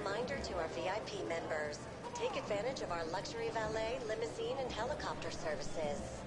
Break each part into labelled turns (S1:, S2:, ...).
S1: reminder to our VIP members. Take advantage of our luxury valet, limousine, and helicopter services.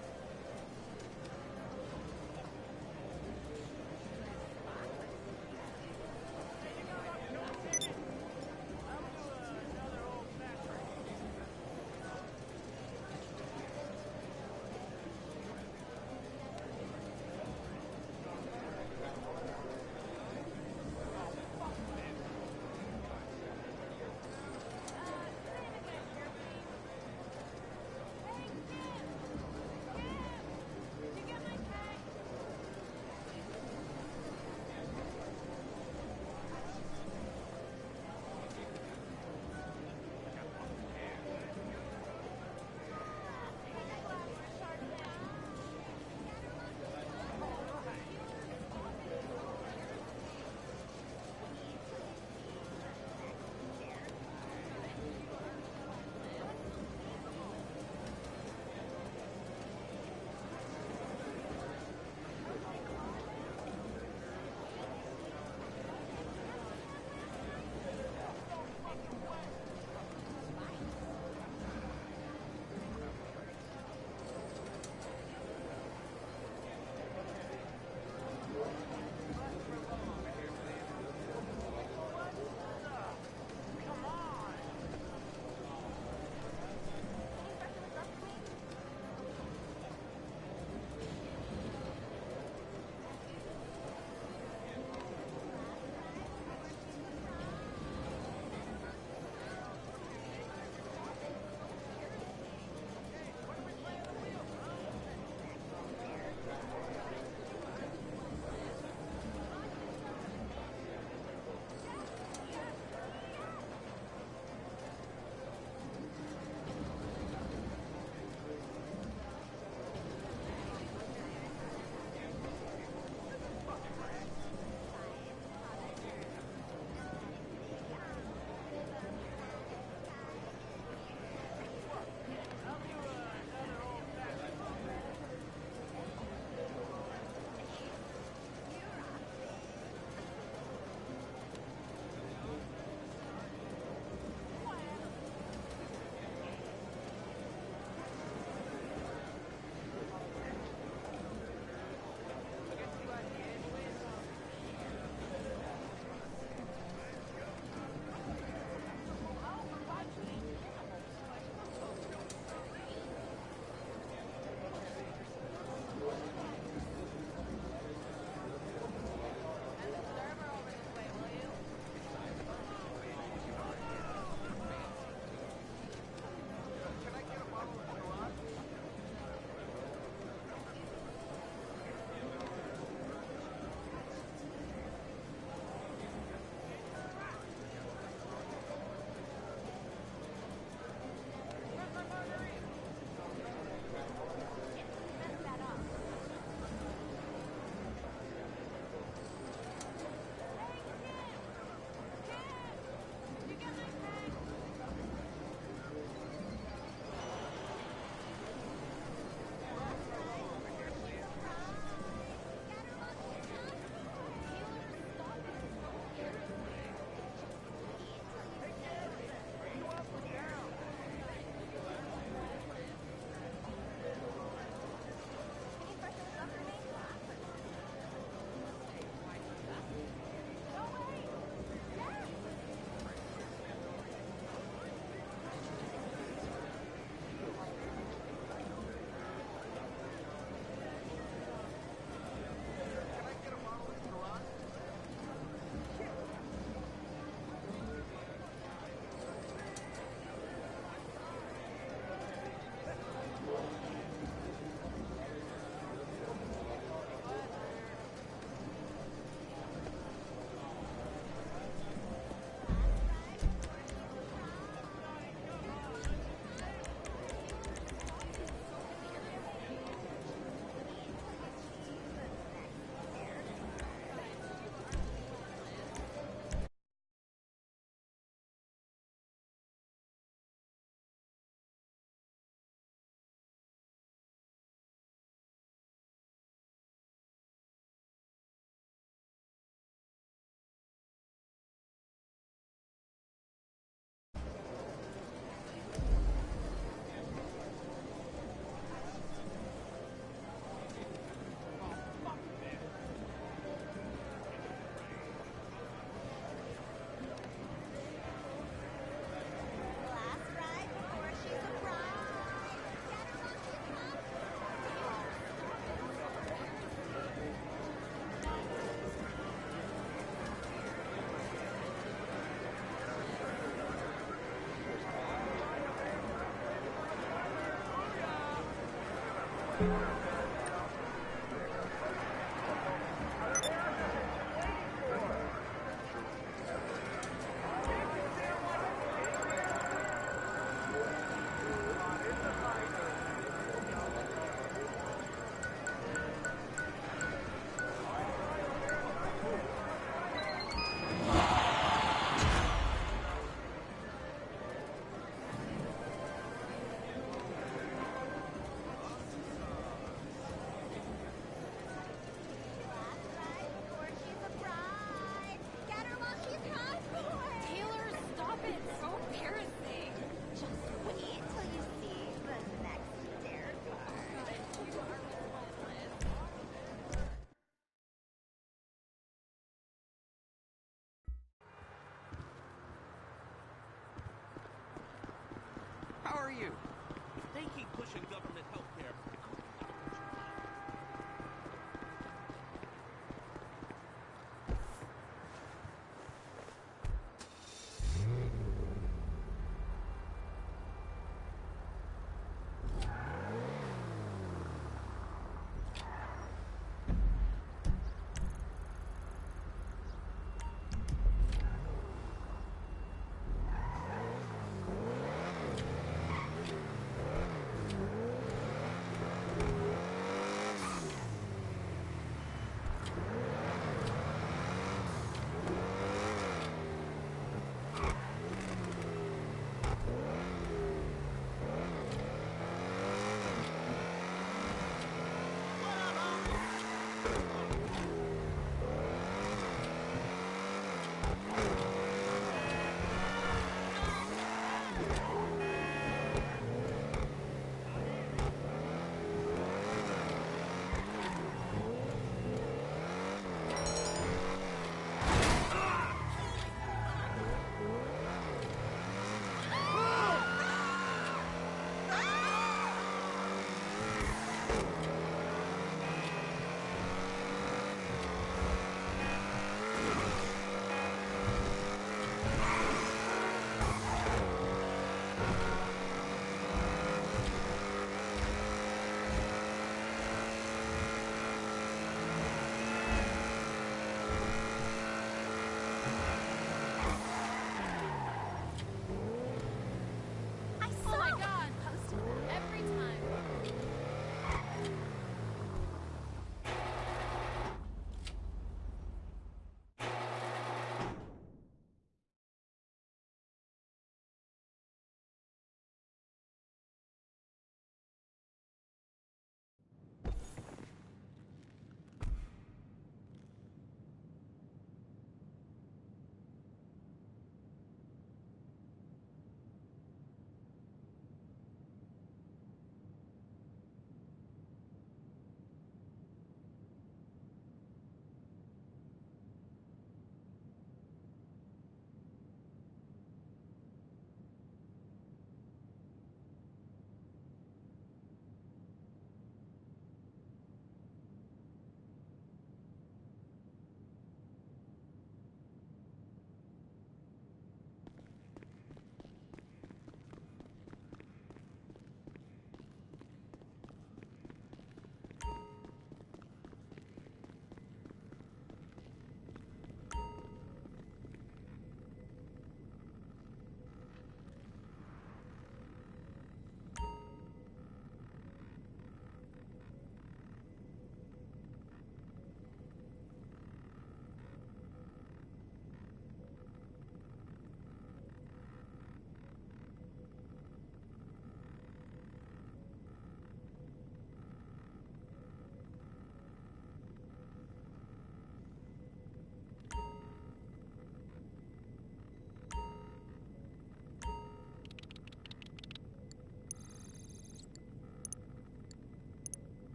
S2: insufficient government health care.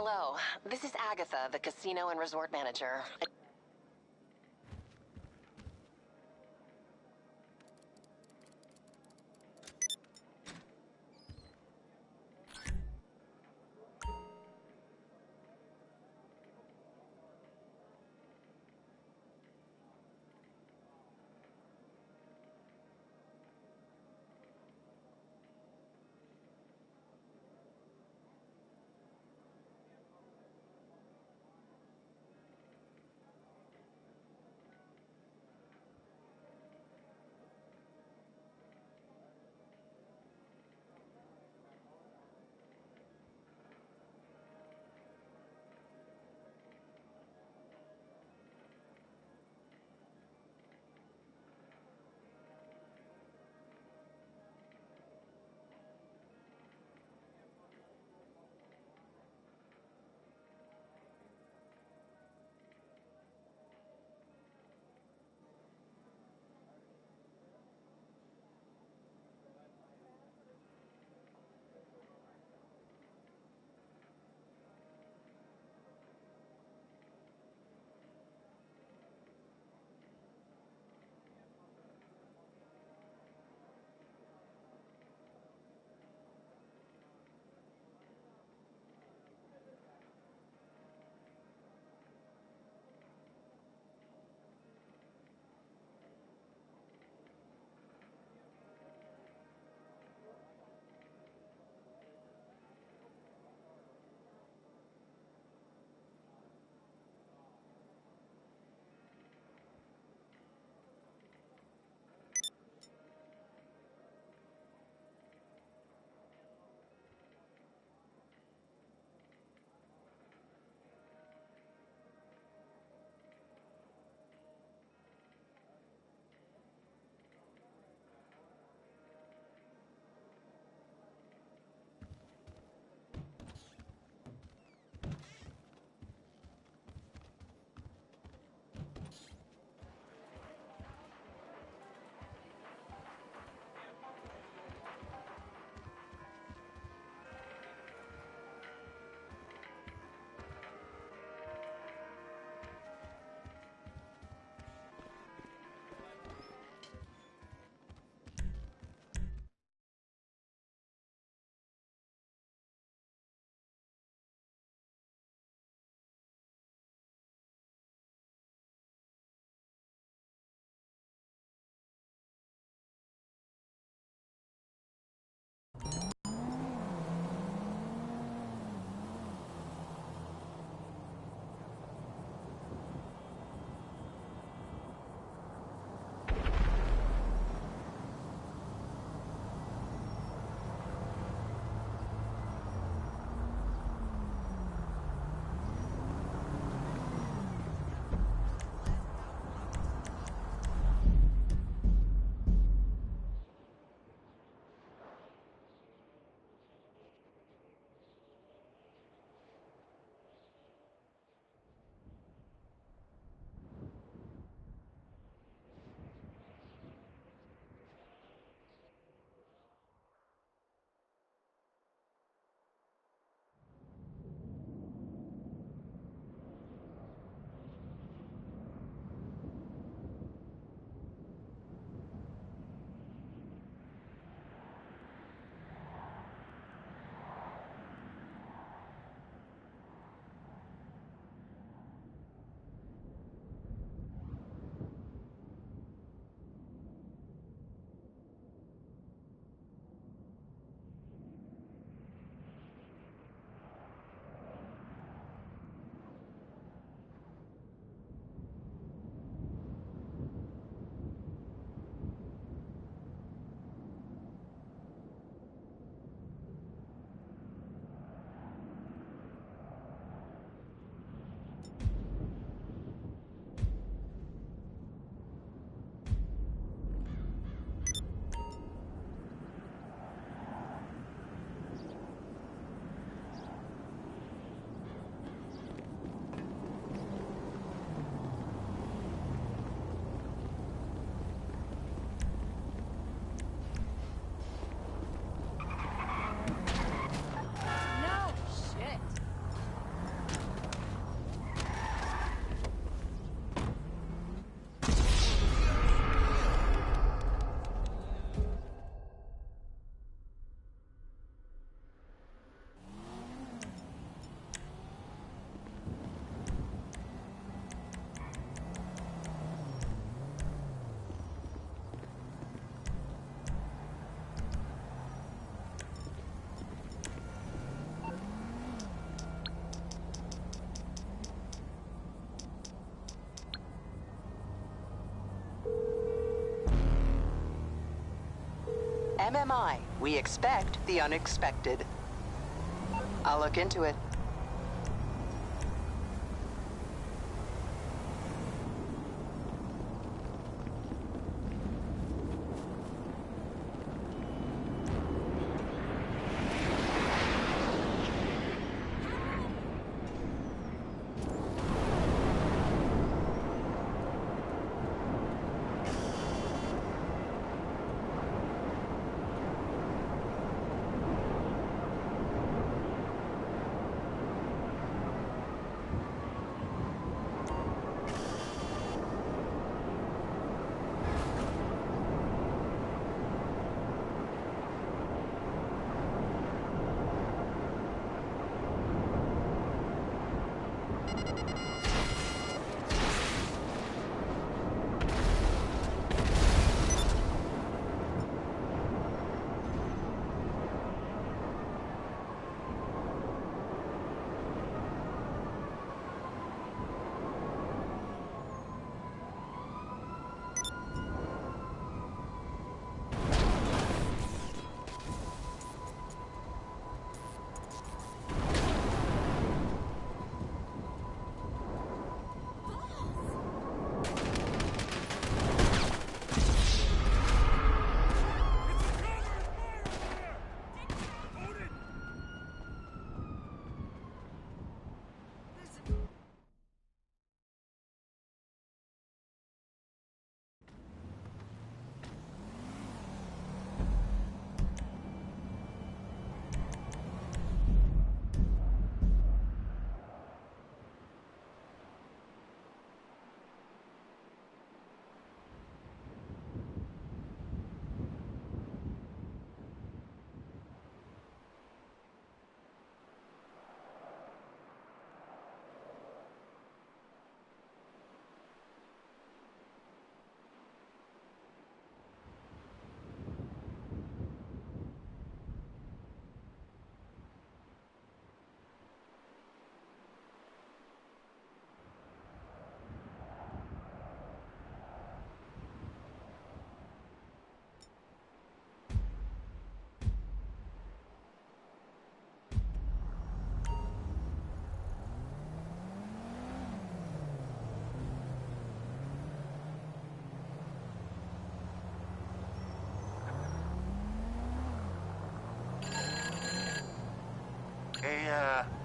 S2: Hello, this is Agatha, the casino and resort manager. MMI. We expect the unexpected. I'll look into it.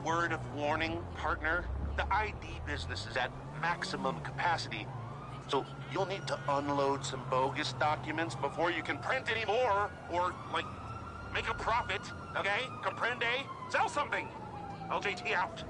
S3: Word of warning, partner. The ID business is at maximum capacity, so you'll need to unload some bogus documents before you can print any more, or, like, make a profit, okay? Comprende? Sell something! LJT out.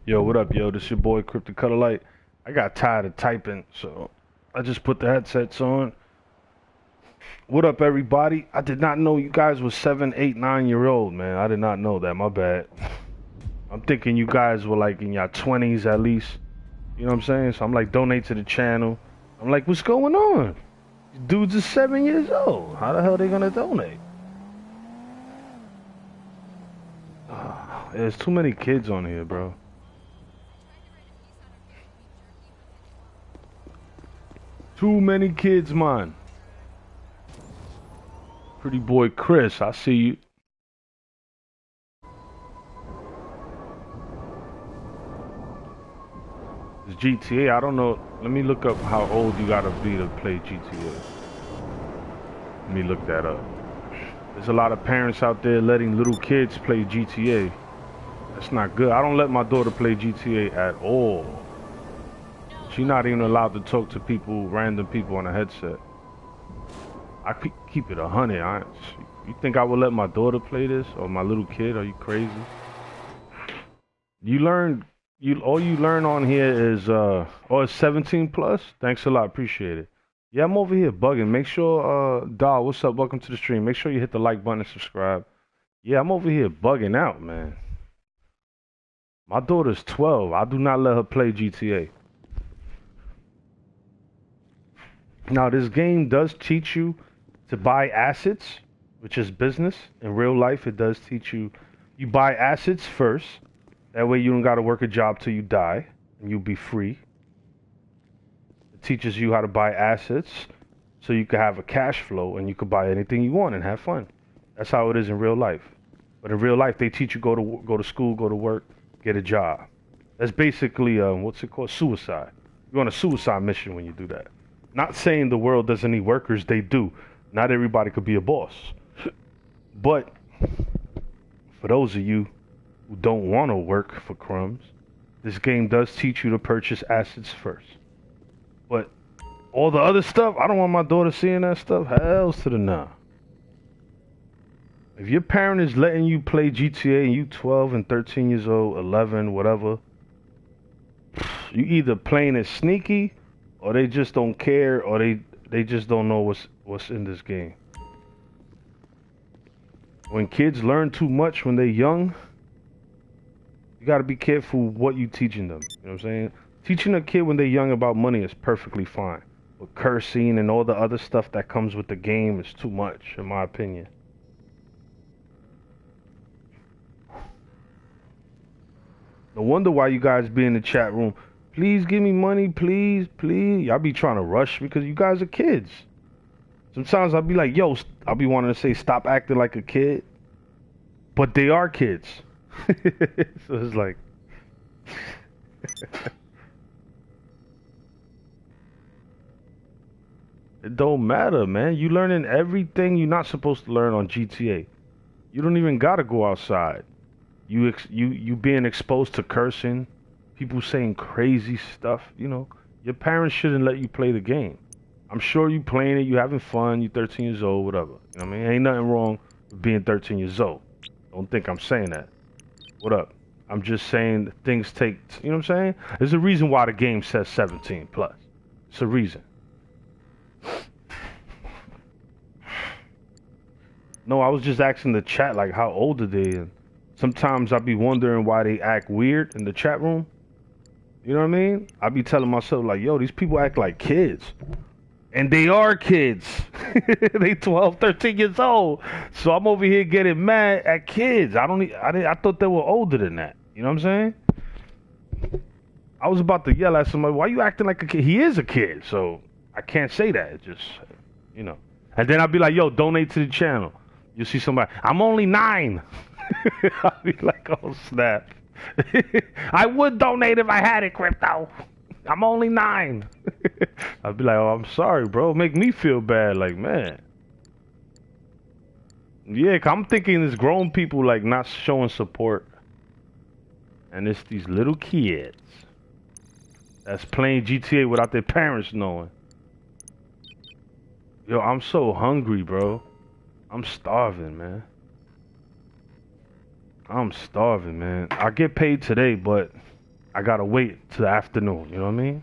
S4: Yo, what up, yo? This your boy Cripto. I got tired of typing, so I just put the headsets on. What up, everybody? I did not know you guys were 7, 8, 9 year old, man. I did not know that. My bad. I'm thinking you guys were like in your 20s at least. You know what I'm saying? So I'm like, donate to the channel. I'm like, what's going on? These dudes are 7 years old. How the hell are they gonna donate? There's too many kids on here, bro. Too many kids, man. Pretty boy Chris, I see you. GTA, I don't know. Let me look up how old you gotta be to play GTA. Let me look that up. There's a lot of parents out there letting little kids play GTA. That's not good. I don't let my daughter play GTA at all. She's not even allowed to talk to people, random people on a headset. I keep it 100. You think I would let my daughter play this or my little kid? Are you crazy? All you learn on here is it's 17 plus. Thanks a lot, appreciate it. Yeah, I'm over here bugging. Make sure Doll, what's up? Welcome to the stream. Make sure you hit the like button and subscribe. Yeah, I'm over here bugging out, man. My daughter's 12. I do not let her play GTA. Now, this game does teach you to buy assets, which is business. In real life, it does teach you buy assets first. That way you don't got to work a job till you die, and you'll be free. It teaches you how to buy assets so you can have a cash flow and you can buy anything you want and have fun. That's how it is in real life. But in real life, they teach you go to school, go to work, get a job. That's basically, what's it called? Suicide. You're on a suicide mission when you do that. Not saying the world doesn't need workers, they do. Not everybody could be a boss. But for those of you who don't want to work for crumbs, this game does teach you to purchase assets first. But all the other stuff, I don't want my daughter seeing that stuff. Hells to the nah. If your parent is letting you play GTA and you 12 and 13 years old, 11, whatever, you either playing it sneaky or they just don't care or they just don't know what's in this game. When kids learn too much when they're young, you got to be careful what you teaching them. You know what I'm saying? Teaching a kid when they're young about money is perfectly fine. But cursing and all the other stuff that comes with the game is too much, in my opinion. No wonder why you guys be in the chat room. Please give me money, please, please. Y'all be trying to rush because you guys are kids. Sometimes I'll be like, yo, I'll be wanting to say stop acting like a kid. But they are kids. So it's like... It don't matter, man. You learning everything you're not supposed to learn on GTA. You don't even gotta go outside. You being exposed to cursing, people saying crazy stuff, you know. Your parents shouldn't let you play the game. I'm sure you playing it, you having fun, you 13 years old, whatever. You know what I mean? Ain't nothing wrong with being 13 years old. Don't think I'm saying that. What up? I'm just saying things take, you know what I'm saying? There's a reason why the game says 17 plus. It's a reason. No, I was just asking the chat, like, how old are they? And sometimes I be wondering why they act weird in the chat room. You know what I mean? I be telling myself, like, yo, these people act like kids. And they are kids. They 12, 13 years old. So I'm over here getting mad at kids. I thought they were older than that. You know what I'm saying? I was about to yell at somebody, why you acting like a kid? He is a kid, so I can't say that. It just, you know. And then I'll be like, yo, donate to the channel. You see somebody, I'm only 9. I'll be like, oh, snap. I would donate if I had it, Cripto. I'm only 9. I'd be like, oh, I'm sorry, bro. Make me feel bad. Like, man. Yeah, 'cause I'm thinking it's grown people, like, not showing support. And it's these little kids that's playing GTA without their parents knowing. Yo, I'm so hungry, bro. I'm starving, man. I'm starving, man. I get paid today, but I gotta wait till the afternoon, you know what I mean?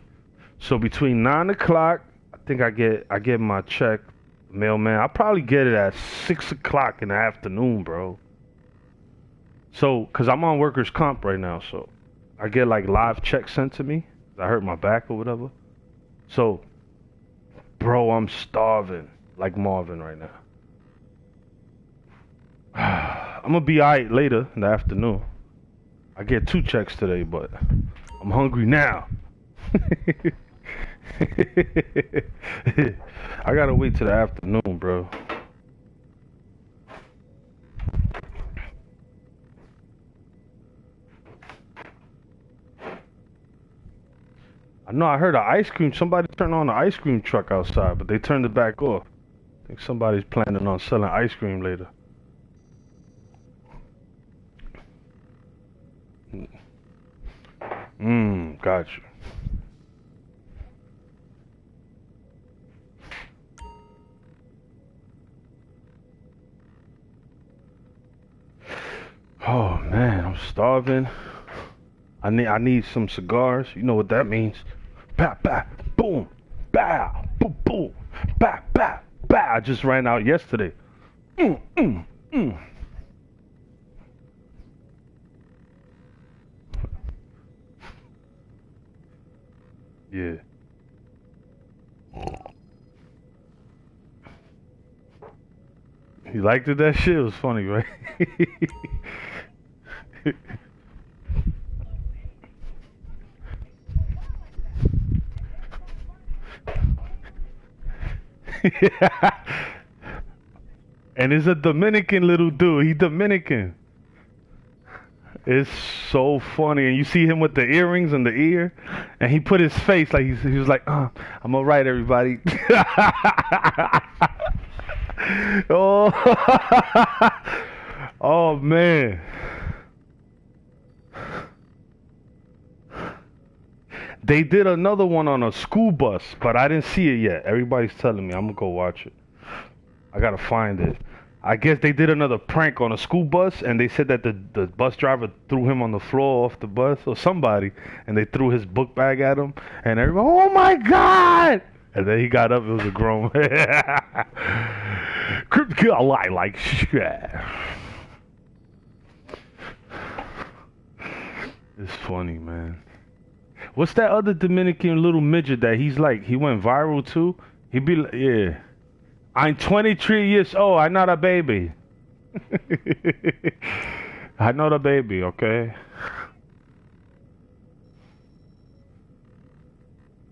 S4: So between 9 o'clock, I think I get my check, mailman. I'll probably get it at 6 o'clock in the afternoon, bro. So, cause I'm on workers' comp right now, so I get like live checks sent to me. I hurt my back or whatever. So, bro, I'm starving like Marvin right now. I'm gonna be alright later in the afternoon. I get 2 checks today, but I'm hungry now. I gotta wait till the afternoon, bro. I know I heard an ice cream. Somebody turned on the ice cream truck outside, but they turned it back off. I think somebody's planning on selling ice cream later. Gotcha. Oh man, I'm starving. I need some cigars. You know what that means? Bah, bah, boom, bow, boom, boom, bah, bah, bah. I just ran out yesterday. Mm, mm, mm. Yeah. You liked it? That shit was funny, right? Yeah. And it's a Dominican little dude. He Dominican. It's so funny. And you see him with the earrings and the ear. And he put his face like he was like, I'm all right, everybody. Oh, oh man. They did another one on a school bus, but I didn't see it yet. Everybody's telling me. I'm gonna go watch it. I gotta find it. I guess they did another prank on a school bus, and they said that the bus driver threw him on the floor off the bus, or somebody, and they threw his book bag at him, and everybody, oh my God! And then he got up, it was a grown man. Cripto like shit. It's funny, man. What's that other Dominican little midget that he went viral too? He be like, yeah. I'm 23 years old. I'm not a baby. I'm not a baby, okay?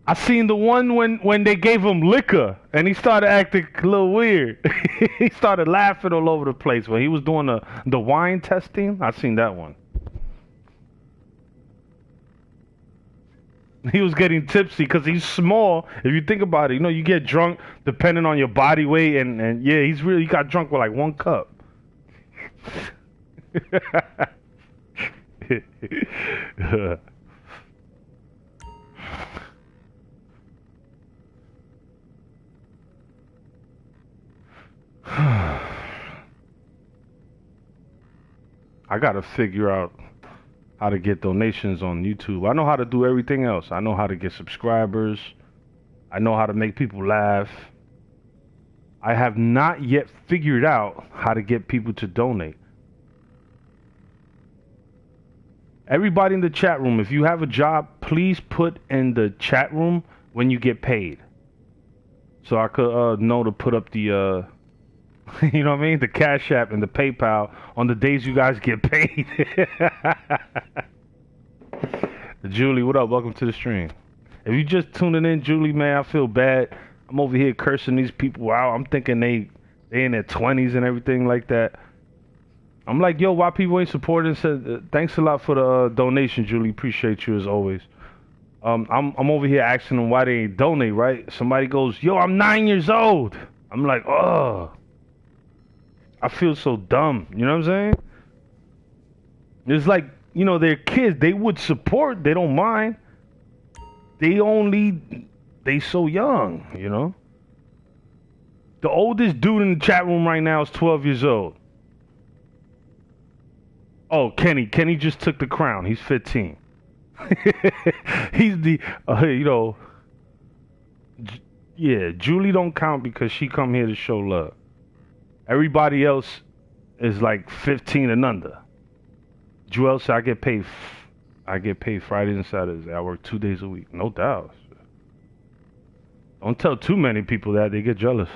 S4: I seen the one when they gave him liquor and he started acting a little weird. He started laughing all over the place when he was doing the wine testing. I seen that one. He was getting tipsy because he's small. If you think about it, you know, you get drunk depending on your body weight, and yeah, he got drunk with like 1 cup. I gotta figure out how to get donations on YouTube. I know how to do everything else. I know how to get subscribers. I know how to make people laugh. I have not yet figured out how to get people to donate. Everybody in the chat room, if you have a job, please put in the chat room when you get paid. So I could know to put up the, you know what I mean? The Cash App and the PayPal on the days you guys get paid. Julie, what up? Welcome to the stream. If you just tuning in, Julie, man, I feel bad. I'm over here cursing these people out. I'm thinking they in their 20s and everything like that. I'm like, yo, why people ain't supporting? Said, thanks a lot for the donation, Julie. Appreciate you as always. I'm over here asking them why they ain't donate, right? Somebody goes, yo, I'm 9 years old. I'm like, oh, I feel so dumb. You know what I'm saying? It's like, you know, they're kids. They would support. They don't mind. They so young, you know? The oldest dude in the chat room right now is 12 years old. Oh, Kenny. Kenny just took the crown. He's 15. He's the, you know, yeah, Julie don't count because she come here to show love. Everybody else is like 15 and under. Joel said I get paid Fridays and Saturdays. I work 2 days a week. No doubt. Don't tell too many people that. They get jealous.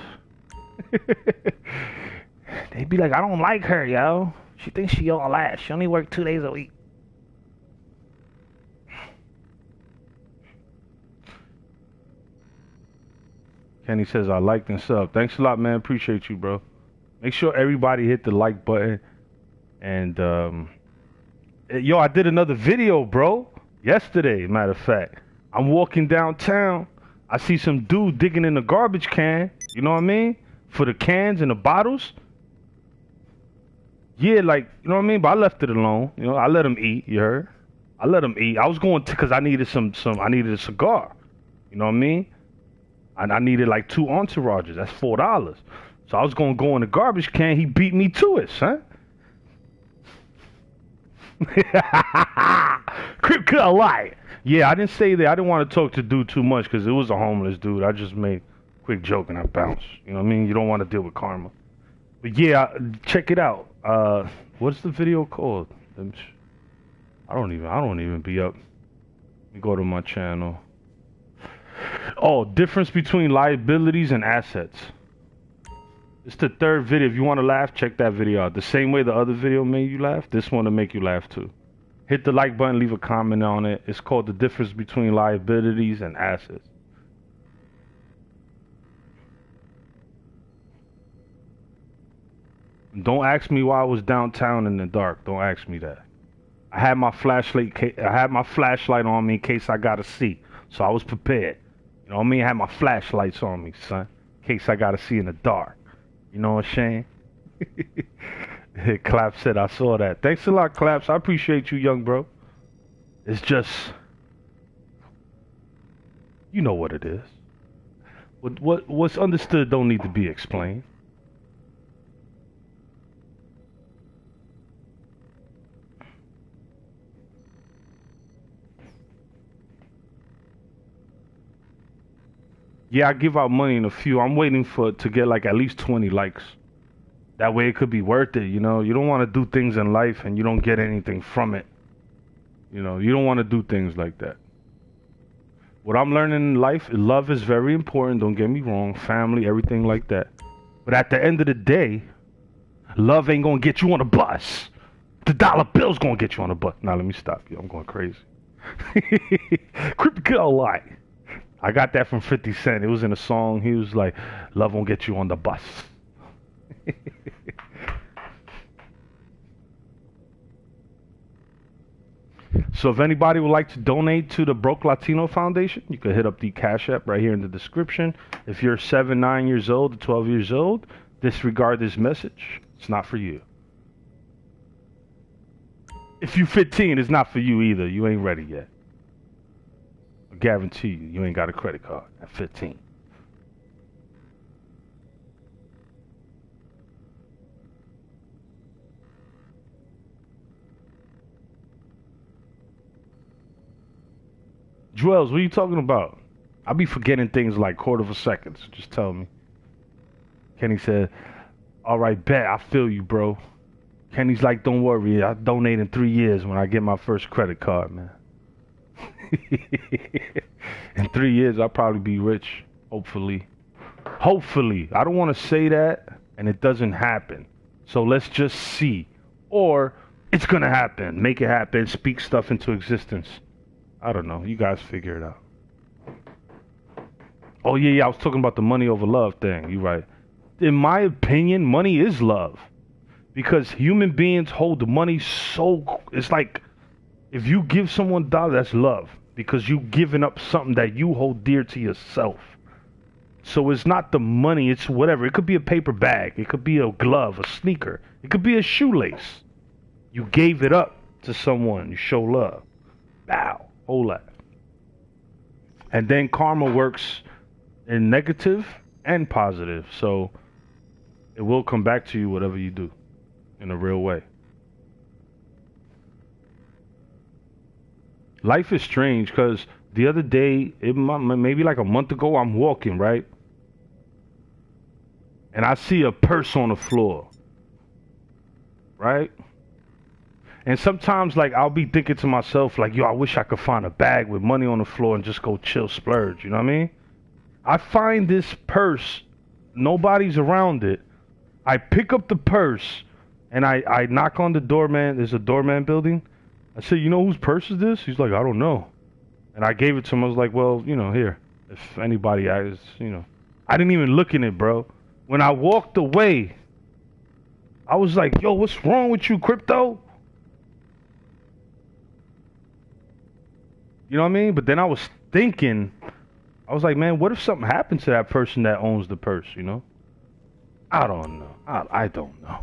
S4: They be like, I don't like her, yo. She thinks she all that. She only work 2 days a week. Kenny says, I liked and sub. Thanks a lot, man. Appreciate you, bro. Make sure everybody hit the like button. And, yo, I did another video, bro. Yesterday, matter of fact. I'm walking downtown. I see some dude digging in the garbage can. You know what I mean? For the cans and the bottles. Yeah, like, you know what I mean? But I left it alone. You know, I let him eat, you heard? I let him eat. I was going to, because I needed I needed a cigar. You know what I mean? And I needed like 2 entourages. That's $4. So I was going to go in the garbage can. He beat me to it, son. Cripto a lie. Yeah, I didn't say that. I didn't want to talk to dude too much because it was a homeless dude. I just made a quick joke and I bounced. You know what I mean? You don't want to deal with karma. But yeah, check it out. What's the video called? I don't even be up. Let me go to my channel. Oh, difference between liabilities and assets. It's the 3rd video. If you want to laugh, check that video out. The same way the other video made you laugh, this one will make you laugh too. Hit the like button, leave a comment on it. It's called the difference between liabilities and assets. Don't ask me why I was downtown in the dark. Don't ask me that. I had my flashlight on me in case I gotta see. So I was prepared. You know what I mean? I had my flashlights on me, son. In case I gotta see in the dark. You know what I'm saying? Claps said I saw that. Thanks a lot, Claps. I appreciate you, young bro. It's just, you know what it is. What's understood don't need to be explained. Yeah, I give out money in a few. I'm waiting to get like at least 20 likes. That way it could be worth it, you know. You don't want to do things in life and you don't get anything from it. You know, you don't want to do things like that. What I'm learning in life, love is very important, don't get me wrong, family, everything like that. But at the end of the day, love ain't gonna get you on a bus. The dollar bill's gonna get you on a bus. Now let me stop you, I'm going crazy. Cripto lie. I got that from 50 Cent. It was in a song. He was like, love won't get you on the bus. So if anybody would like to donate to the Broke Latino Foundation, you can hit up the Cash App right here in the description. If you're 7, 9 years old, or 12 years old, disregard this message. It's not for you. If you're 15, it's not for you either. You ain't ready yet. I guarantee you, you ain't got a credit card at 15. Dwells, what are you talking about? I be forgetting things like quarter of a second. So just tell me. Kenny said, all right, bet. I feel you, bro. Kenny's like, don't worry. I'll donate in 3 years when I get my first credit card, man. In 3 years, I'll probably be rich. Hopefully. Hopefully. I don't want to say that and it doesn't happen. So let's just see. Or it's going to happen. Make it happen. Speak stuff into existence. I don't know. You guys figure it out. Oh, yeah. I was talking about the money over love thing. You're right. In my opinion, money is love. Because human beings hold the money so... It's like if you give someone $1, that's love. Because you giving up something that you hold dear to yourself. So it's not the money. It's whatever. It could be a paper bag. It could be a glove, a sneaker. It could be a shoelace. You gave it up to someone. You show love. Bow. Whole lot. And then karma works in negative and positive. So it will come back to you whatever you do in a real way. Life is strange because the other day, maybe like a month ago, I'm walking, right? And I see a purse on the floor. Right? And sometimes, like, I'll be thinking to myself, like, yo, I wish I could find a bag with money on the floor and just go chill, splurge. You know what I mean? I find this purse. Nobody's around it. I pick up the purse, and I knock on the doorman. There's a doorman building. I said, you know whose purse is this? He's like, I don't know. And I gave it to him. I was like, well, you know, here. If anybody asks, you know. I didn't even look in it, bro. When I walked away, I was like, yo, what's wrong with you, Cripto? You know what I mean? But then I was thinking, I was like, man, what if something happened to that person that owns the purse, you know? I don't know. I don't know.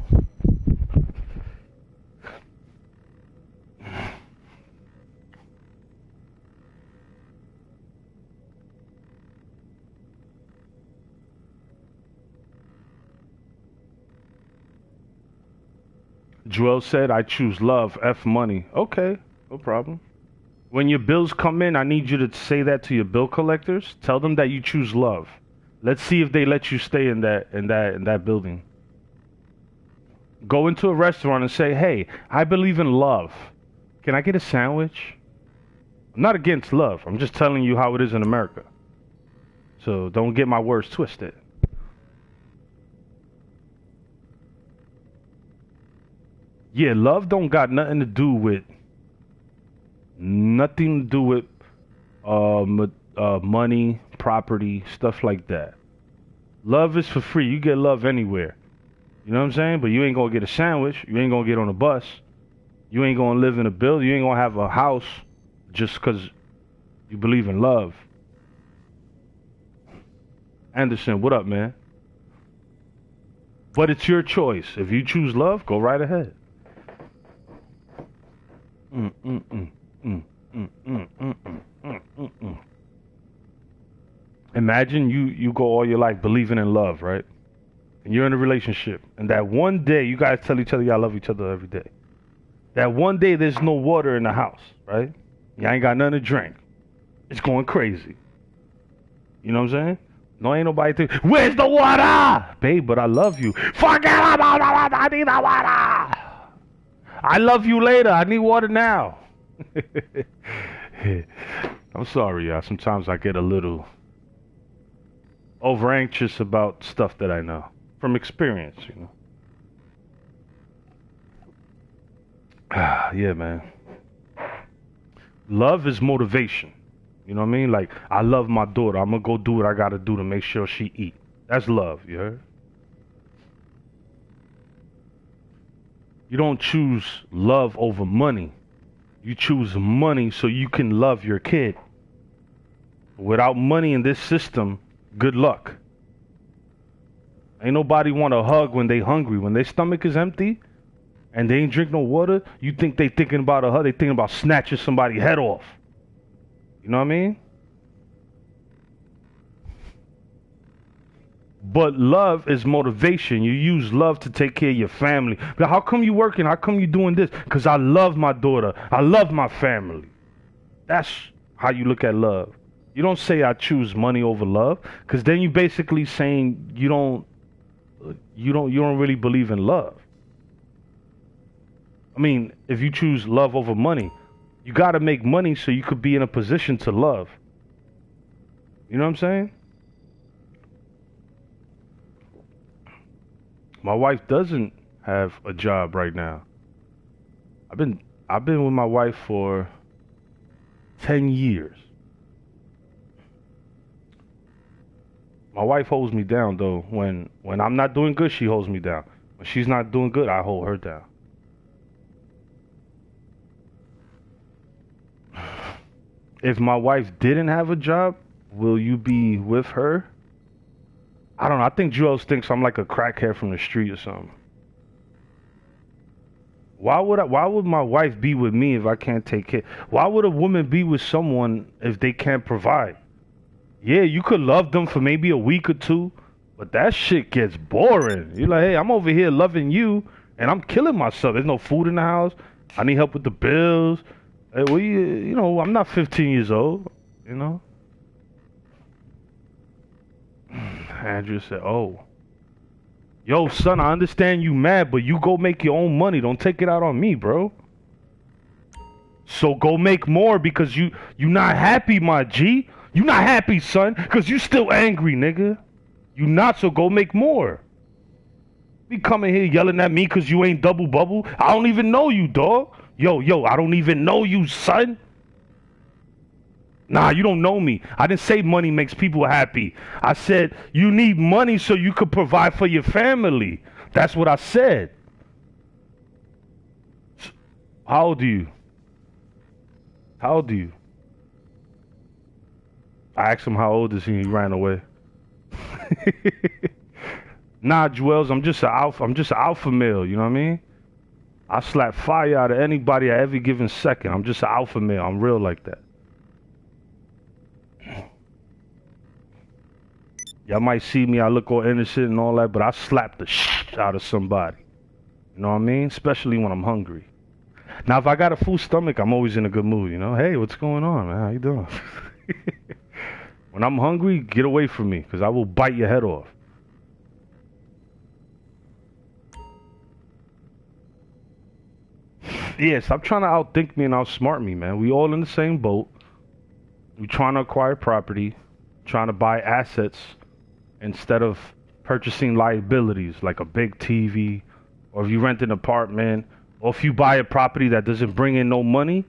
S4: Joel said, I choose love, F money. Okay, no problem. When your bills come in, I need you to say that to your bill collectors. Tell them that you choose love. Let's see if they let you stay in that building. Go into a restaurant and say, hey, I believe in love. Can I get a sandwich? I'm not against love. I'm just telling you how it is in America. So don't get my words twisted. Yeah, love don't got nothing to do with money, property, stuff like that. Love is for free. You get love anywhere. You know what I'm saying? But you ain't gonna get a sandwich. You ain't gonna get on a bus. You ain't gonna live in a building. You ain't gonna have a house just because you believe in love. Anderson, what up, man? But it's your choice. If you choose love, go right ahead. Imagine you go all your life believing in love, right? And you're in a relationship, and that one day you guys tell each other y'all love each other every day. That one day there's no water in the house, right? Y'all ain't got nothing to drink. It's going crazy. You know what I'm saying? No, ain't nobody think, where's the water? Babe, but I love you. Forget about the water. I need the water. I love you later. I need water now. I'm sorry, y'all. Sometimes I get a little over anxious about stuff that I know from experience, you know. Yeah, man. Love is motivation. You know what I mean? Like, I love my daughter. I'm gonna go do what I gotta do to make sure she eat. That's love, you heard? You don't choose love over money. You choose money so you can love your kid. Without money in this system, good luck. Ain't nobody want a hug when they hungry. When their stomach is empty and they ain't drink no water, you think they thinking about a hug. They thinking about snatching somebody's head off. You know what I mean? But love is motivation. You use love to take care of your family. But how come you working? How come you doing this? Because I love my daughter. I love my family. That's how you look at love. You don't say I choose money over love, because then you basically saying you don't really believe in love. I mean, if you choose love over money, you got to make money so you could be in a position to love. You know what I'm saying? My wife doesn't have a job right now. I've been with my wife for 10 years. My wife holds me down though. When I'm not doing good, she holds me down. When she's not doing good, I hold her down. If my wife didn't have a job, will you be with her? I don't know. I think Joel thinks I'm like a crackhead from the street or something. Why would my wife be with me if I can't take care? Why would a woman be with someone if they can't provide? Yeah, you could love them for maybe a week or two, but that shit gets boring. You're like, hey, I'm over here loving you, and I'm killing myself. There's no food in the house. I need help with the bills. Hey, well, you know, I'm not 15 years old, you know? Andrew said, oh. Yo, son, I understand you mad, but you go make your own money. Don't take it out on me, bro. So go make more because you not happy, my G. You not happy, son, because you still angry, nigga. You not, so go make more. Be coming here yelling at me because you ain't double bubble. I don't even know you, dog. Yo, I don't even know you, son. Nah, you don't know me. I didn't say money makes people happy. I said you need money so you could provide for your family. That's what I said. How old are you? How old are you? I asked him how old is he, and he ran away. Nah, Jewels, I'm just an alpha male, you know what I mean? I slap fire out of anybody at every given second. I'm just an alpha male. I'm real like that. Y'all might see me, I look all innocent and all that, but I slap the shit out of somebody. You know what I mean? Especially when I'm hungry. Now, if I got a full stomach, I'm always in a good mood, you know? Hey, what's going on, man? How you doing? When I'm hungry, get away from me, because I will bite your head off. Yeah, stop trying to outthink me and outsmart me, man. We all in the same boat. We trying to acquire property, trying to buy assets instead of purchasing liabilities like a big TV, or if you rent an apartment, or if you buy a property that doesn't bring in no money,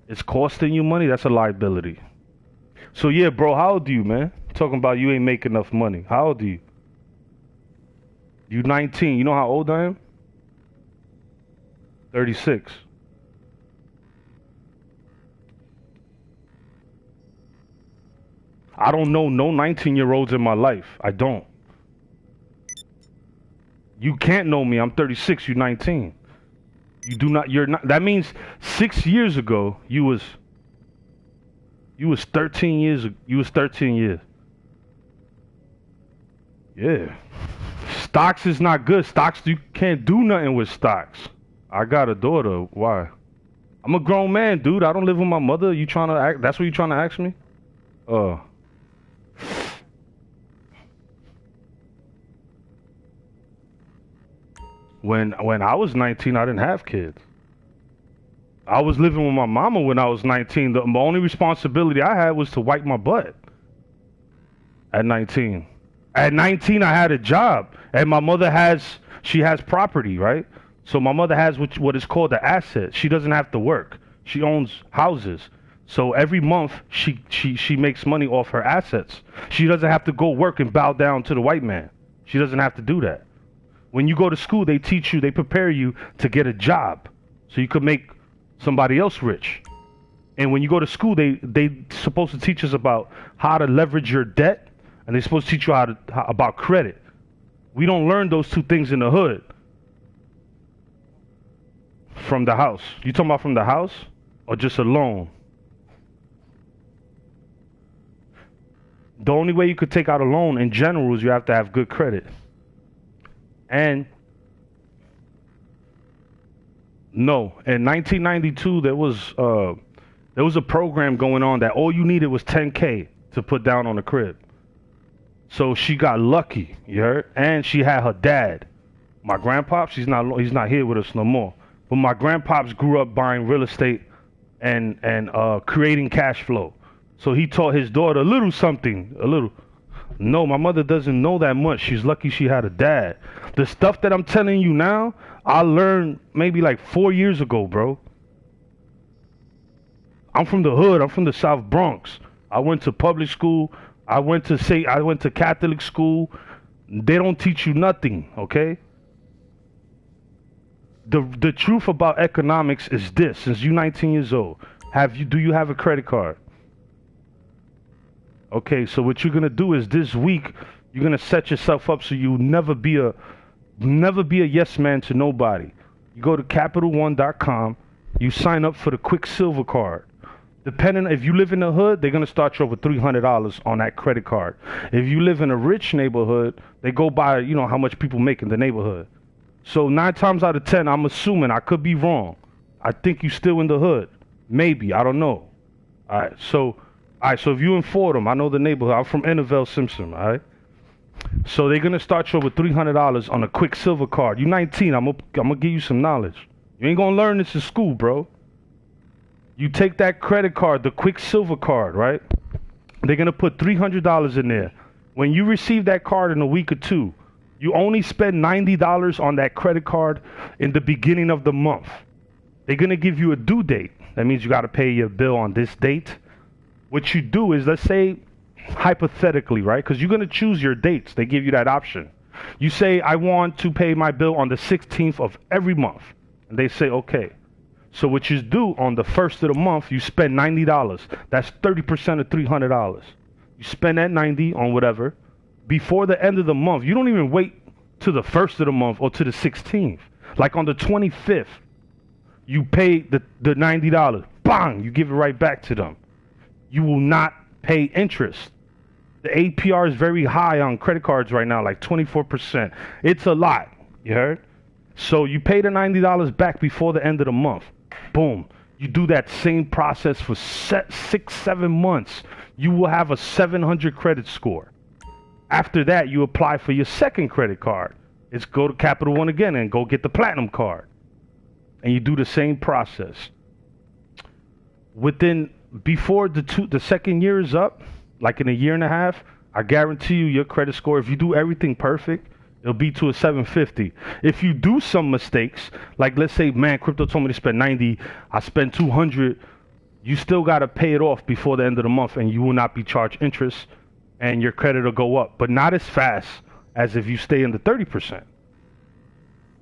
S4: it's costing you money, that's a liability. So yeah, bro, how old are you, man? Talking about you ain't making enough money. How old are you? You 19. You know how old I am? 36. I don't know no 19-year-olds in my life. I don't. You can't know me. I'm 36. You're 19. You do not. You're not. That means 6 years ago you was 13 years. You was 13 years. Yeah. Stocks is not good. Stocks, you can't do nothing with stocks. I got a daughter. Why? I'm a grown man, dude. I don't live with my mother. You trying to act? That's what you trying to ask me? When I was 19, I didn't have kids. I was living with my mama when I was 19. The only responsibility I had was to wipe my butt. At 19. At 19, I had a job, and my mother has property, right? So my mother has what is called an asset. She doesn't have to work. She owns houses. So every month she makes money off her assets. She doesn't have to go work and bow down to the white man. She doesn't have to do that. When you go to school, they teach you, they prepare you to get a job so you could make somebody else rich. And when you go to school, they supposed to teach us about how to leverage your debt, and they're supposed to teach you about credit. We don't learn those two things in the hood. From the house. You talking about from the house or just a loan? The only way you could take out a loan in general is you have to have good credit. And no, in 1992 there was a program going on that all you needed was 10K to put down on a crib. So she got lucky, you heard? And she had her dad. My grandpops, he's not here with us no more. But my grandpops grew up buying real estate and creating cash flow. So he taught his daughter a little something, a little. No, my mother doesn't know that much. She's lucky she had a dad. The stuff that I'm telling you now, I learned maybe like 4 years ago, bro. I'm from the hood. I'm from the South Bronx. I went to public school. I went to Catholic school. They don't teach you nothing, okay? The truth about economics is this: since you're 19 years old, do you have a credit card? Okay, so what you're gonna do is this week you're gonna set yourself up so you never be a yes man to nobody. You go to CapitalOne.com, you sign up for the Quicksilver card. Depending if you live in the hood, they're gonna start you over $300 on that credit card. If you live in a rich neighborhood, they go by how much people make in the neighborhood. So 9 times out of 10, I'm assuming, I could be wrong, I think you still in the hood. Maybe, I don't know. Alright, so if you in Fordham, I know the neighborhood. I'm from Innerville Simpson, alright? So they're gonna start you over $300 on a Quicksilver card. You're 19, I'm gonna give you some knowledge. You ain't gonna learn this in school, bro. You take that credit card, the Quicksilver card, right? They're gonna put $300 in there. When you receive that card in a week or two, you only spend $90 on that credit card in the beginning of the month. They're gonna give you a due date. That means you gotta pay your bill on this date. What you do is, let's say, hypothetically, right? Because you're gonna choose your dates. They give you that option. You say, I want to pay my bill on the 16th of every month. And they say, okay. So what you do on the first of the month, you spend $90. That's 30% of $300. You spend that 90 on whatever. Before the end of the month, you don't even wait to the first of the month or to the 16th. Like on the 25th, you pay the $90. Bang! You give it right back to them. You will not pay interest. The APR is very high on credit cards right now, like 24%. It's a lot. You heard? So you pay the $90 back before the end of the month. Boom. You do that same process for 6-7 months. You will have a 700 credit score. After that, you apply for your second credit card. It's go to Capital One again and go get the platinum card. And you do the same process. Before the second year is up, like in a year and a half, I guarantee you your credit score, if you do everything perfect, it'll be to a 750. If you do some mistakes, like let's say, man, Crypto told me to spend 90, I spent 200, you still got to pay it off before the end of the month, and you will not be charged interest, and your credit will go up, but not as fast as if you stay in the 30%.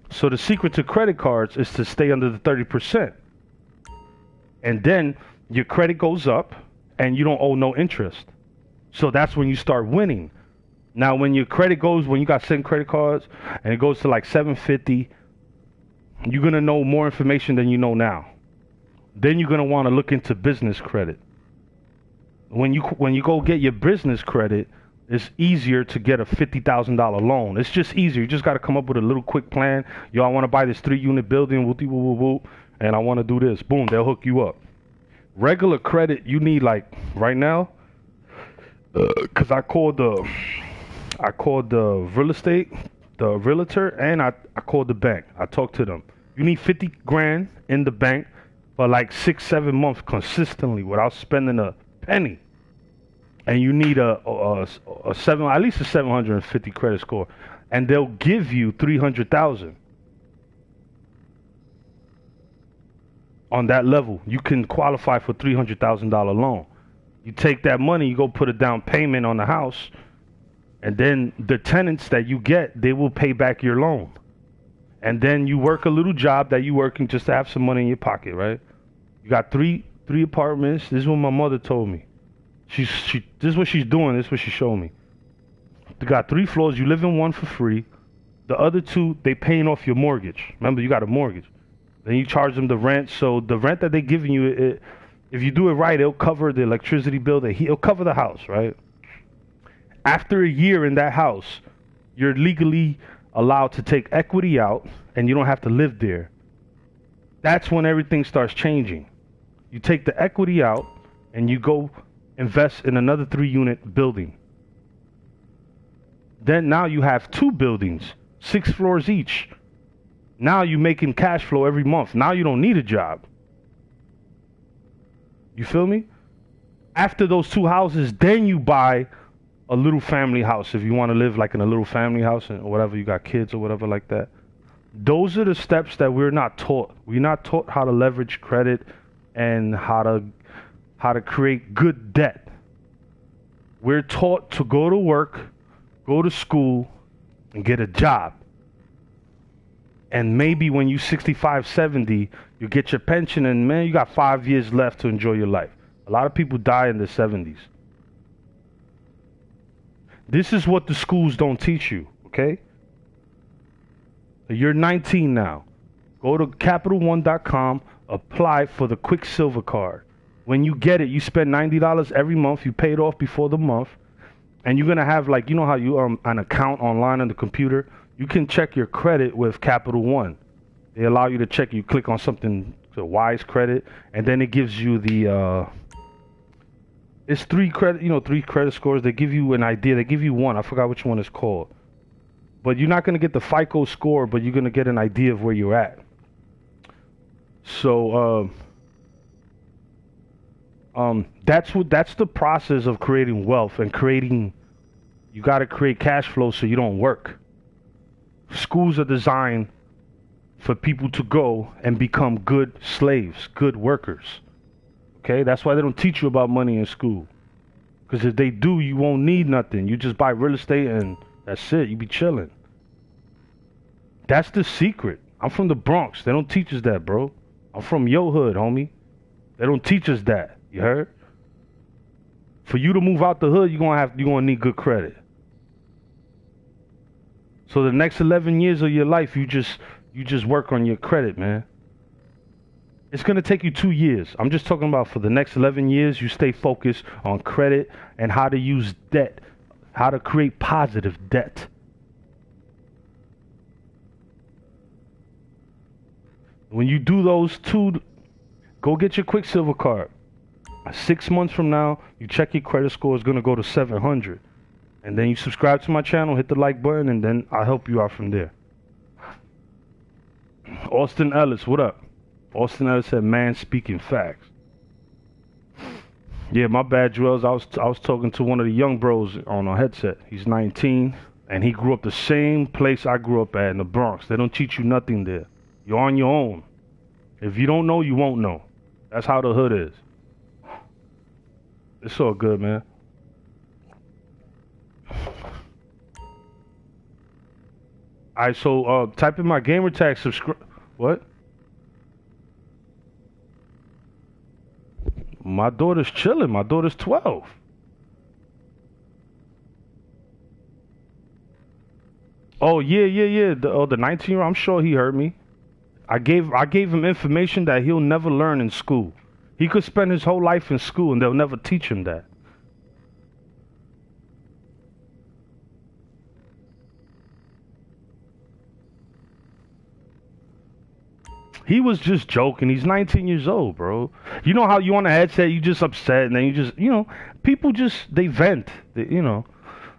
S4: So the secret to credit cards is to stay under the 30%. And then your credit goes up, and you don't owe no interest. So that's when you start winning. Now, when your credit goes, when you got 7 credit cards, and it goes to like 750, you're going to know more information than you know now. Then you're going to want to look into business credit. When you go get your business credit, it's easier to get a $50,000 loan. It's just easier. You just got to come up with a little quick plan. Yo, I want to buy this 3-unit building, and I want to do this. Boom, they'll hook you up. Regular credit, you need like right now, because I called the real estate, the realtor, and I called the bank. I talked to them. You need 50 grand in the bank for like 6-7 months consistently without spending a penny. And you need at least a 750 credit score, and they'll give you 300,000. On that level, you can qualify for $300,000 loan. You take that money, you go put a down payment on the house, and then the tenants that you get, they will pay back your loan. And then you work a little job that you're working just to have some money in your pocket, right? You got three apartments. This is what my mother told me. This is what she's doing. This is what she showed me. You got 3 floors. You live in one for free. The other 2, they paying off your mortgage. Remember, you got a mortgage. Then you charge them the rent. So the rent that they're giving you, if you do it right, it'll cover the electricity bill. It'll cover the house, right? After a year in that house, you're legally allowed to take equity out, and you don't have to live there. That's when everything starts changing. You take the equity out, and you go invest in another 3-unit building. Then now you have 2 buildings, 6 floors each. Now you're making cash flow every month. Now you don't need a job. You feel me? After those 2 houses, then you buy a little family house if you want to live like in a little family house or whatever, you got kids or whatever like that. Those are the steps that we're not taught. We're not taught how to leverage credit and how to create good debt. We're taught to go to work, go to school, and get a job. And maybe when you're 65, 70, you get your pension, and man, you got 5 years left to enjoy your life. A lot of people die in their 70s. This is what the schools don't teach you, okay? You're 19 now. Go to CapitalOne.com, apply for the Quicksilver card. When you get it, you spend $90 every month. You pay it off before the month. And you're going to have, like, you know how you an account online on the computer? You can check your credit with Capital One. They allow you to check. You click on something, to Wise Credit, and then it gives you the it's 3 credit scores. They give you an idea. They give you one. I forgot which one it's called. But you're not going to get the FICO score, but you're going to get an idea of where you're at. So that's the process of creating wealth and creating. You got to create cash flow so you don't work. Schools are designed for people to go and become good slaves, good workers. Okay, that's why they don't teach you about money in school. Because if they do, you won't need nothing. You just buy real estate and that's it. You be chilling. That's the secret. I'm from the Bronx. They don't teach us that, bro. I'm from your hood, homie. They don't teach us that. You heard? For you to move out the hood, you're gonna need good credit. So the next 11 years of your life, you just work on your credit, man. It's gonna take you 2 years. I'm just talking about for the next 11 years, you stay focused on credit and how to use debt, how to create positive debt. When you do those two, go get your Quicksilver card. 6 months from now, you check your credit score is gonna go to 700. And then you subscribe to my channel, hit the like button, and then I'll help you out from there. Austin Ellis, what up? Austin Ellis said, man speaking facts. Yeah, my bad, Drills. I was talking to one of the young bros on a headset. He's 19, and he grew up the same place I grew up at in the Bronx. They don't teach you nothing there. You're on your own. If you don't know, you won't know. That's how the hood is. It's all good, man. Alright, so type in my gamer tag, subscribe. What? My daughter's chilling. My daughter's 12. Oh yeah. The 19-year-old. I'm sure he heard me. I gave him information that he'll never learn in school. He could spend his whole life in school and they'll never teach him that. He was just joking. He's 19 years old, bro. You know how you on a headset, you just upset, and then you just, people just, they vent.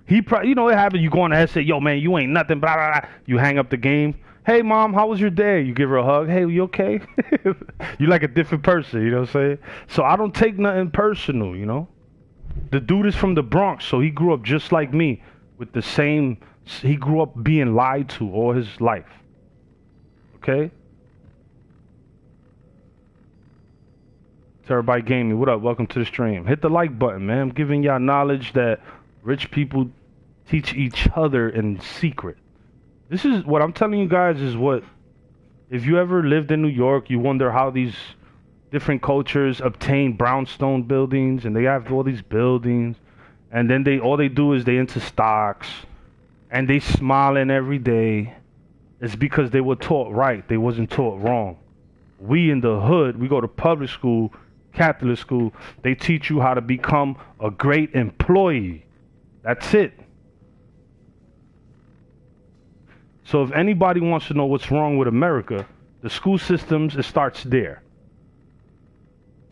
S4: He probably, it happened. You go on a headset, yo, man, you ain't nothing, blah, blah, blah. You hang up the game. Hey, mom, how was your day? You give her a hug. Hey, you okay? You like a different person, you know what I'm saying? So I don't take nothing personal, The dude is from the Bronx, so he grew up just like me with the same, he grew up being lied to all his life. Okay? Everybody Gaming, what up? Welcome to the stream. Hit the like button, man. I'm giving y'all knowledge that rich people teach each other in secret. This is what I'm telling you guys is what, if you ever lived in New York, you wonder how these different cultures obtain brownstone buildings, and they have all these buildings, and then all they do is they into stocks, and they smiling every day. It's because they were taught right. They wasn't taught wrong. We in the hood, we go to public school, Catholic school, they teach you how to become a great employee. That's it. So if anybody wants to know what's wrong with America, the school systems, it starts there.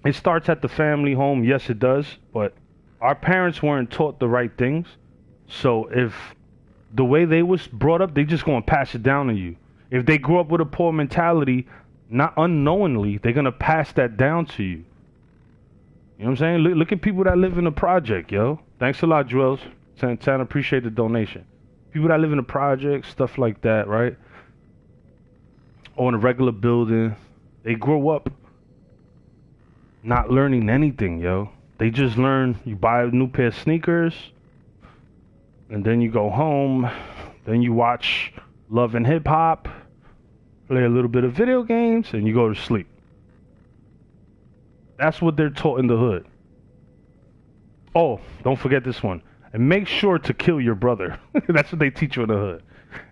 S4: It starts at the family home. Yes, it does. But our parents weren't taught the right things. So if the way they was brought up, they just going to pass it down to you. If they grew up with a poor mentality, not unknowingly, they're going to pass that down to you. You know what I'm saying? Look at people that live in the project, yo. Thanks a lot, Drills. Santana, appreciate the donation. People that live in the project, stuff like that, right? Or in a regular building, they grow up not learning anything, yo. They just learn, you buy a new pair of sneakers, and then you go home, then you watch Love and Hip Hop, play a little bit of video games, and you go to sleep. That's what they're taught in the hood. Oh, don't forget this one. And make sure to kill your brother. That's what they teach you in the hood.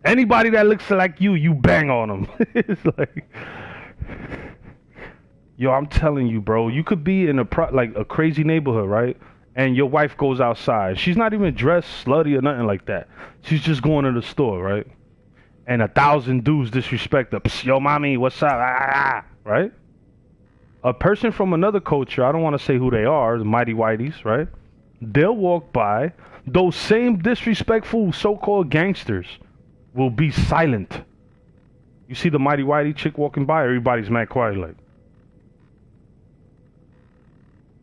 S4: Anybody that looks like you bang on them. It's like, yo, I'm telling you, bro. You could be in a crazy neighborhood, right? And your wife goes outside. She's not even dressed slutty or nothing like that. She's just going to the store, right? And 1,000 dudes disrespect her. Psst, yo, mommy, what's up? Right? A person from another culture, I don't want to say who they are, the mighty whiteys, right? They'll walk by. Those same disrespectful so-called gangsters will be silent. You see the mighty whitey chick walking by, everybody's mad quiet like.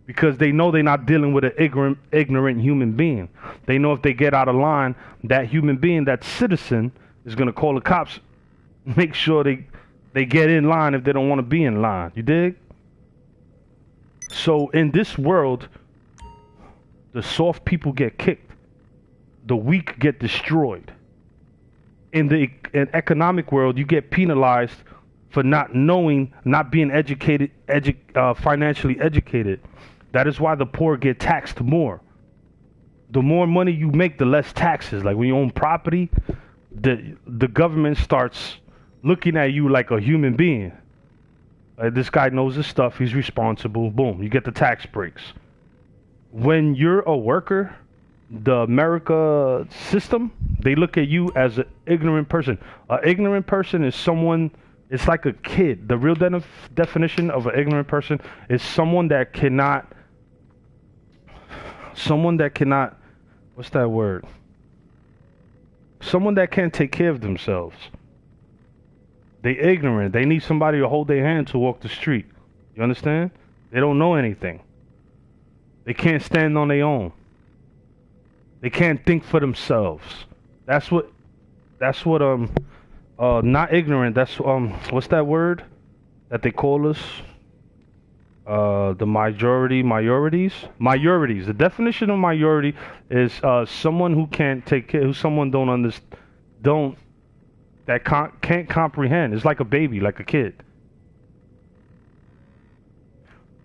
S4: Because they know they're not dealing with an ignorant human being. They know if they get out of line, that human being, that citizen, is going to call the cops, make sure they get in line if they don't want to be in line. You dig? So in this world, the soft people get kicked. The weak get destroyed. In the economic world, you get penalized for not knowing, not being educated, financially educated. That is why the poor get taxed more. The more money you make, the less taxes. Like when you own property, the government starts looking at you like a human being. Like, this guy knows his stuff. He's responsible. Boom, you get the tax breaks. When you're a worker, the America system, they look at you as an ignorant person. An ignorant person is someone, it's like a kid. The real definition of an ignorant person is someone that cannot, what's that word? Someone that can't take care of themselves. They ignorant. They need somebody to hold their hand to walk the street. You understand? They don't know anything. They can't stand on their own. They can't think for themselves. That's what not ignorant, that's what's that word that they call us? The majorities. The definition of majority is someone who can't take care, who someone can't comprehend. It's like a baby, like a kid.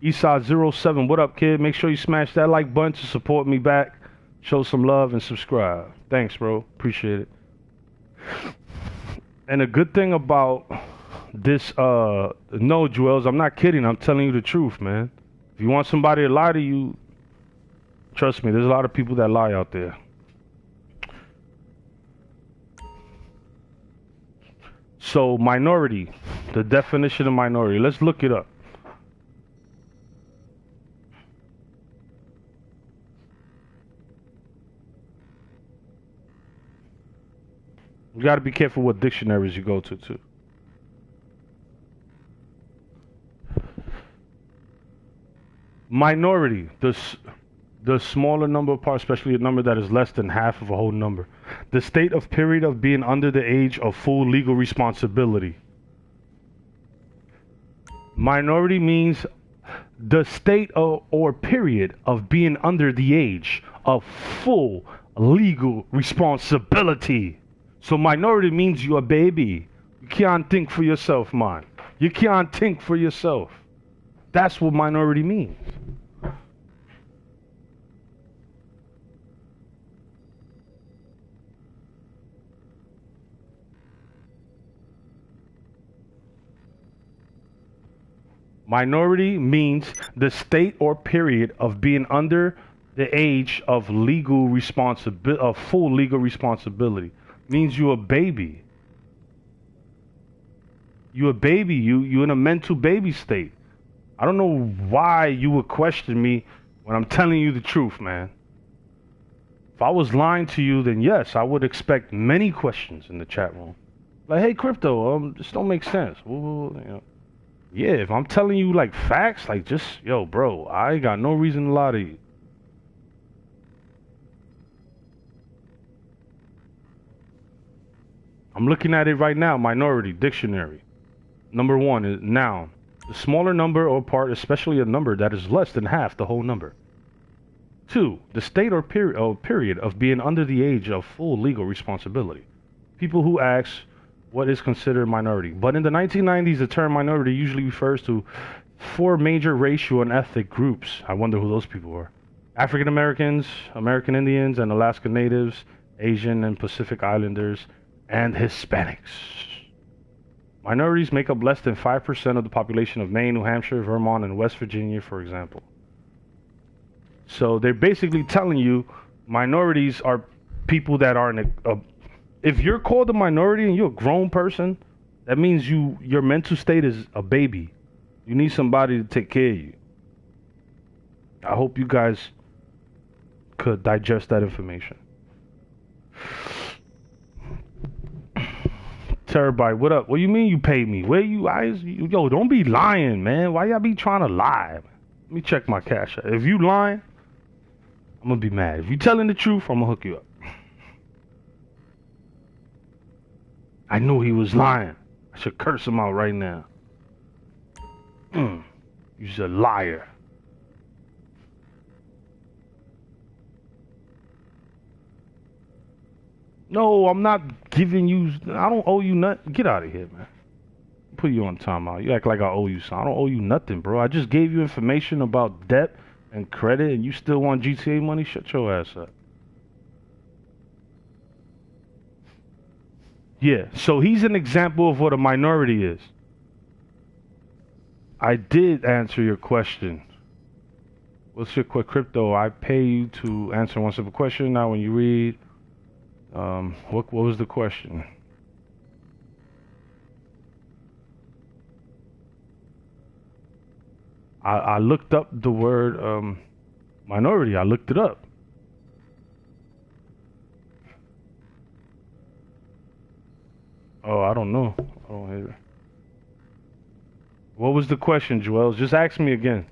S4: Esau07, what up, kid? Make sure you smash that like button to support me back. Show some love and subscribe. Thanks, bro. Appreciate it. And a good thing about this, no, Joels, I'm not kidding. I'm telling you the truth, man. If you want somebody to lie to you, trust me, there's a lot of people that lie out there. So, minority, the definition of minority. Let's look it up. You got to be careful what dictionaries you go to, too. Minority, the smaller number of parts, especially a number that is less than half of a whole number. The state of period of being under the age of full legal responsibility. Minority means the state or period of being under the age of full legal responsibility. So minority means you're a baby. You can't think for yourself, man. You can't think for yourself. That's what minority means. Minority means the state or period of being under the age of legal responsibility, of full legal responsibility. Means you're a baby. You're a baby. You're in a mental baby state. I don't know why you would question me when I'm telling you the truth, man. If I was lying to you, then yes, I would expect many questions in the chat room. Like, hey, Crypto, this don't make sense. You know. Yeah, if I'm telling you like facts, like just, yo, bro, I ain't got no reason to lie to you. I'm looking at it right now, minority, dictionary. Number 1 is noun. The smaller number or part, especially a number that is less than half the whole number. 2, the state or period of being under the age of full legal responsibility. People who ask what is considered minority. But in the 1990s, the term minority usually refers to 4 major racial and ethnic groups. I wonder who those people were. African Americans, American Indians, and Alaska Natives, Asian and Pacific Islanders, and Hispanics. Minorities make up less than 5% of the population of Maine, New Hampshire, Vermont, and West Virginia, for example. So they're basically telling you minorities are people that are in if you're called a minority and you're a grown person, that means your mental state is a baby. You need somebody to take care of you. I hope you guys could digest that information. Terabyte, what up? What do you mean you pay me? Where you guys? Yo, don't be lying, man. Why y'all be trying to lie? Let me check my cash. If you lying, I'm gonna be mad. If you telling the truth, I'm gonna hook you up. I knew he was lying. I should curse him out right now. You're a liar. No, I'm not giving you. I don't owe you nothing. Get out of here, man. Put you on timeout. You act like I owe you something. I don't owe you nothing, bro. I just gave you information about debt and credit, and you still want GTA money? Shut your ass up. Yeah, so he's an example of what a minority is. I did answer your question. What's your crypto? I pay you to answer one simple question. Now, when you read, what was the question? I looked up the word minority. I looked it up. Oh, I don't know. I don't hear it. What was the question, Joel? Just ask me again.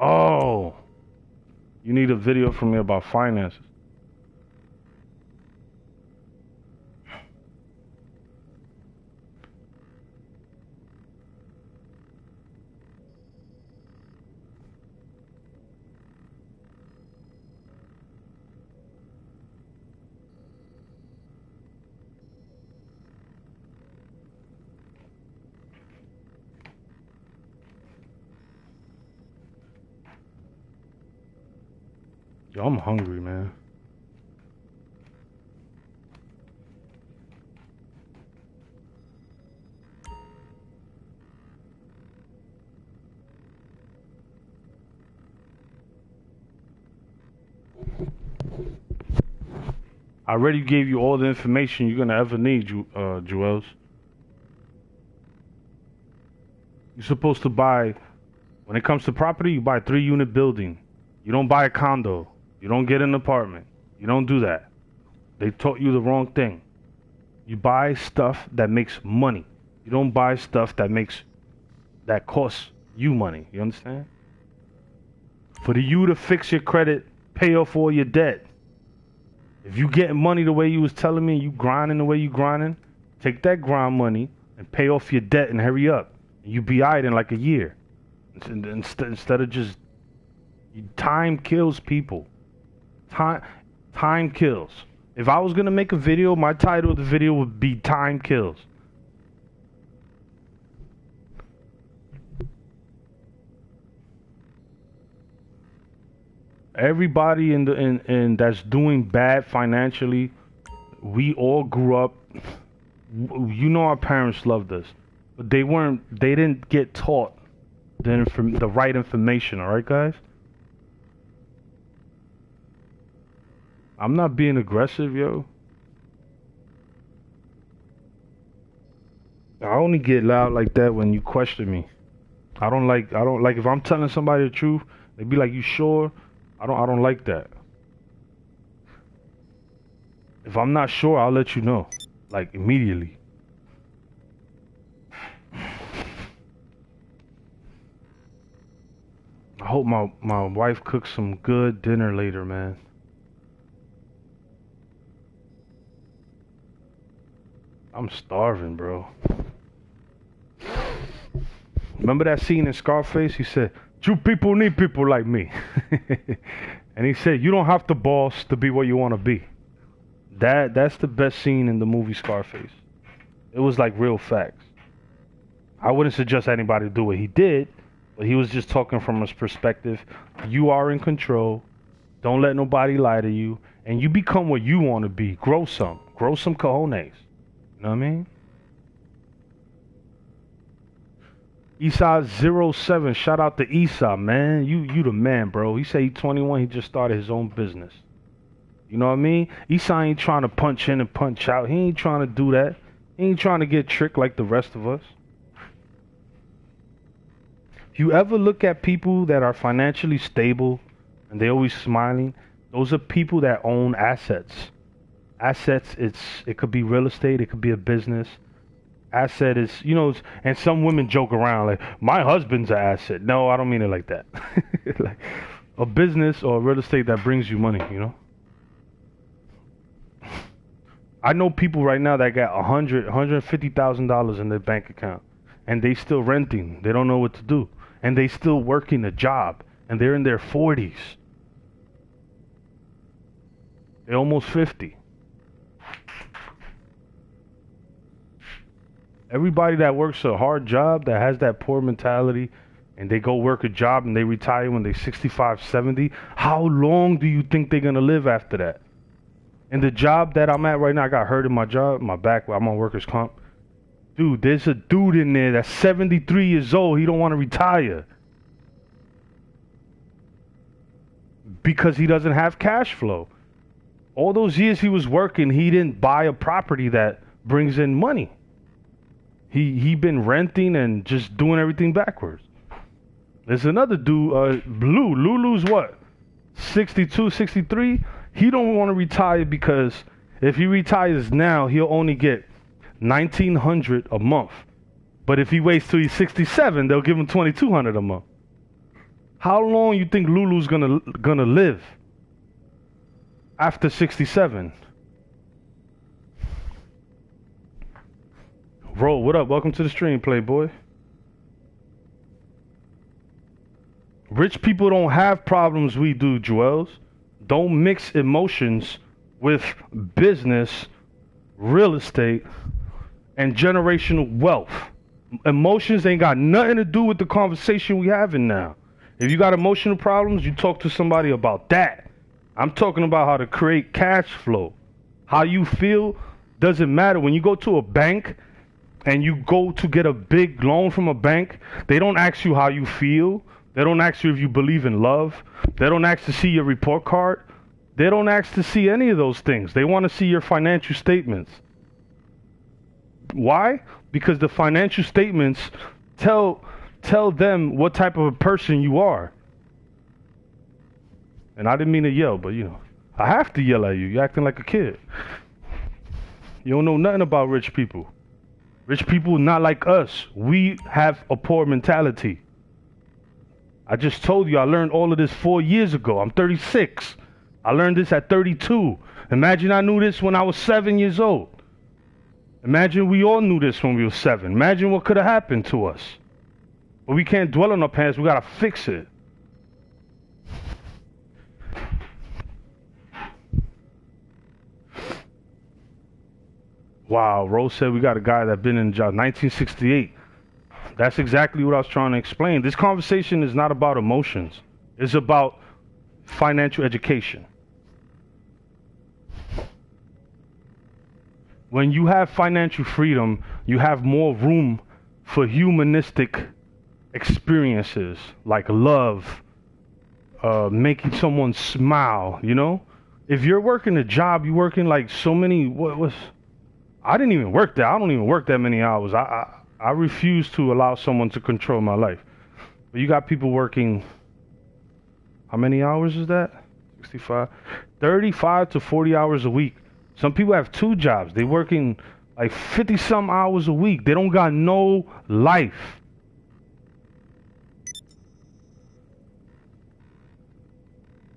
S4: Oh, you need a video from me about finances. Yo, I'm hungry, man. I already gave you all the information you're gonna ever need, Joels. You're supposed to buy, when it comes to property, you buy a 3-unit building. You don't buy a condo. You don't get an apartment. You don't do that. They taught you the wrong thing. You buy stuff that makes money. You don't buy stuff that costs you money. You understand? For you to fix your credit, pay off all your debt. If you getting money the way you was telling me, you grinding the way you grinding, take that grind money and pay off your debt and hurry up. You be alright in like a year. Instead of just, time kills people. Time kills. If I was gonna make a video, my title of the video would be "Time Kills." Everybody in that's doing bad financially, we all grew up. You know, our parents loved us, but they didn't get taught the right information. All right, guys. I'm not being aggressive, yo. I only get loud like that when you question me. I don't like if I'm telling somebody the truth, they be like, "You sure?" I don't like that. If I'm not sure, I'll let you know, like immediately. I hope my wife cooks some good dinner later, man. I'm starving, bro. Remember that scene in Scarface? He said, "You people need people like me." And he said, "You don't have to boss to be what you want to be." That's the best scene in the movie Scarface. It was like real facts. I wouldn't suggest anybody do what he did, but he was just talking from his perspective. You are in control. Don't let nobody lie to you. And you become what you want to be. Grow some cojones. You know what I mean? Esau07, shout out to Esau, man. You the man, bro. He said he's 21, he just started his own business. You know what I mean? Esau ain't trying to punch in and punch out. He ain't trying to do that. He ain't trying to get tricked like the rest of us. If you ever look at people that are financially stable and they always smiling, those are people that own assets. Assets, it could be real estate, it could be a business. Asset is, and some women joke around like, "My husband's an asset." No, I don't mean it like that. Like a business or real estate that brings you money, I know people right now that got $150,000 in their bank account, and they still renting. They don't know what to do, and they still working a job, and they're in their 40s. They're almost 50. Everybody that works a hard job, that has that poor mentality, and they go work a job and they retire when they're 65, 70, how long do you think they're going to live after that? And the job that I'm at right now, I got hurt in my job, my back, I'm on workers' comp. Dude, there's a dude in there that's 73 years old. He don't want to retire because he doesn't have cash flow. All those years he was working, he didn't buy a property that brings in money. He been renting and just doing everything backwards. There's another dude, Lulu's what? 62, 63? He don't want to retire because if he retires now, he'll only get $1,900 a month. But if he waits till he's 67, they'll give him $2,200 a month. How long you think Lulu's gonna live after 67? Bro, what up? Welcome to the stream, Playboy. Rich people don't have problems we do, Joels. Don't mix emotions with business, real estate, and generational wealth. Emotions ain't got nothing to do with the conversation we having now. If you got emotional problems, you talk to somebody about that. I'm talking about how to create cash flow. How you feel doesn't matter. When you go to a bank and you go to get a big loan from a bank, they don't ask you how you feel. They don't ask you if you believe in love. They don't ask to see your report card. They don't ask to see any of those things. They want to see your financial statements. Why? Because the financial statements tell them what type of a person you are. And I didn't mean to yell, but you know, I have to yell at you. You're acting like a kid. You don't know nothing about rich people. Rich people not like us. We have a poor mentality. I just told you I learned all of this 4 years ago. I'm 36. I learned this at 32. Imagine I knew this when I was 7 years old. Imagine we all knew this when we were 7. Imagine what could have happened to us. But we can't dwell on our past. We got to fix it. Wow, Rose said we got a guy that been in the job 1968. That's exactly what I was trying to explain. This conversation is not about emotions. It's about financial education. When you have financial freedom, you have more room for humanistic experiences like love, making someone smile, you know? If you're working a job, you're working like so many, I didn't even work that. I don't even work that many hours. I refuse to allow someone to control my life. But you got people working, how many hours is that? 65? 35 to 40 hours a week. Some people have 2 jobs. They working like 50 some hours a week. They don't got no life.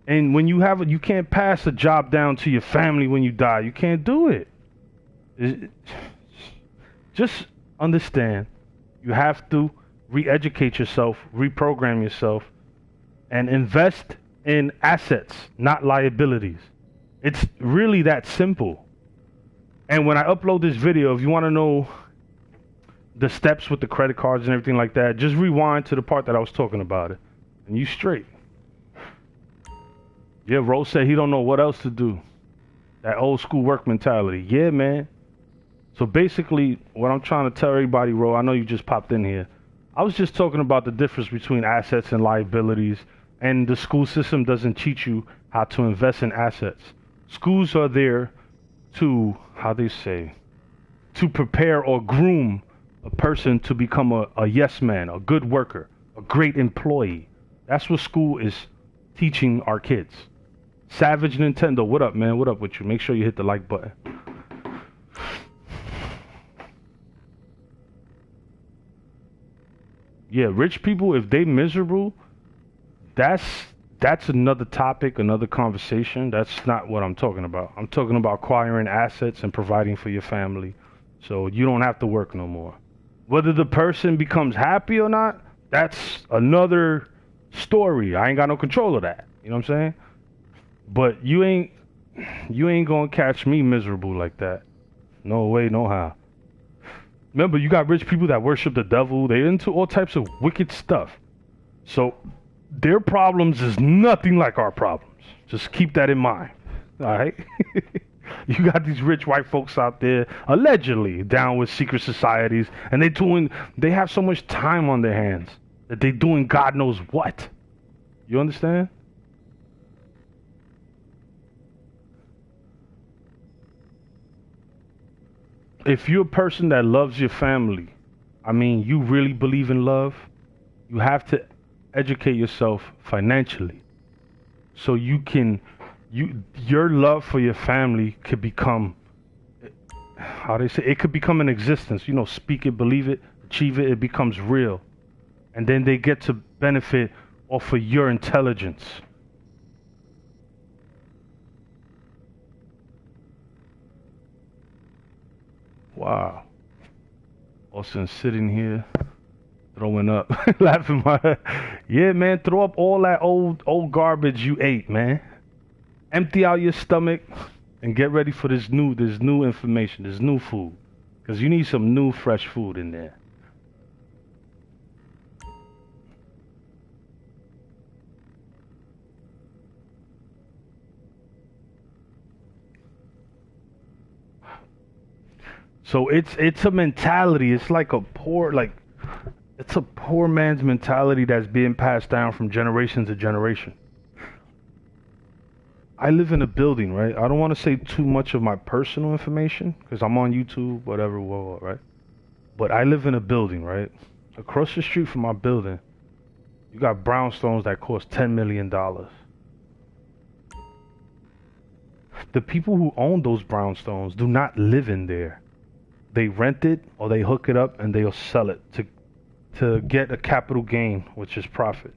S4: And when you have it, you can't pass a job down to your family when you die. You can't do it. Just understand, you have to re-educate yourself, reprogram yourself, and invest in assets, not liabilities. It's really that simple. And when I upload this video, if you want to know the steps with the credit cards and everything like that, just rewind to the part that I was talking about it, and you straight. Yeah, Rose said he don't know what else to do. That old school work mentality. Yeah, man. So basically, what I'm trying to tell everybody, Ro, I know you just popped in here. I was just talking about the difference between assets and liabilities, and the school system doesn't teach you how to invest in assets. Schools are there to, to prepare or groom a person to become a yes man, a good worker, a great employee. That's what school is teaching our kids. Savage Nintendo, what up, man? What up with you? Make sure you hit the like button. Yeah, rich people, if they miserable, that's another topic, another conversation. That's not what I'm talking about. I'm talking about acquiring assets and providing for your family so you don't have to work no more. Whether the person becomes happy or not, that's another story. I ain't got no control of that. You know what I'm saying? But you ain't gonna catch me miserable like that. No way, no how. Remember, you got rich people that worship the devil. They into all types of wicked stuff. So their problems is nothing like our problems. Just keep that in mind. All right? You got these rich white folks out there allegedly down with secret societies, and they have so much time on their hands that they're doing God knows what. You understand? If you're a person that loves your family, I mean, you really believe in love, you have to educate yourself financially so your love for your family could become, how they say, it could become an existence. You know, speak it, believe it, achieve it, it becomes real. And then they get to benefit off of your intelligence. Wow. Austin sitting here, throwing up, laughing my head. Yeah, man, throw up all that old garbage you ate, man. Empty out your stomach and get ready for this new information, this new food. Because you need some new, fresh food in there. So it's a mentality. It's like it's a poor man's mentality that's being passed down from generation to generation. I live in a building, right? I don't want to say too much of my personal information because I'm on YouTube, whatever, right? But I live in a building, right? Across the street from my building, you got brownstones that cost $10 million. The people who own those brownstones do not live in there. They rent it or they hook it up and they'll sell it to get a capital gain, which is profit.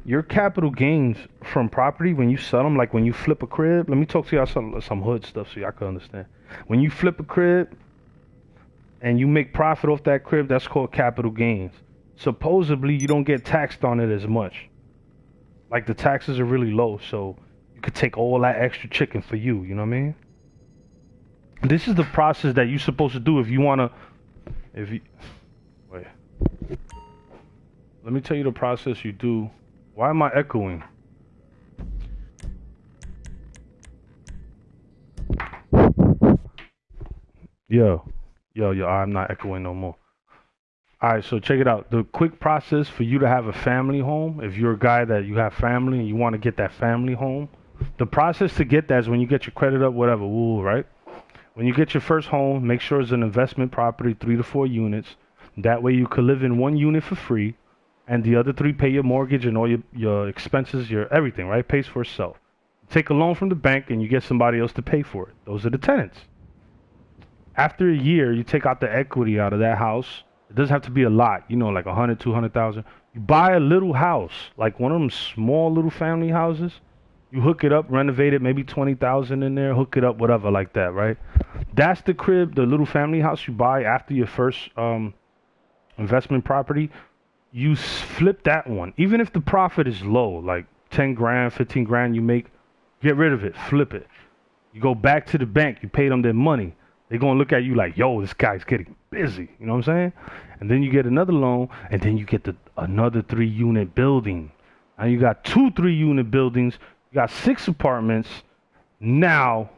S4: Your capital gains from property when you sell them, like when you flip a crib. Let me talk to y'all some hood stuff so y'all can understand. When you flip a crib and you make profit off that crib, that's called capital gains. Supposedly, you don't get taxed on it as much. Like the taxes are really low, so you could take all that extra chicken for you. You know what I mean? This is the process that you're supposed to do if you want to. Wait. Let me tell you the process you do. Why am I echoing? Yo, I'm not echoing no more. Alright, so check it out. The quick process for you to have a family home, if you're a guy that you have family and you want to get that family home, the process to get that is when you get your credit up, whatever, right? When you get your first home, make sure it's an investment property, 3 to 4 units. That way you could live in one unit for free, and the other 3 pay your mortgage and all your expenses, your everything, right? Pays for itself. Take a loan from the bank and you get somebody else to pay for it. Those are the tenants. After a year, you take out the equity out of that house. It doesn't have to be a lot, you know, like 100, 200,000. You buy a little house, like one of them small little family houses. You hook it up, renovate it, maybe 20,000 in there, hook it up, whatever, like that, right? That's the crib, the little family house you buy after your first investment property. You flip that one. Even if the profit is low, like 10 grand, 15 grand you make, get rid of it, flip it. You go back to the bank, you pay them their money. They're going to look at you like, yo, this guy's getting busy. You know what I'm saying? And then you get another loan, and then you get another 3-unit building. Now you got 2 3-unit buildings. You got 6 apartments. Now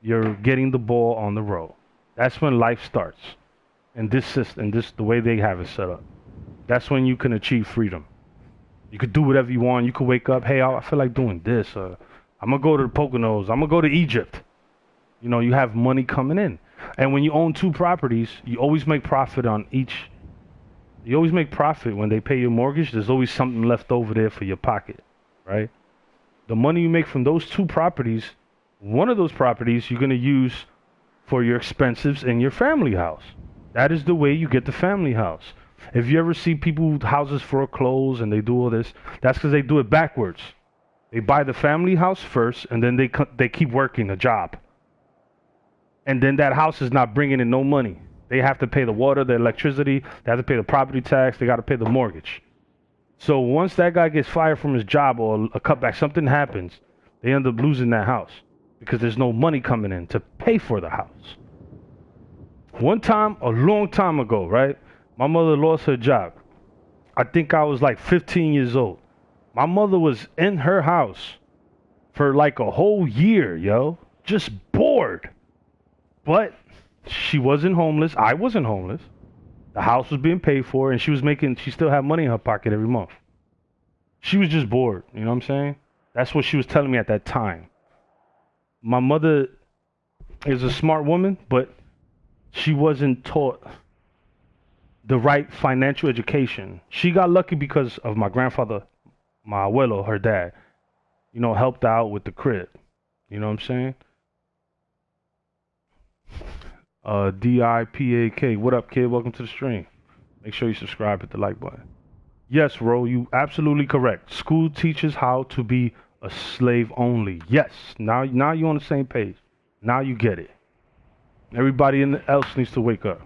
S4: you're getting the ball on the road. That's when life starts. And this system, the way they have it set up. That's when you can achieve freedom. You could do whatever you want. You could wake up, hey, I feel like doing this. I'm going to go to the Poconos. I'm going to go to Egypt. You know, you have money coming in. And when you own 2 properties, you always make profit on each. You always make profit when they pay your mortgage. There's always something left over there for your pocket, right? The money you make from those 2 properties, one of those properties you're going to use for your expenses in your family house. That is the way you get the family house. If you ever see people with houses foreclosed and they do all this, that's because they do it backwards. They buy the family house first, and then they keep working a job. And then that house is not bringing in no money. They have to pay the water, the electricity, they have to pay the property tax, they got to pay the mortgage. So once that guy gets fired from his job or a cutback, something happens, they end up losing that house because there's no money coming in to pay for the house. One time, a long time ago, right? My mother lost her job. I think I was like 15 years old. My mother was in her house for like a whole year, yo. Just bored. But she wasn't homeless. I wasn't homeless. The house was being paid for, and she still had money in her pocket every month. She was just bored. You know what I'm saying? That's what she was telling me at that time. My mother is a smart woman, but she wasn't taught the right financial education. She got lucky because of my grandfather, my abuelo, her dad, helped out with the crib. You know what I'm saying? DIPAK. What up, kid? Welcome to the stream. Make sure you subscribe, hit the like button. Yes, Ro, you absolutely correct. School teaches how to be a slave only. Yes. Now you're on the same page. Now you get it. Everybody else needs to wake up.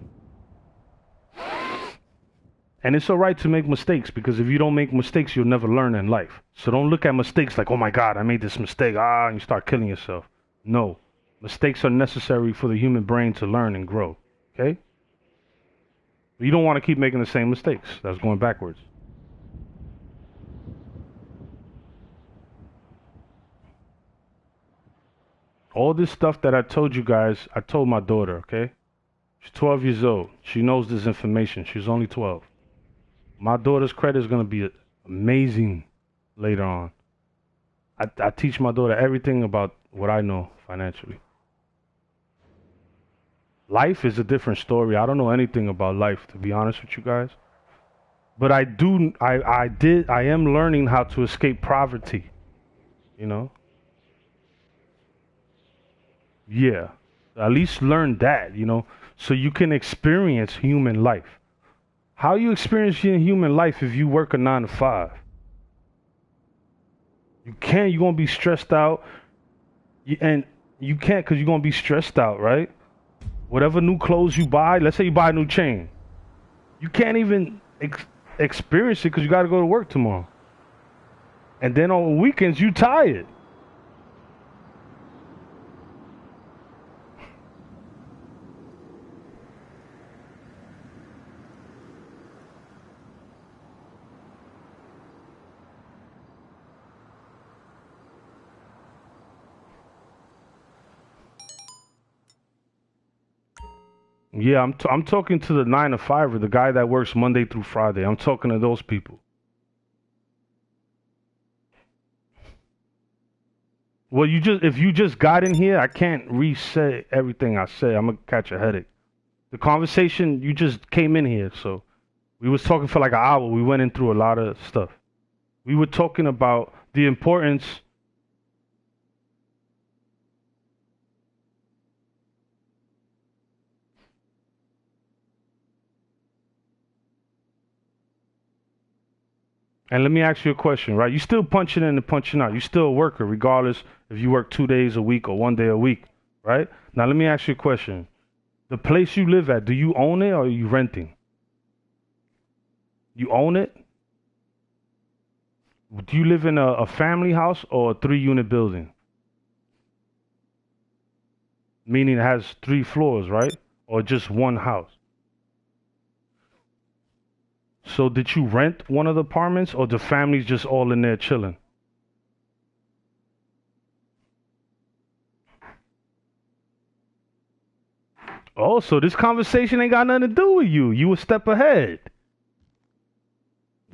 S4: And it's all right to make mistakes, because if you don't make mistakes, you'll never learn in life. So don't look at mistakes like, oh my God, I made this mistake. And you start killing yourself. No. Mistakes are necessary for the human brain to learn and grow. Okay? But you don't want to keep making the same mistakes. That's going backwards. All this stuff that I told you guys, I told my daughter, okay? She's 12 years old. She knows this information. She's only 12. My daughter's credit is going to be amazing later on. I teach my daughter everything about what I know financially. Life is a different story. I don't know anything about life, to be honest with you guys. But I am learning how to escape poverty, Yeah, at least learn that, so you can experience human life. How you experience human life if you work a 9 to 5? You can't. You're gonna be stressed out, and you can't because you're gonna be stressed out, right? Whatever new clothes you buy, let's say you buy a new chain, you can't even experience it because you got to go to work tomorrow, and then on weekends you tired. Yeah, I'm talking to the 9 to 5er, the guy that works Monday through Friday. I'm talking to those people. Well, if you just got in here, I can't reset everything I say. I'm gonna catch a headache. The conversation, you just came in here, so we was talking for like an hour. We went in through a lot of stuff. We were talking about the importance. And let me ask you a question, right? You still punching in and punching out. You still a worker, regardless if you work 2 days a week or 1 day a week, right? Now let me ask you a question. The place you live at, do you own it or are you renting? You own it? Do you live in a family house or a 3-unit building? Meaning it has 3 floors, right? Or just one house? So did you rent one of the apartments or the family's just all in there chilling? Oh, so this conversation ain't got nothing to do with you. You a step ahead.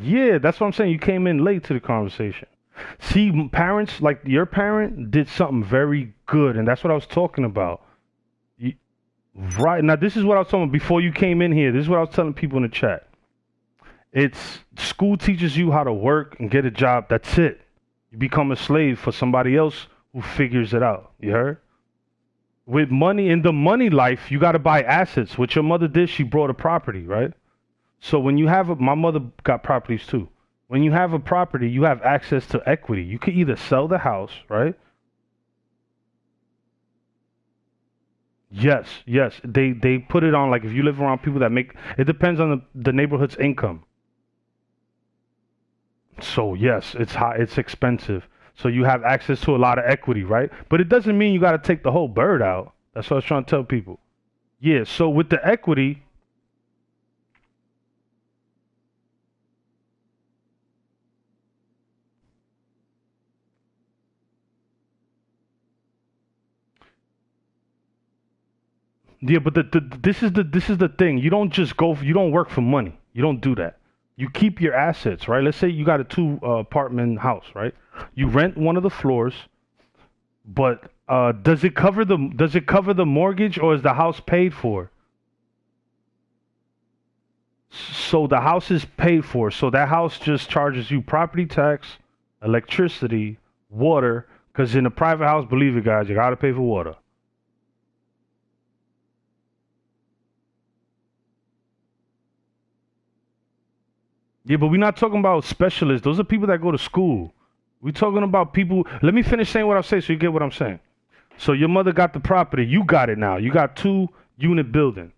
S4: Yeah, that's what I'm saying. You came in late to the conversation. See, parents, like your parent, did something very good, and that's what I was talking about. Right. Now, this is what I was talking about before you came in here. This is what I was telling people in the chat. It's school teaches you how to work and get a job. That's it. You become a slave for somebody else who figures it out. You heard? With money, in the money life, you got to buy assets. What your mother did, she brought a property, right? So when you have my mother got properties too. When you have a property, you have access to equity. You can either sell the house, right? Yes. They put it on, like, if you live around people that make, it depends on the neighborhood's income. So yes, it's high, it's expensive. So you have access to a lot of equity, right? But it doesn't mean you got to take the whole bird out. That's what I was trying to tell people. Yeah, so with the equity, Yeah, but this is the thing. You don't just go. You don't work for money. You don't do that. You keep your assets, right? Let's say you got a two apartment house, right? You rent one of the floors, but does it cover the mortgage or is the house paid for? So the house is paid for. So that house just charges you property tax, electricity, water. Because in a private house, believe it, guys, you gotta pay for water. Yeah, but we're not talking about specialists. Those are people that go to school. We're talking about people. Let me finish saying what I'm saying so you get what I'm saying. So your mother got the property. You got it now. You got 2 unit building.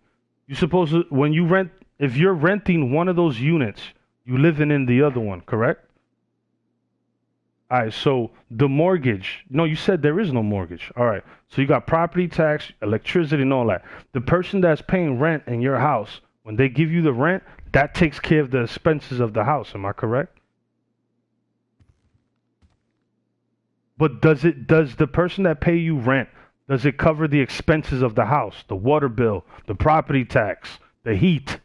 S4: You supposed to, when you rent, if you're renting one of those units, you living in the other one, correct? All right, so the mortgage, no, you said there is no mortgage. All right, so you got property tax, electricity, and all that. The person that's paying rent in your house, when they give you the rent, that takes care of the expenses of the house. Am I correct? But does the person that pay you rent, does it cover the expenses of the house, the water bill, the property tax, the heat?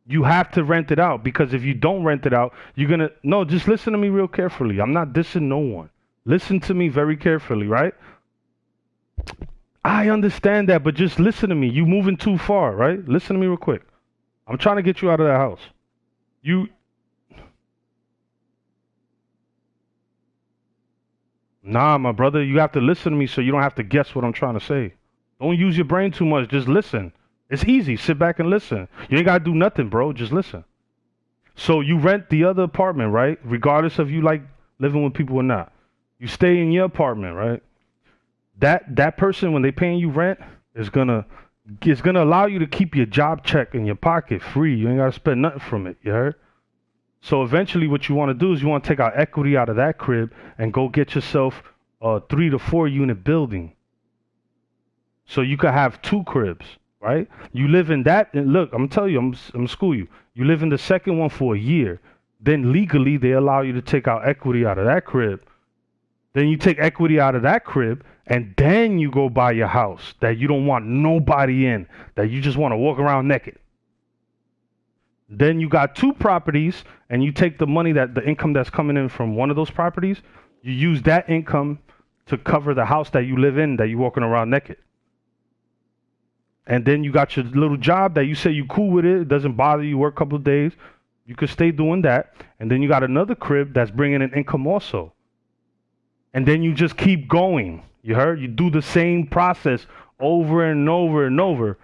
S4: You have to rent it out because if you don't rent it out, you're gonna no, just listen to me real carefully. I'm not dissing no one. Listen to me very carefully, right? I understand that, but just listen to me. You moving too far, right? Listen to me real quick. I'm trying to get you out of that house. You Nah, my brother, you have to listen to me so you don't have to guess what I'm trying to say. Don't use your brain too much. Just listen. It's easy. Sit back and listen. You ain't gotta do nothing, bro. Just listen. So you rent the other apartment, right? Regardless of you like living with people or not. You stay in your apartment, right? That person when they paying you rent is gonna allow you to keep your job check in your pocket free. You ain't gotta spend nothing from it. You heard? So eventually, what you want to do is you want to take out equity out of that crib and go get yourself a 3 to 4 unit building. So you could have 2 cribs, right? You live in that, and look, I'm telling you, I'm gonna school you. You live in the second one for a year. Then legally, they allow you to take out equity out of that crib. Then you take equity out of that crib, and then you go buy your house that you don't want nobody in, that you just want to walk around naked. Then you got 2 properties, and you take the money that the income that's coming in from one of those properties, you use that income to cover the house that you live in, that you're walking around naked. And then you got your little job that you say you cool with it doesn't bother you, work a couple of days. You could stay doing that. And then you got another crib that's bringing in income also. And then you just keep going. You heard? You do the same process over and over and over.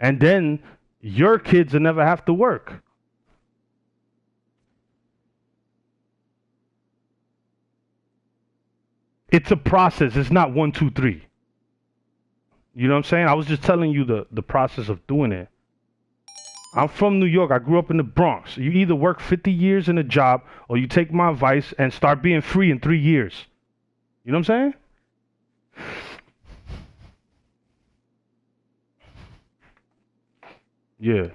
S4: And then your kids will never have to work. It's a process. It's not 1, 2, 3. You know what I'm saying? I was just telling you the process of doing it. I'm from New York. I grew up in the Bronx. You either work 50 years in a job or you take my advice and start being free in 3 years. You know what I'm saying? Yeah.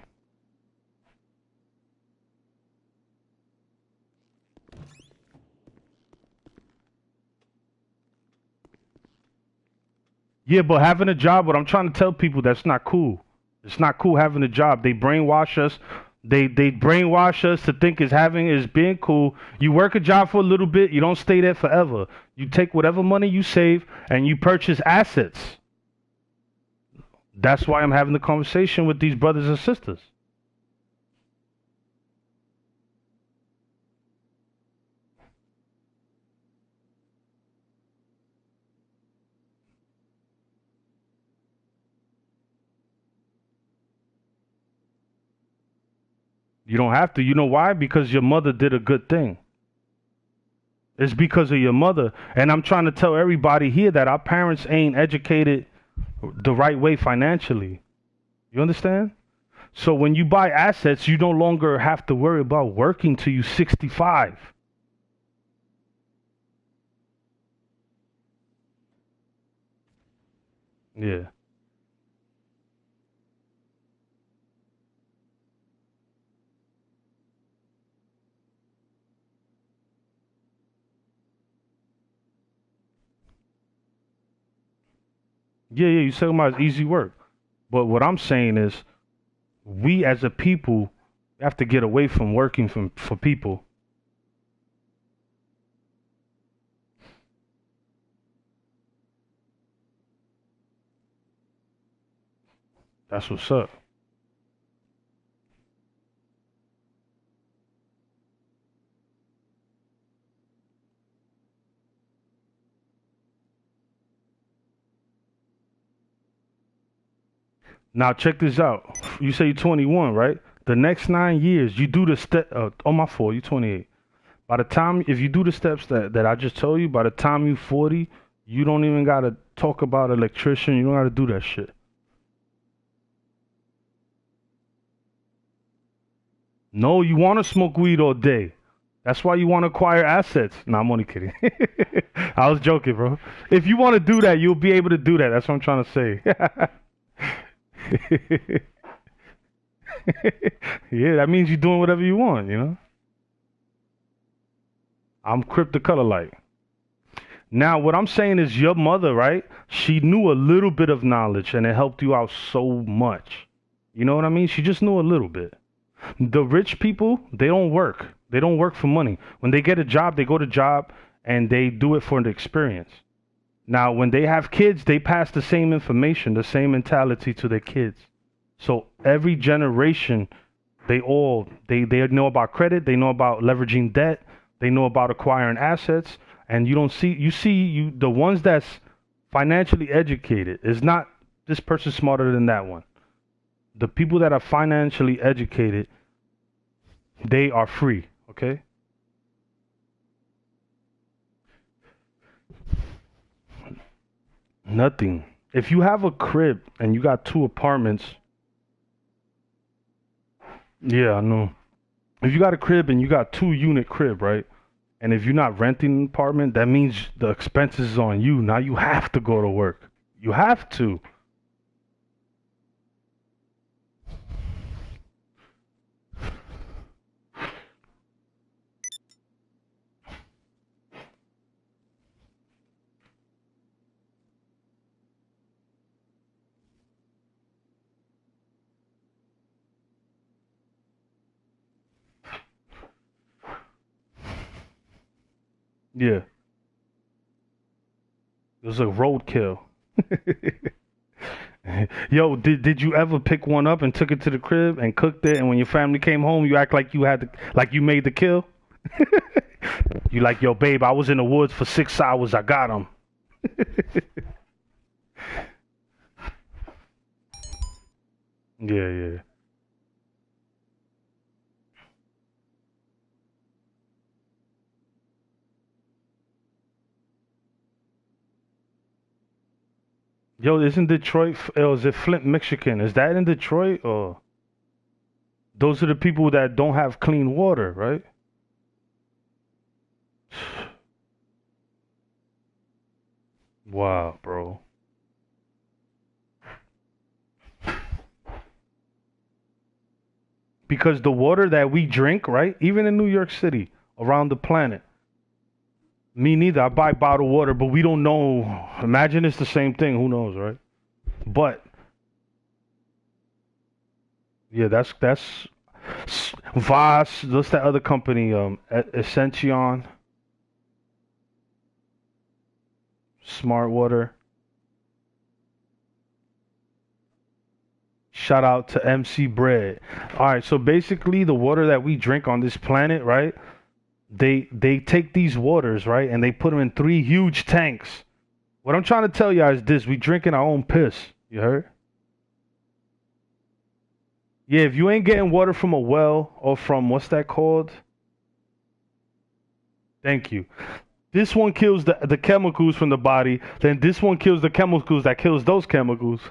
S4: Yeah, but having a job, what I'm trying to tell people, that's not cool. It's not cool having a job. They brainwash us. They brainwash us to think is being cool. You work a job for a little bit, you don't stay there forever. You take whatever money you save and you purchase assets. That's why I'm having the conversation with these brothers and sisters. You don't have to. You know why? Because your mother did a good thing. It's because of your mother. And I'm trying to tell everybody here that our parents ain't educated the right way financially. You understand? So when you buy assets, you no longer have to worry about working till you 65. Yeah. Yeah, yeah, you talking about easy work. But what I'm saying is, we as a people have to get away from working for people. That's what's up. Now check this out. You say you're 21, right? The next 9 years, you do the step. Oh my fault, you're 28. By the time, if you do the steps that I just told you, by the time you 40, you don't even gotta talk about electrician. You don't gotta do that shit. No, you want to smoke weed all day. That's why you want to acquire assets. No, I'm only kidding. I was joking, bro. If you want to do that, you'll be able to do that. That's what I'm trying to say. Yeah, that means you're doing whatever you want, you know? I'm Crypto Color Light. Now, what I'm saying is your mother, right? She knew a little bit of knowledge and it helped you out so much. You know what I mean? She just knew a little bit. The rich people, they don't work. They don't work for money. When they get a job, they go to job and they do it for the experience. Now, when they have kids, they pass the same information, the same mentality to their kids. So every generation, they know about credit, they know about leveraging debt, they know about acquiring assets, and you see the ones that's financially educated is not this person smarter than that one. The people that are financially educated, they are free, okay? Nothing. If you have a crib and you got two apartments, yeah, I know. If you got a crib and you got 2 unit crib, right? And if you're not renting an apartment, that means the expenses is on you. Now you have to go to work. You have to. Yeah. It was a roadkill. Yo, did you ever pick one up and took it to the crib and cooked it, and when your family came home, you act like you had to, like you made the kill? You like, yo, babe, I was in the woods for 6 hours. I got him. Yeah, yeah. Yo, isn't Detroit? Oh, is it Flint, Michigan? Is that in Detroit? Or those are the people that don't have clean water, right? Wow, bro. Because the water that we drink, right? Even in New York City, around the planet. Me neither. I buy bottled water, but we don't know. Imagine it's the same thing. Who knows, right? But yeah, that's Voss. What's that other company? Ascension, Smart Water. Shout out to MC Bread. All right, so basically, the water that we drink on this planet, right? They take these waters, right, and they put them in 3 huge tanks. What I'm trying to tell you is this: we drinking our own piss. You heard? Yeah, if you ain't getting water from a well or from what's that called? Thank you. This one kills the chemicals from the body, then this one kills the chemicals that kills those chemicals.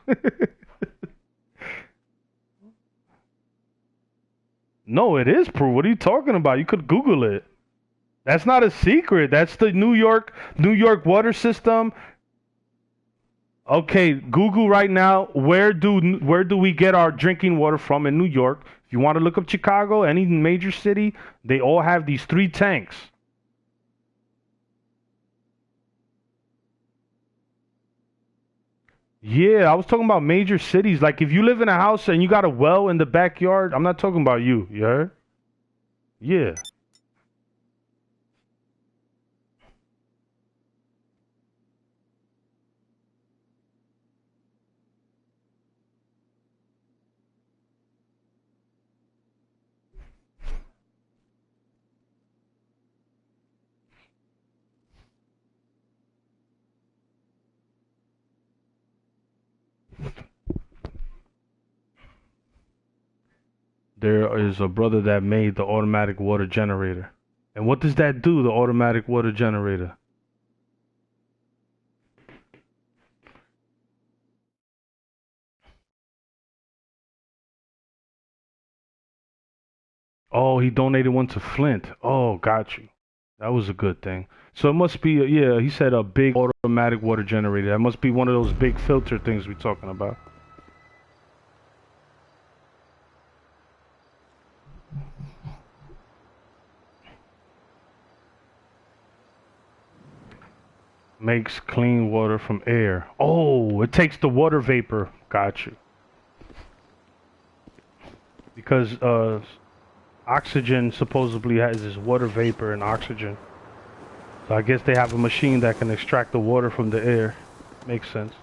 S4: No, it is proof. What are you talking about? You could Google it. That's not a secret. That's the New York water system. Okay, Google right now. Where do we get our drinking water from in New York? If you want to look up Chicago, any major city, they all have these 3 tanks. Yeah, I was talking about major cities. Like if you live in a house and you got a well in the backyard, I'm not talking about you. You heard? Yeah. There is a brother that made the automatic water generator. And what does that do, the automatic water generator? Oh, he donated one to Flint. Oh, got you. That was a good thing. So it must be, yeah, he said a big automatic water generator. That must be one of those big filter things we're talking about. Makes clean water from air. Oh, it takes the water vapor. Got you. Because oxygen supposedly has this water vapor and oxygen. So I guess they have a machine that can extract the water from the air. Makes sense.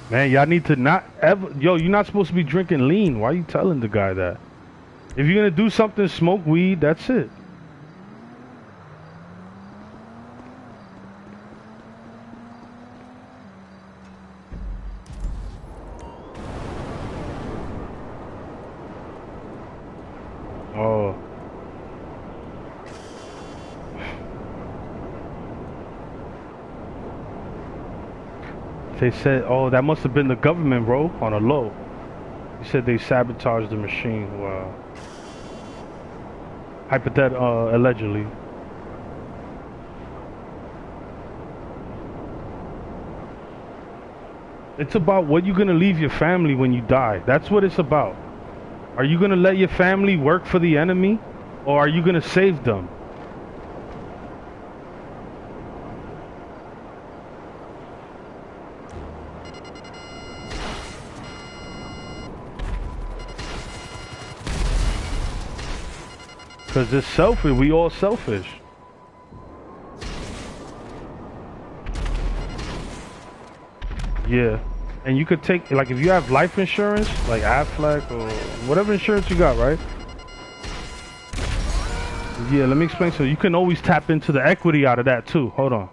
S4: Man, y'all need to not ever... Yo, you're not supposed to be drinking lean. Why are you telling the guy that? If you're gonna do something, smoke weed, that's it. Oh. They said, oh, that must have been the government, bro, on a low. He said they sabotaged the machine. Wow. Allegedly. It's about what you're gonna leave your family when you die. That's what it's about. Are you gonna let your family work for the enemy, or are you gonna save them? Because it's selfish. We all selfish. Yeah. And you could take, like, if you have life insurance, like Aflac or whatever insurance you got, right? Yeah, let me explain. So you can always tap into the equity out of that too. Hold on.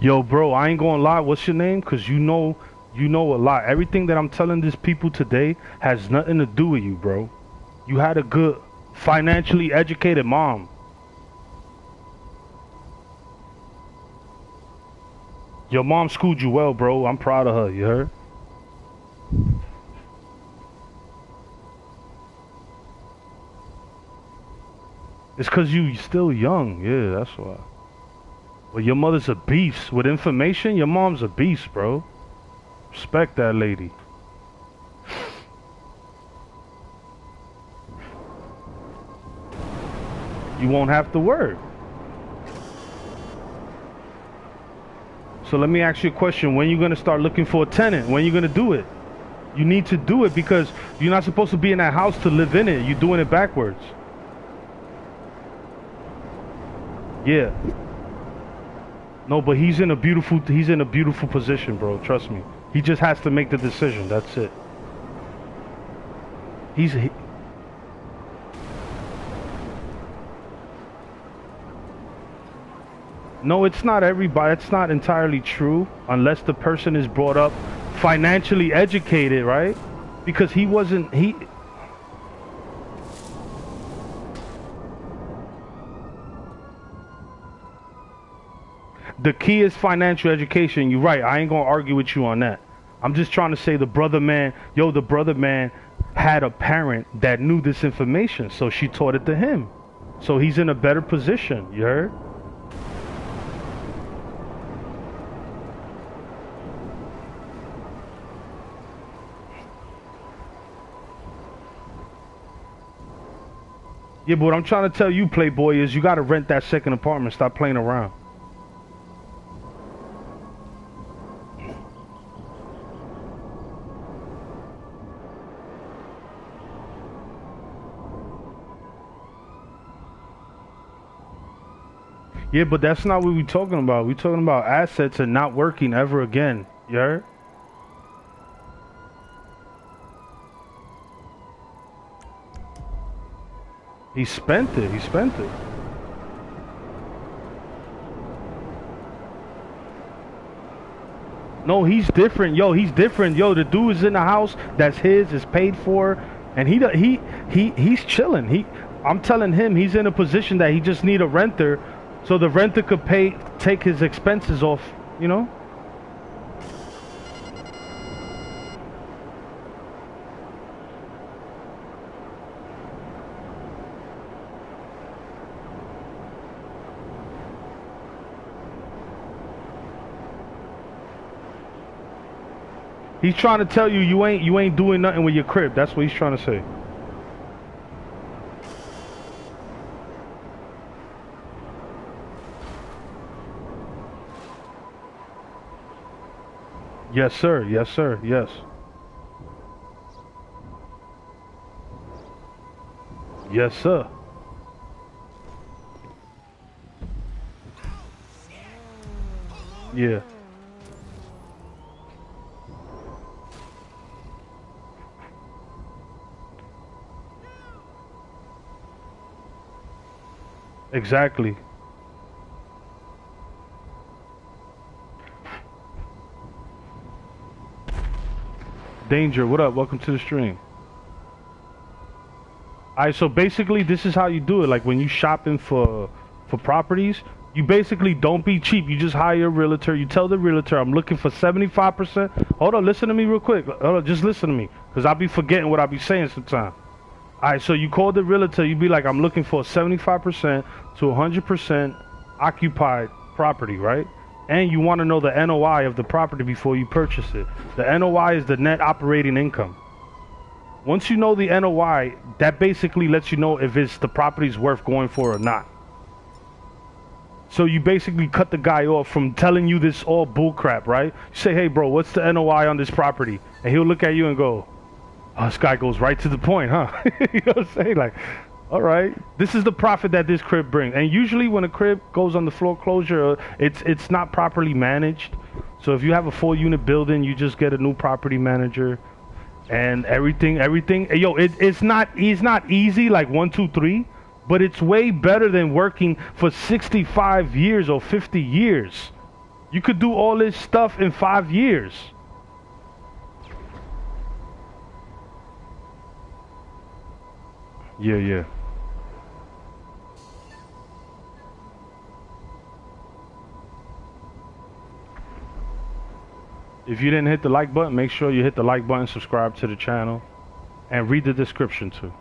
S4: Yo, bro, I ain't gonna lie. What's your name? Cause you know a lot. Everything that I'm telling these people today has nothing to do with you, bro. You had a good, financially educated mom. Your mom schooled you well, bro. I'm proud of her. You heard? It's cause you still young. Yeah, that's why. But your mother's a beast. With information, your mom's a beast, bro. Respect that lady. You won't have to work. So let me ask you a question. When you gonna start looking for a tenant? When you gonna do it? You need to do it because you're not supposed to be in that house to live in it. You're doing it backwards. Yeah. No, but he's in a beautiful position, bro. Trust me. He just has to make the decision. That's it. No, it's not everybody. It's not entirely true unless the person is brought up financially educated, right? Because the key is financial education. You're right. I ain't gonna argue with you on that. I'm just trying to say the brother man had a parent that knew this information, so she taught it to him. So he's in a better position, you heard? Yeah, but what I'm trying to tell you, Playboy, is you gotta rent that second apartment. Stop playing around. Yeah, but that's not what we're talking about. We're talking about assets and not working ever again. You heard? He spent it. He spent it. No, he's different. Yo, he's different. Yo, the dude is in the house that's his, is paid for, and he's chilling. I'm telling him he's in a position that he just need a renter, so the renter could take his expenses off, you know? He's trying to tell you you ain't doing nothing with your crib. That's what he's trying to say. Yes, sir. Yes, sir. Yes. Yes, sir. Yeah. Exactly. Danger, what up? Welcome to the stream. Alright, so basically this is how you do it. Like when you shopping for properties, you basically don't be cheap. You just hire a realtor. You tell the realtor, I'm looking for 75%. Hold on, listen to me real quick. Hold on, just listen to me. Because I'll be forgetting what I'll be saying sometimes. Alright, so you call the realtor, you be like, I'm looking for 75% to 100% occupied property, right? And you want to know the NOI of the property before you purchase it. The NOI is the net operating income. Once you know the NOI, that basically lets you know if the property's worth going for or not. So you basically cut the guy off from telling you this all bullcrap, right? You say, hey bro, what's the NOI on this property? And he'll look at you and go, oh, this guy goes right to the point, huh? You know what I'm saying? Like, all right, this is the profit that this crib brings. And usually when a crib goes on the foreclosure, it's not properly managed. So if you have a 4-unit building, you just get a new property manager and everything. Yo, it's not easy like 1, 2, 3, but it's way better than working for 65 years or 50 years. You could do all this stuff in 5 years. Yeah. If you didn't hit the like button, make sure you hit the like button, subscribe to the channel, and read the description too.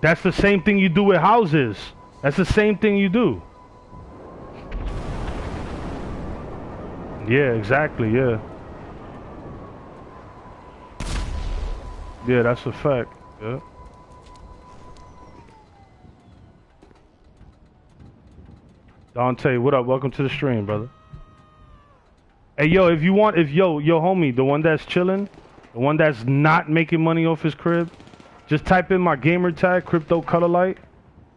S4: That's the same thing you do with houses. That's the same thing you do. Yeah, exactly, yeah. Yeah, that's a fact. Yeah. Dante, what up? Welcome to the stream, brother. Hey, yo, if you want, yo, homie, the one that's chilling, the one that's not making money off his crib, just type in my gamer tag, Crypto Color Light.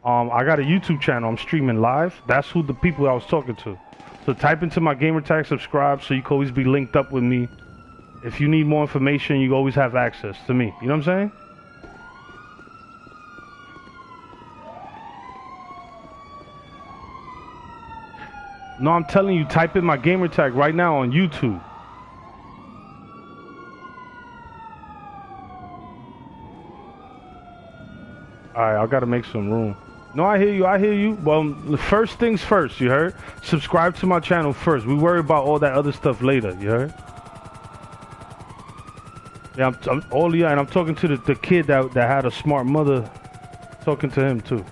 S4: I got a YouTube channel. I'm streaming live. That's who the people I was talking to. So type into my gamer tag, subscribe, so you can always be linked up with me. If you need more information, you always have access to me. You know what I'm saying? No, I'm telling you, type in my gamer tag right now on YouTube. I gotta make some room. No, I hear you. I hear you. Well, the first things first. You heard? Subscribe to my channel first. We worry about all that other stuff later. You heard? Yeah, and I'm talking to the kid that had a smart mother. Talking to him too.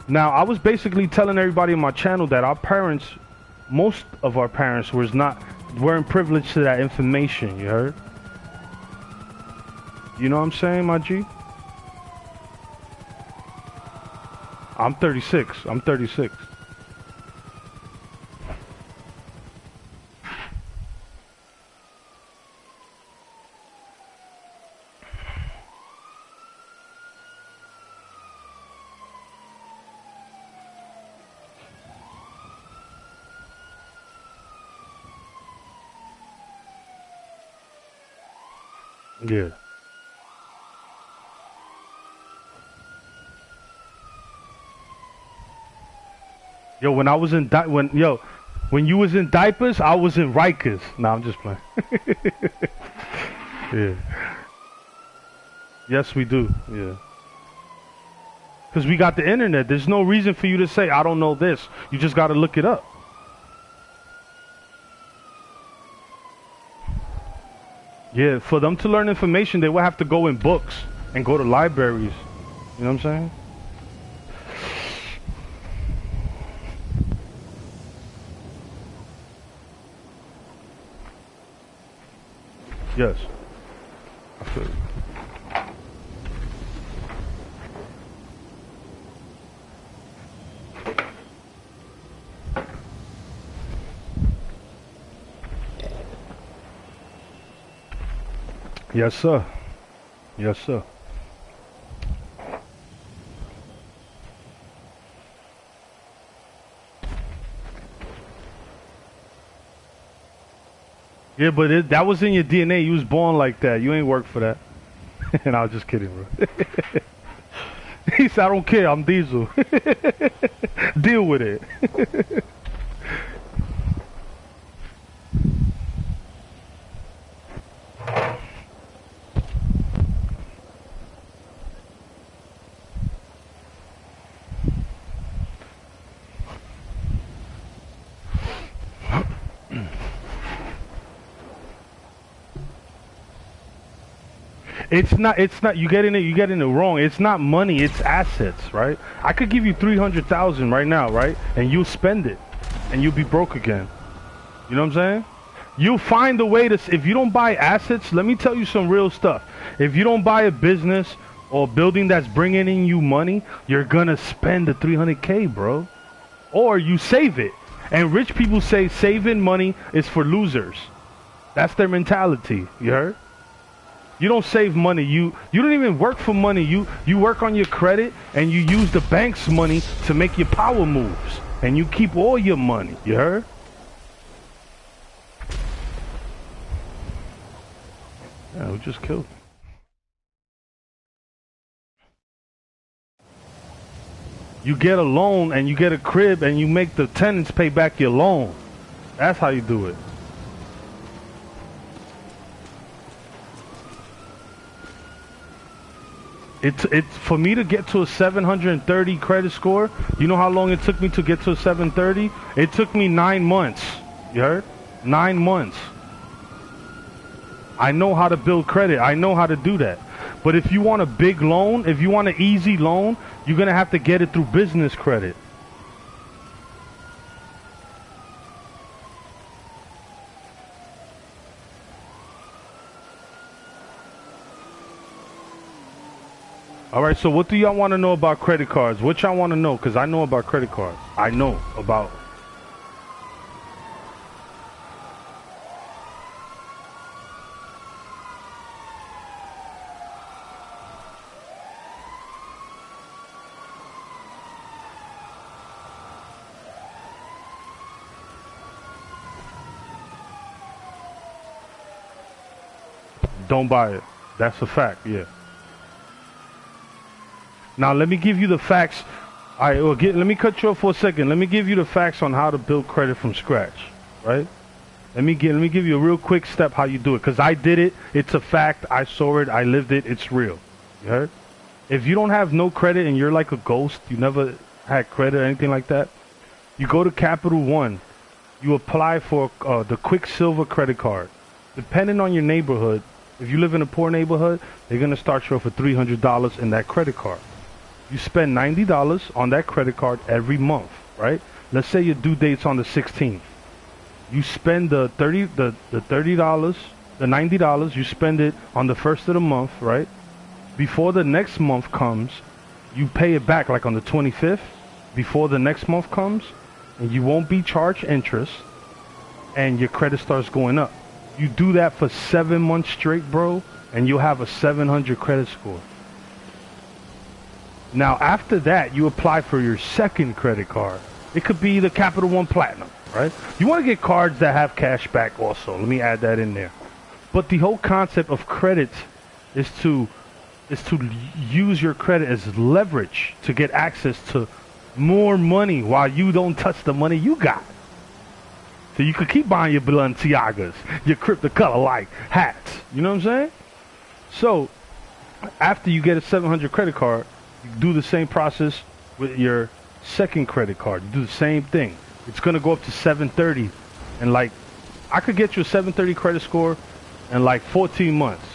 S4: Now, I was basically telling everybody on my channel that our parents, most of our parents, weren't privileged to that information. You heard? You know what I'm saying, my G? I'm 36. I'm 36. Yeah. Yo, when I was in when you was in diapers, I was in Rikers. Nah, I'm just playing. Yeah. Yes, we do. Yeah. Because we got the internet. There's no reason for you to say, I don't know this. You just got to look it up. Yeah, for them to learn information, they would have to go in books and go to libraries. You know what I'm saying? Yes. I feel you. Yes, sir. Yes, sir. Yeah, but that was in your DNA. You was born like that. You ain't work for that. And I was just kidding, bro. He said, I don't care. I'm Diesel. Deal with it. It's not, you're getting it wrong. It's not money, it's assets, right? I could give you 300,000 right now, right? And you'll spend it and you'll be broke again. You know what I'm saying? You'll find a way to, if you don't buy assets, let me tell you some real stuff. If you don't buy a business or a building that's bringing in you money, you're gonna spend the 300K, bro. Or you save it. And rich people say saving money is for losers. That's their mentality, you heard? You don't save money. You don't even work for money. You work on your credit and you use the bank's money to make your power moves. And you keep all your money. You heard? Yeah, we just killed him. You get a loan and you get a crib and you make the tenants pay back your loan. That's how you do it. It's for me to get to a 730 credit score. You know how long it took me to get to a 730? It took me 9 months. You heard? 9 months. I know how to build credit. I know how to do that. But if you want a big loan, if you want an easy loan, you're gonna have to get it through business credit. All right, so what do y'all want to know about credit cards? What y'all want to know? Because I know about credit cards. I know about. Don't buy it. That's a fact, yeah. Now let me give you the facts. All right, well, let me cut you off for a second. Let me give you the facts on how to build credit from scratch, right? Let me give you a real quick step how you do it, because I did it. It's a fact. I saw it. I lived it. It's real. You heard? If you don't have no credit and you're like a ghost, you never had credit or anything like that, you go to Capital One. You apply for the Quicksilver credit card. Depending on your neighborhood, if you live in a poor neighborhood, they're going to start you off with $300 in that credit card. You spend $90 on that credit card every month, right? Let's say your due date's on the 16th. You spend the $30, the $90, you spend it on the first of the month, right? Before the next month comes, you pay it back like on the 25th, before the next month comes, and you won't be charged interest, and your credit starts going up. You do that for 7 months straight, bro, and you'll have a 700 credit score. Now, after that, you apply for your second credit card. It could be the Capital One Platinum, right? You want to get cards that have cash back also. Let me add that in there. But the whole concept of credit is to use your credit as leverage to get access to more money while you don't touch the money you got. So you could keep buying your Balenciagas, your Cripto color light hats. You know what I'm saying? So after you get a 700 credit card, you do the same process with your second credit card. You do the same thing. It's going to go up to 730. And like, I could get you a 730 credit score in like 14 months.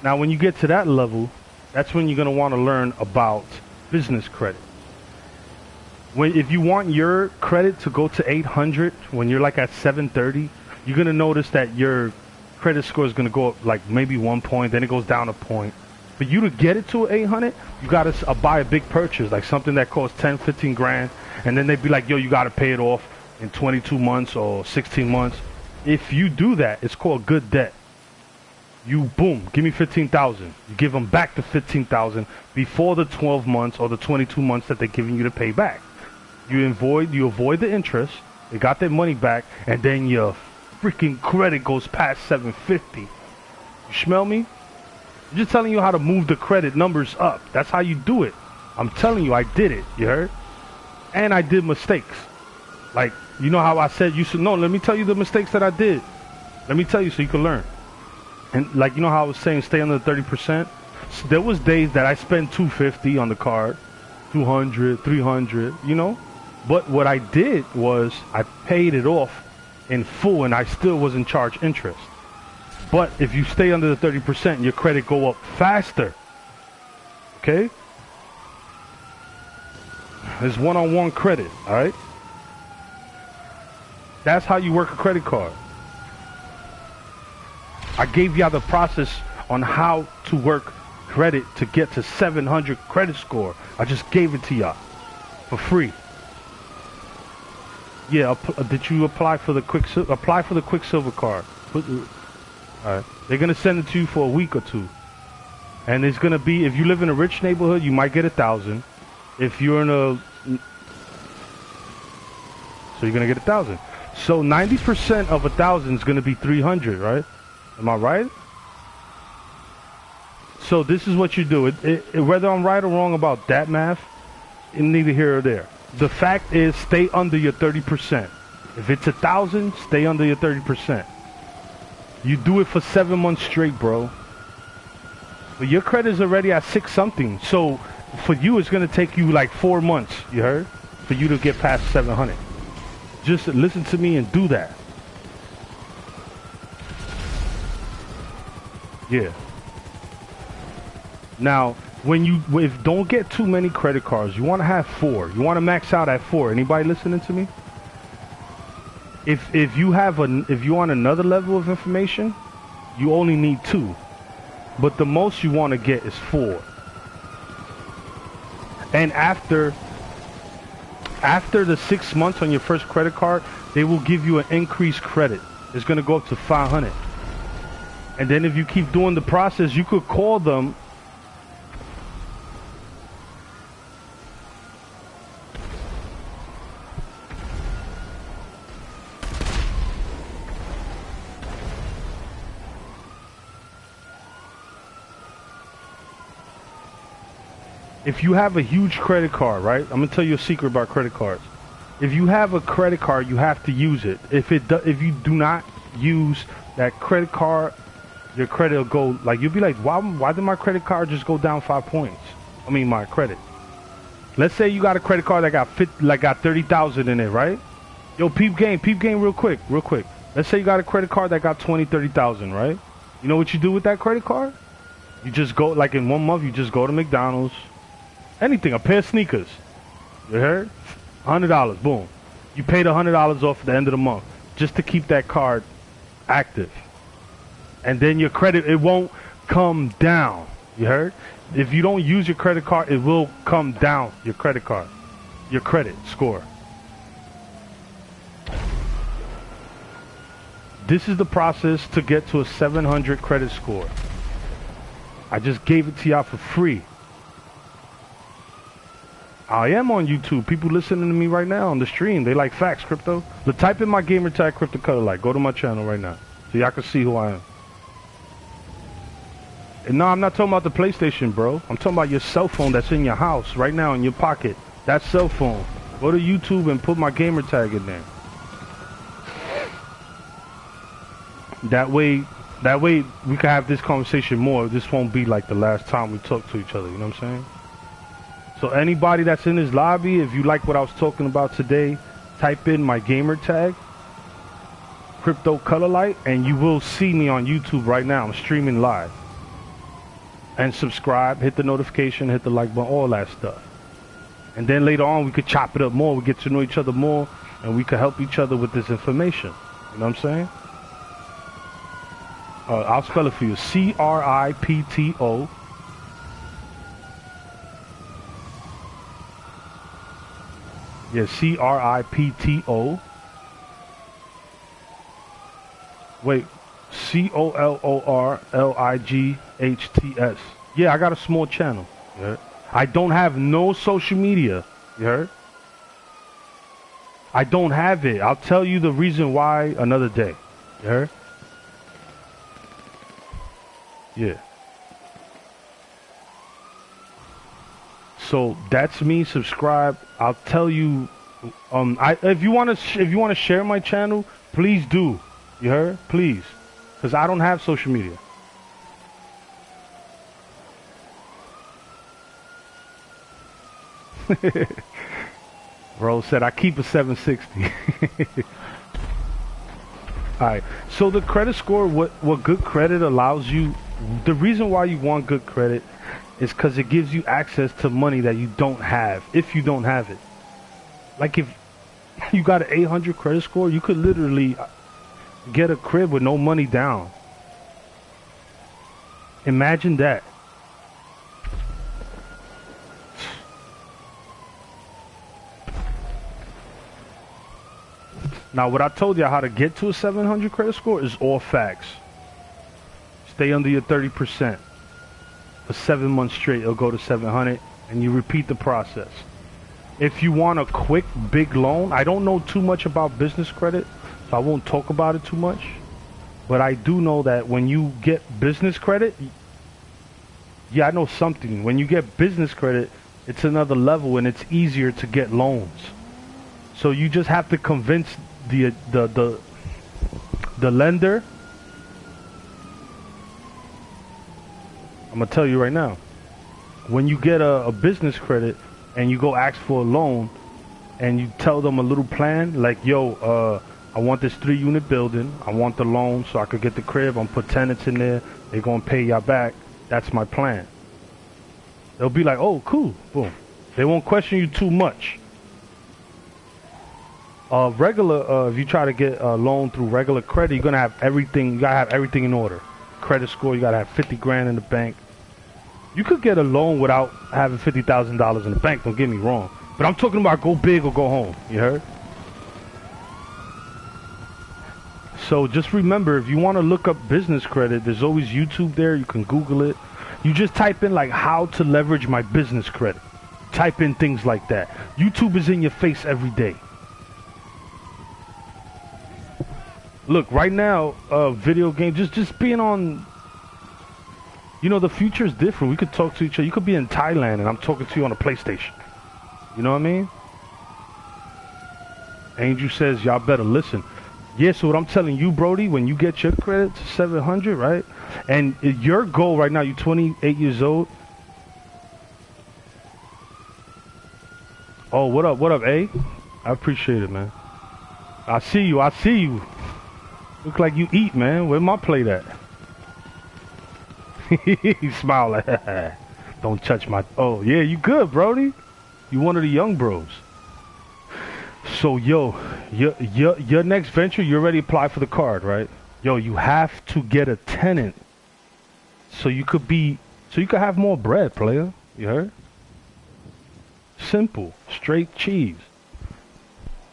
S4: Now, when you get to that level, that's when you're going to want to learn about business credit. If you want your credit to go to 800, when you're like at 730, you're going to notice that your credit score is going to go up like maybe 1 point, then it goes down a point. For you to get it to 800, you got to buy a big purchase, like something that costs 10, 15 grand, and then they'd be like, yo, you got to pay it off in 22 months or 16 months. If you do that, it's called good debt. You, boom, give me 15,000. You give them back the 15,000 before the 12 months or the 22 months that they're giving you to pay back. You avoid the interest. They got their money back, and then your freaking credit goes past 750. You smell me? I'm just telling you how to move the credit numbers up. That's how you do it. I'm telling you, I did it. You heard? And I did mistakes. Like, you know how I said you should know. Let me tell you the mistakes that I did. Let me tell you so you can learn. And like, you know how I was saying, stay under the 30%? So there was days that I spent $250 on the card, 200, 300, you know? But what I did was I paid it off in full, and I still wasn't charged interest. But if you stay under the 30%, your credit go up faster. Okay? There's one-on-one credit, all right? That's how you work a credit card. I gave y'all the process on how to work credit to get to 700 credit score. I just gave it to y'all for free. Yeah, did you apply for the Quicksilver card? All right. They're gonna send it to you for a week or two, and it's gonna be, if you live in a rich neighborhood, you might get 1,000. If you're in a, so you're gonna get 1,000. So 90% of 1,000 is gonna be 300, right? Am I right? So this is what you do. Whether I'm right or wrong about that math, neither here or there. The fact is, stay under your 30%. If it's 1,000, stay under your 30%. You do it for 7 months straight, bro. But your credit is already at 6 something. So for you, it's gonna take you like 4 months. You heard? For you to get past 700. Just listen to me and do that. Yeah. Now, don't get too many credit cards. You want to have 4. You want to max out at 4. Anybody listening to me? If you want another level of information, you only need 2. But the most you want to get is 4. And after the 6 months on your first credit card, they will give you an increased credit. It's going to go up to 500. And then if you keep doing the process, you could call them. If you have a huge credit card, right? I'm gonna tell you a secret about credit cards. If you have a credit card, you have to use it. If you do not use that credit card your credit will go, like, you'll be like, why did my credit card just go down 5 points? I mean, my credit. Let's say you got a credit card that got 30,000 in it, right? Yo, peep game real quick. Let's say you got a credit card that got 20, 30,000, right? You know what you do with that credit card? You just go, like in 1 month, you just go to McDonald's, anything, a pair of sneakers. You heard? $100, boom. You paid $100 off at the end of the month just to keep that card active. And then your credit, it won't come down. You heard? If you don't use your credit card, it will come down, your credit card. Your credit score. This is the process to get to a 700 credit score. I just gave it to y'all for free. I am on YouTube. People listening to me right now on the stream, they like facts, Crypto. But type in my gamer tag, Crypto Cutter Light. Go to my channel right now, so y'all can see who I am. And no, I'm not talking about the PlayStation, bro. I'm talking about your cell phone that's in your house right now in your pocket. That cell phone. Go to YouTube and put my gamer tag in there. That way we can have this conversation more. This won't be like the last time we talk to each other. You know what I'm saying? So anybody that's in this lobby, if you like what I was talking about today, type in my gamer tag, Crypto Color Light, and you will see me on YouTube right now. I'm streaming live. And subscribe, hit the notification, hit the like button, all that stuff. And then later on, we could chop it up more. We get to know each other more, and we could help each other with this information. You know what I'm saying? I'll spell it for you. Cripto. Yeah, Cripto. Wait, COLORLIGHTS. Yeah, I got a small channel. Yeah. I don't have no social media. You heard? I don't have it. I'll tell you the reason why another day. You heard? Yeah. So that's me. Subscribe. I'll tell you. If you wanna share my channel, please do. You heard? Please, because I don't have social media. Bro said I keep a 760. Alright, so the credit score, what good credit allows you, the reason why you want good credit is because it gives you access to money that you don't have, if you don't have it. Like if you got an 800 credit score, you could literally get a crib with no money down. Imagine that. Now, what I told you how to get to a 700 credit score is all facts. Stay under your 30%. For 7 months straight, it'll go to 700, and you repeat the process. If you want a quick, big loan, I don't know too much about business credit, so I won't talk about it too much. But I do know that when you get business credit, yeah, I know something. When you get business credit, it's another level, and it's easier to get loans. So you just have to convince the lender. I'm gonna tell you right now, when you get a business credit and you go ask for a loan and you tell them a little plan like, yo, I want this 3-unit building, I want the loan so I could get the crib, I'm put tenants in there, they're gonna pay y'all back, that's my plan. They'll be like, oh, cool, boom. They won't question you too much. If you try to get a loan through regular credit, you're gonna have everything. You gotta have everything in order. Credit score, you gotta have 50 grand in the bank. You could get a loan without having $50,000 in the bank. Don't get me wrong, but I'm talking about go big or go home. You heard? So just remember, if you want to look up business credit, there's always YouTube there. You can Google it. You just type in like how to leverage my business credit. Type in things like that. YouTube is in your face every day. Look, right now, video game, just being on, you know, the future is different. We could talk to each other. You could be in Thailand and I'm talking to you on a PlayStation. You know what I mean? Angel says, y'all better listen. Yeah, so what I'm telling you, Brody, when you get your credit to 700, right? And your goal right now, you're 28 years old. Oh, what up, A? I appreciate it, man. I see you. Look like you eat, man. Where my plate at? He smiled like, don't touch my... Oh, yeah, you good, Brody. You one of the young bros. So, yo, your next venture, you already applied for the card, right? Yo, you have to get a tenant so you could have more bread, player. You heard? Simple, straight cheese.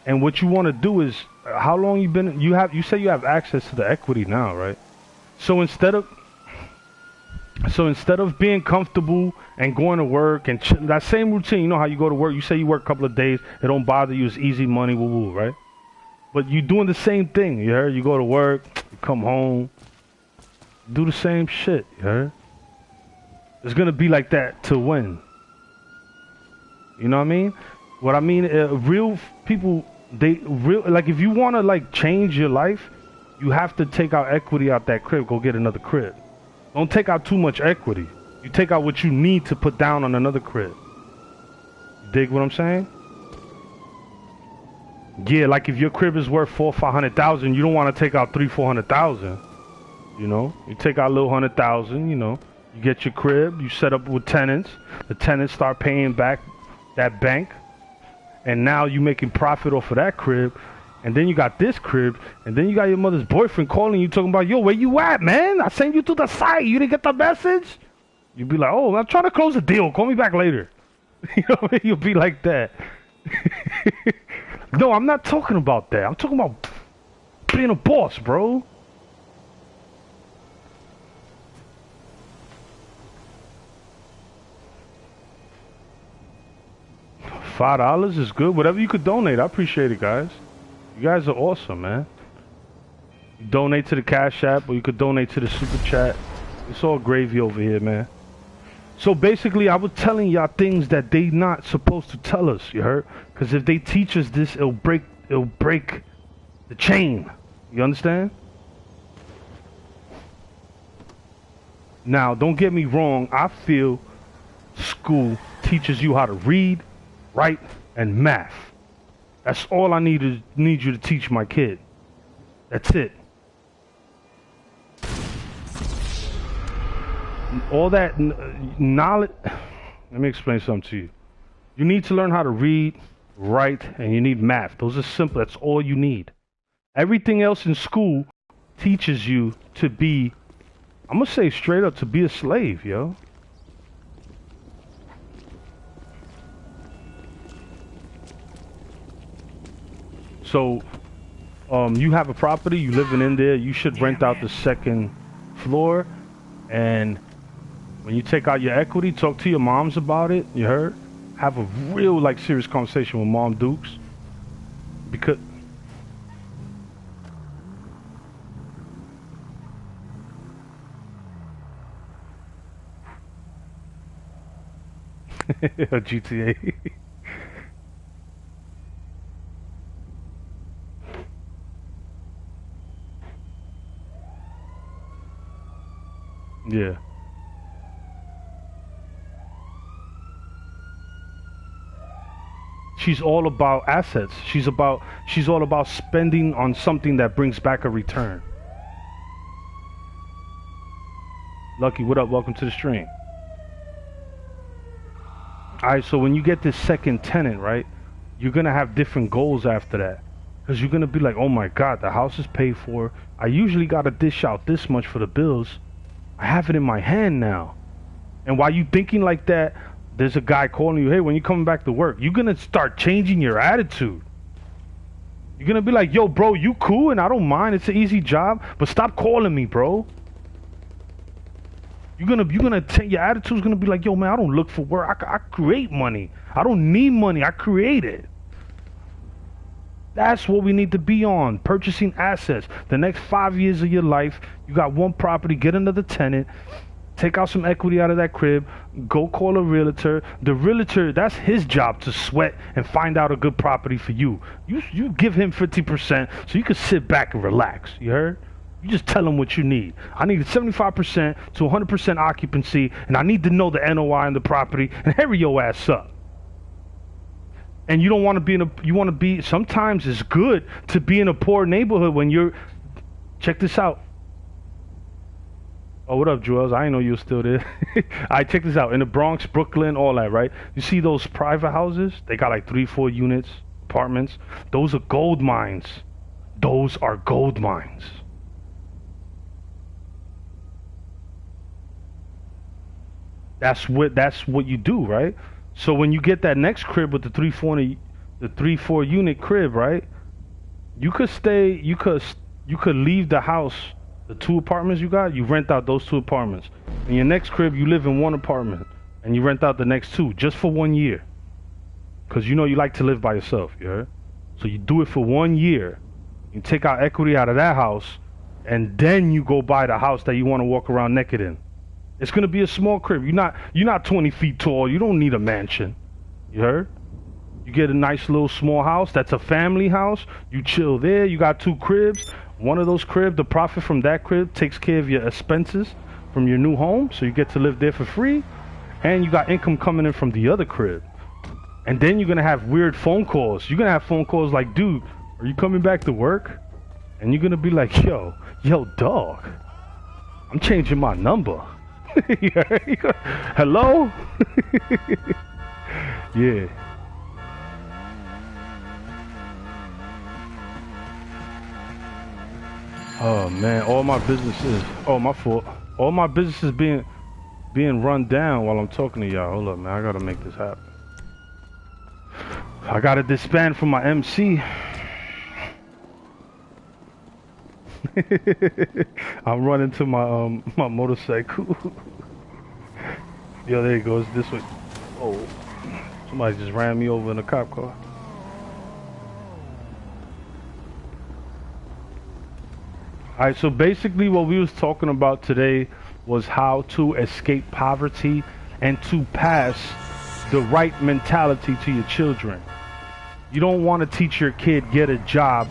S4: And what you want to do is, how long you say you have access to the equity now, right? So instead of being comfortable and going to work and that same routine, you know how you go to work, you say you work a couple of days, it don't bother you, it's easy money, woo woo, right? But you're doing the same thing, you heard? You go to work, you come home, do the same shit, you heard? It's gonna be like that till when? You know what I mean? What I mean, real people, like if you wanna like change your life, you have to take out equity out that crib, go get another crib. Don't take out too much equity. You take out what you need to put down on another crib. You dig what I'm saying? Yeah, like if your crib is worth $400,000 or $500,000, you don't want to take out $300,000-$400,000. You know, you take out a little $100,000. You know, you get your crib, you set up with tenants. The tenants start paying back that bank, and now you making profit off of that crib. And then you got this crib, and then you got your mother's boyfriend calling you, talking about, yo, where you at, man? I sent you to the site. You didn't get the message? You'd be like, oh, I'm trying to close a deal. Call me back later. You know what I mean? You'll be like that. No, I'm not talking about that. I'm talking about being a boss, bro. $5 is good. Whatever you could donate, I appreciate it, guys. You guys are awesome, man. You donate to the Cash App, or you could donate to the Super Chat. It's all gravy over here, man. So basically, I was telling y'all things that they not supposed to tell us, you heard? Because if they teach us this, it'll break the chain. You understand? Now, don't get me wrong. I feel school teaches you how to read, write, and math. That's all I need you to teach my kid. That's it. All that knowledge. Let me explain something to you. You need to learn how to read, write, and you need math. Those are simple. That's all you need. Everything else in school teaches you to be, I'm gonna say straight up, to be a slave, yo. So, you have a property, you living in there, you should rent out the second floor, and when you take out your equity, talk to your moms about it, you heard? Have a real, like, serious conversation with Mom Dukes, because... GTA. Yeah. She's all about assets. She's all about spending on something that brings back a return. Lucky, what up? Welcome to the stream. Alright, so when you get this second tenant, right, you're gonna have different goals after that. Because you're gonna be like, oh my god, the house is paid for. I usually gotta dish out this much for the bills. I have it in my hand now. And while you thinking like that, there's a guy calling you, hey, when you coming back to work, you're gonna start changing your attitude. You're gonna be like, yo, bro, you cool and I don't mind. It's an easy job, but stop calling me, bro. Your attitude's gonna be like, yo, man, I don't look for work. I create money. I don't need money. I create it. That's what we need to be on. Purchasing assets. The next 5 years of your life, you got one property, get another tenant, take out some equity out of that crib, go call a realtor. The realtor, that's his job to sweat and find out a good property for you. You give him 50% so you can sit back and relax. You heard? You just tell them what you need. I need 75% to 100% occupancy, and I need to know the NOI on the property, and hurry your ass up. And you don't want to be you want to be, sometimes it's good to be in a poor neighborhood when you're, check this out. Oh, what up, Jules? I didn't know you were still there. All right, check this out. In the Bronx, Brooklyn, all that, right? You see those private houses? They got like 3-4 units, apartments. Those are gold mines. Those are gold mines. That's what you do, right? So when you get that next crib with the 3-4 unit crib, right? You could leave the house. The 2 apartments you got, you rent out those 2 apartments. In your next crib, you live in 1 apartment, and you rent out the next 2 just for 1 year. Because you know you like to live by yourself, you heard? So you do it for 1 year. You take out equity out of that house, and then you go buy the house that you want to walk around naked in. It's gonna be a small crib. You're not 20 feet tall. You don't need a mansion. You heard? You get a nice little small house. That's a family house. You chill there. You got 2 cribs. One of those cribs, the profit from that crib takes care of your expenses from your new home, so you get to live there for free, and you got income coming in from the other crib. And then you're gonna have weird phone calls. You're gonna have phone calls like, dude, are you coming back to work? And you're gonna be like, yo, dog, I'm changing my number. Hello? Yeah. Oh man, all my businesses. Oh, my fault. All my businesses being run down while I'm talking to y'all. Hold up, man. I gotta make this happen. I gotta disband from my MC. I'm running to my my motorcycle. Yo, there it goes. This way. Oh, somebody just ran me over in a cop car. Alright, so basically what we was talking about today was how to escape poverty and to pass the right mentality to your children. You don't want to teach your kid get a job,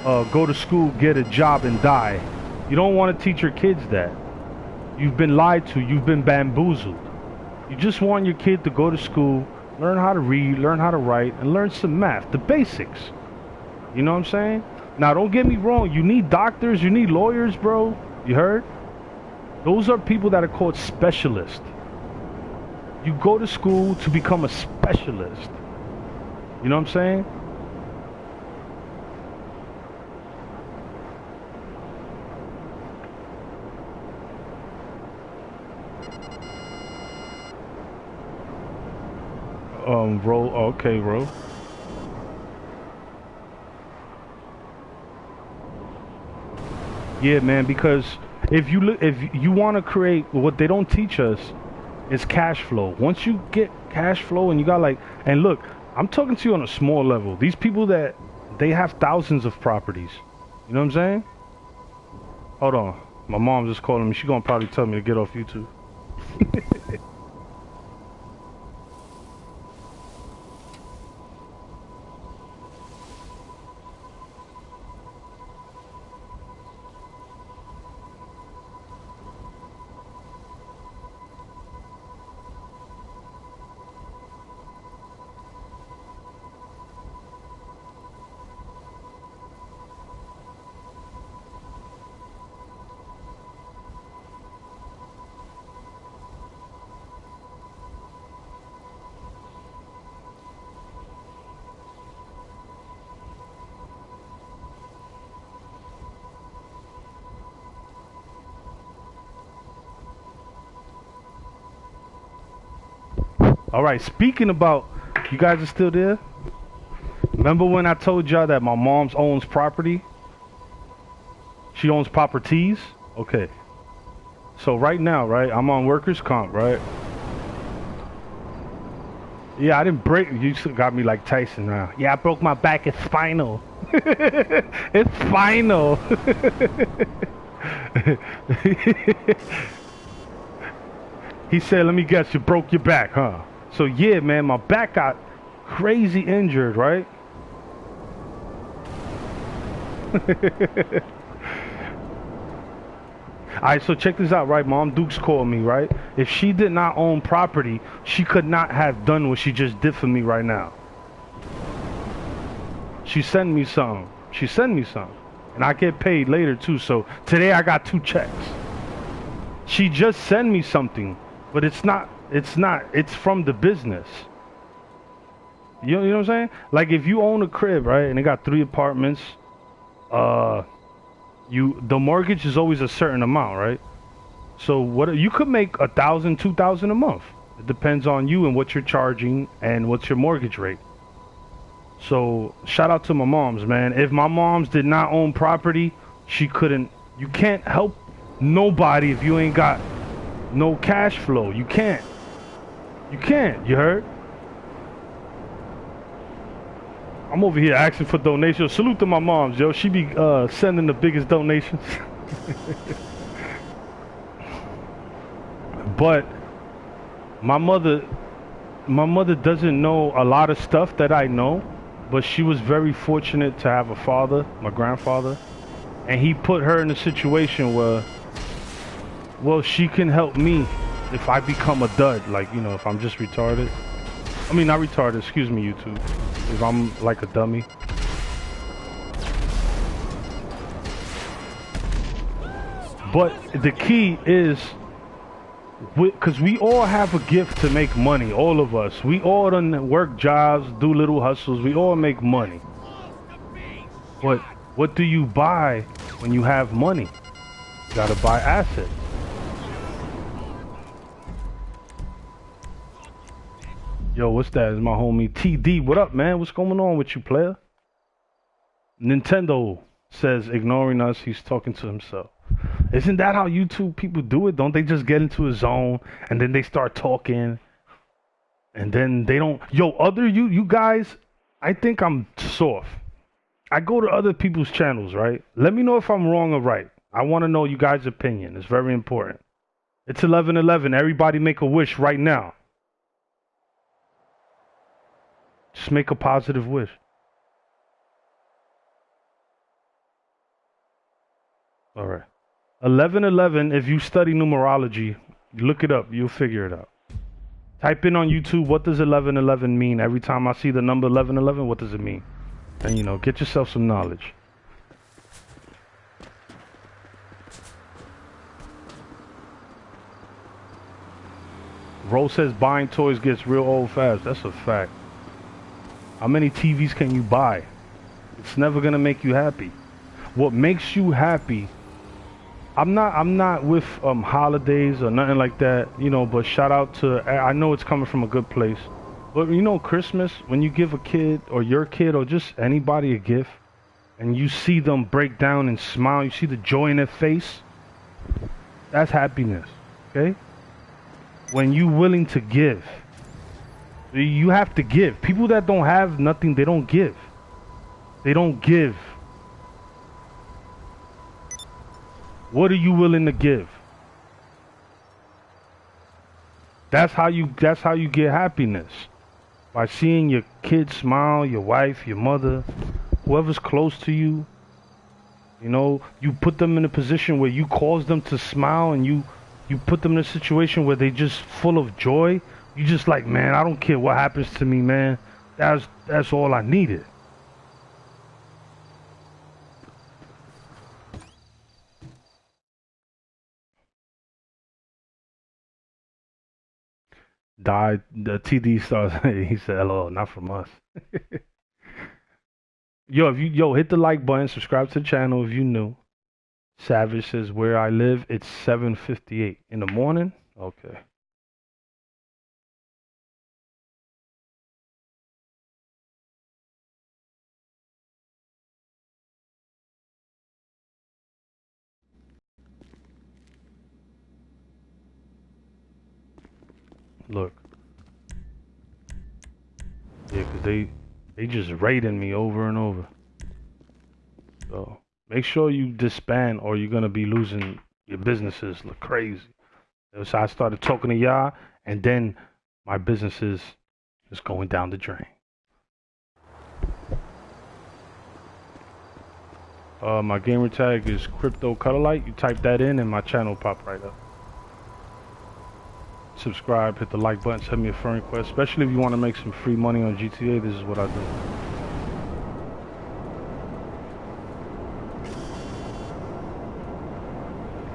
S4: go to school, get a job and die. You don't want to teach your kids that. You've been lied to, you've been bamboozled. You just want your kid to go to school, learn how to read, learn how to write, and learn some math, the basics. You know what I'm saying? Now, don't get me wrong. You need doctors. You need lawyers, bro. You heard? Those are people that are called specialists. You go to school to become a specialist. You know what I'm saying? Roll. Okay, roll. Yeah, man, because if you want to create, what they don't teach us is cash flow. Once you get cash flow and you got like, and look, I'm talking to you on a small level. These people that they have thousands of properties. You know what I'm saying? Hold on. My mom just calling me. She's gonna probably tell me to get off YouTube. All right, speaking about, you guys are still there? Remember when I told y'all that my mom's owns property? She owns properties? Okay. So right now, right, I'm on workers' comp, right? Yeah, I didn't break, you got me like Tyson now. Yeah, I broke my back, it's spinal. It's spinal. He said, let me guess, you broke your back, huh? So yeah, man, my back got crazy injured, right? Alright, so check this out, right? Mom Dukes called me, right? If she did not own property, she could not have done what she just did for me right now. She sent me some. She sent me some. And I get paid later too, so today I got 2 checks. She just sent me something, but it's from the business. You know what I'm saying? Like if you own a crib, right, and it got 3 apartments, the mortgage is always a certain amount, right? So what you could make $1,000, $2,000 a month. It depends on you and what you're charging and what's your mortgage rate. So shout out to my moms, man. If my moms did not own property, she couldn't. You can't help nobody if you ain't got no cash flow. You can't. You can't. You heard? I'm over here asking for donations. Salute to my moms, yo. She be sending the biggest donations. But my mother doesn't know a lot of stuff that I know, but she was very fortunate to have a father, my grandfather, and he put her in a situation where, well, she can help me if I become a dud, like, you know, if I'm just retarded. I mean, not retarded, excuse me, YouTube. If I'm like a dummy. But the key is, because we all have a gift to make money, all of us. We all done work jobs, do little hustles, we all make money. But what do you buy when you have money? You gotta buy assets. Yo, what's that? It's my homie TD. What up, man? What's going on with you, player? Nintendo says, ignoring us, he's talking to himself. Isn't that how YouTube people do it? Don't they just get into a zone and then they start talking and then they don't... Yo, you guys, I think I'm soft. I go to other people's channels, right? Let me know if I'm wrong or right. I want to know you guys' opinion. It's very important. It's 11:11. Everybody make a wish right now. Just make a positive wish. All right. 11:11. If you study numerology, look it up. You'll figure it out. Type in on YouTube, what does 11:11 mean? Every time I see the number 11:11, what does it mean? And, you know, get yourself some knowledge. Rose says buying toys gets real old fast. That's a fact. How many TVs can you buy? It's never gonna make you happy. What makes you happy? I'm not with holidays or nothing like that, you know, but shout out to, I know it's coming from a good place. But you know, Christmas, when you give a kid or your kid or just anybody a gift and you see them break down and smile, you see the joy in their face, that's happiness, okay? When you willing to give. You have to give. People that don't have nothing, they don't give. They don't give. What are you willing to give? That's how you get happiness. By seeing your kids smile, your wife, your mother, whoever's close to you. You know, you put them in a position where you cause them to smile and you put them in a situation where they just full of joy. You just like, man, I don't care what happens to me, man. That's all I needed. Died. The TD stars. He said, "Hello, not from us." Yo, hit the like button, subscribe to the channel if you new. Savage says, "Where I live, it's 7:58 in the morning." Okay. Look. Yeah, because they just raiding me over and over. So make sure you disband or you're going to be losing your businesses. Look crazy. So I started talking to y'all and then my businesses is going down the drain. My gamer tag is Cripto Cuddlelight. You type that in and my channel will pop right up. Subscribe, hit the like button, send me a friend request. Especially if you want to make some free money on GTA, this is what I do.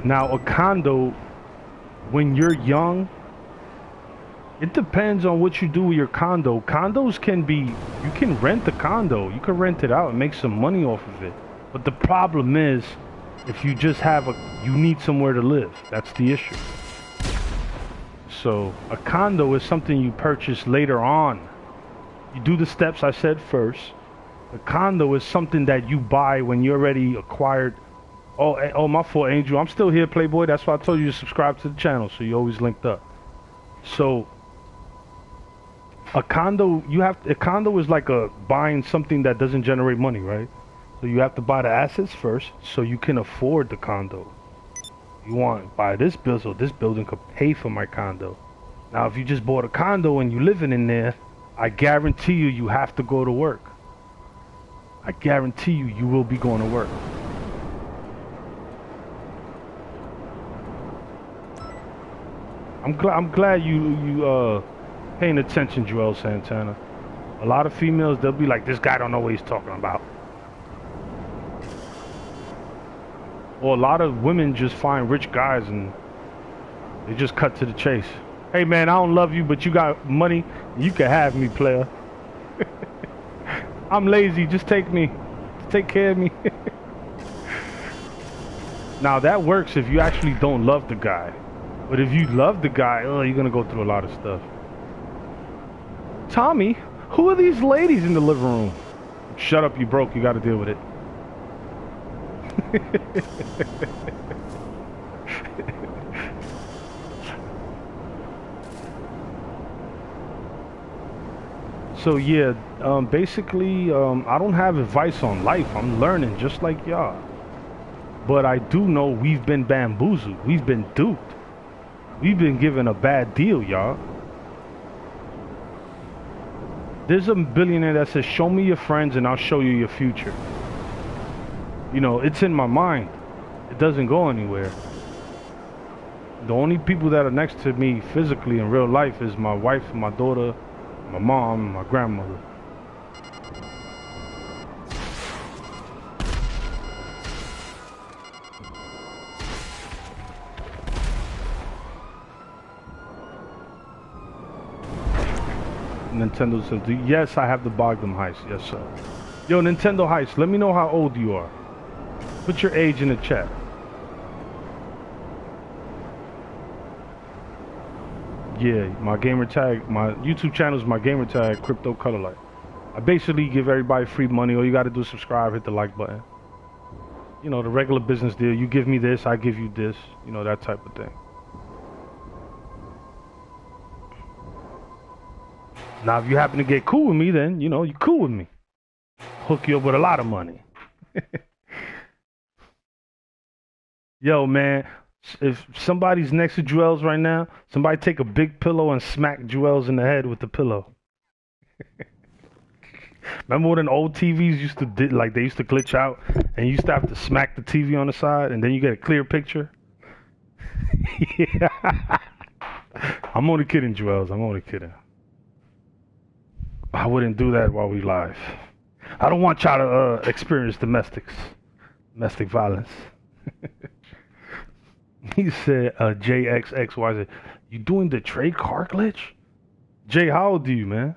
S4: Now, a condo, when you're young, it depends on what you do with your condo. Condos can be, you can rent the condo. You can rent it out and make some money off of it. But the problem is, if you just have you need somewhere to live. That's the issue. So, a condo is something you purchase later on. You do the steps I said first. A condo is something that you buy when you're already acquired. Oh, my fault, Angel. I'm still here, Playboy. That's why I told you to subscribe to the channel, so you always linked up. So, a condo is like buying something that doesn't generate money, right? So you have to buy the assets first, so you can afford the condo. You want to buy this building, so this building could pay for my condo. Now, if you just bought a condo and you're living in there, I guarantee you have to go to work. I guarantee you will be going to work. I'm glad you paying attention, Joel Santana. A lot of females, they'll be like, this guy don't know what he's talking about. Or a lot of women just find rich guys and they just cut to the chase. Hey man, I don't love you, but you got money. You can have me, player. I'm lazy, just take me. Take care of me. Now that works if you actually don't love the guy. But if you love the guy, you're gonna go through a lot of stuff. Tommy, who are these ladies in the living room? Shut up, you broke. You gotta deal with it. So yeah, basically, I don't have advice on life. I'm learning just like y'all. But I do know we've been bamboozled. We've been duped. We've been given a bad deal, y'all. There's a billionaire that says, show me your friends and I'll show you your future. You know, it's in my mind. It doesn't go anywhere. The only people that are next to me physically in real life is my wife, my daughter, my mom, and my grandmother. Nintendo says, yes, I have the Bogdom heist. Yes, sir. Yo, Nintendo heist, let me know how old you are. Put your age in the chat. Yeah, my gamer tag, my YouTube channel is my gamer tag, Cripto Cuddlelight. I basically give everybody free money. All you got to do is subscribe, hit the like button. You know, the regular business deal. You give me this, I give you this. You know, that type of thing. Now, if you happen to get cool with me, then, you know, you're cool with me. Hook you up with a lot of money. Yo, man, if somebody's next to Joel's right now, somebody take a big pillow and smack Joel's in the head with the pillow. Remember when old TVs used to they used to glitch out and you used to have to smack the TV on the side and then you get a clear picture? Yeah. I'm only kidding, Joel's. I'm only kidding. I wouldn't do that while we live. I don't want y'all to experience domestic violence. He said, JXXY, you doing the trade car glitch? Jay, how old are you, man?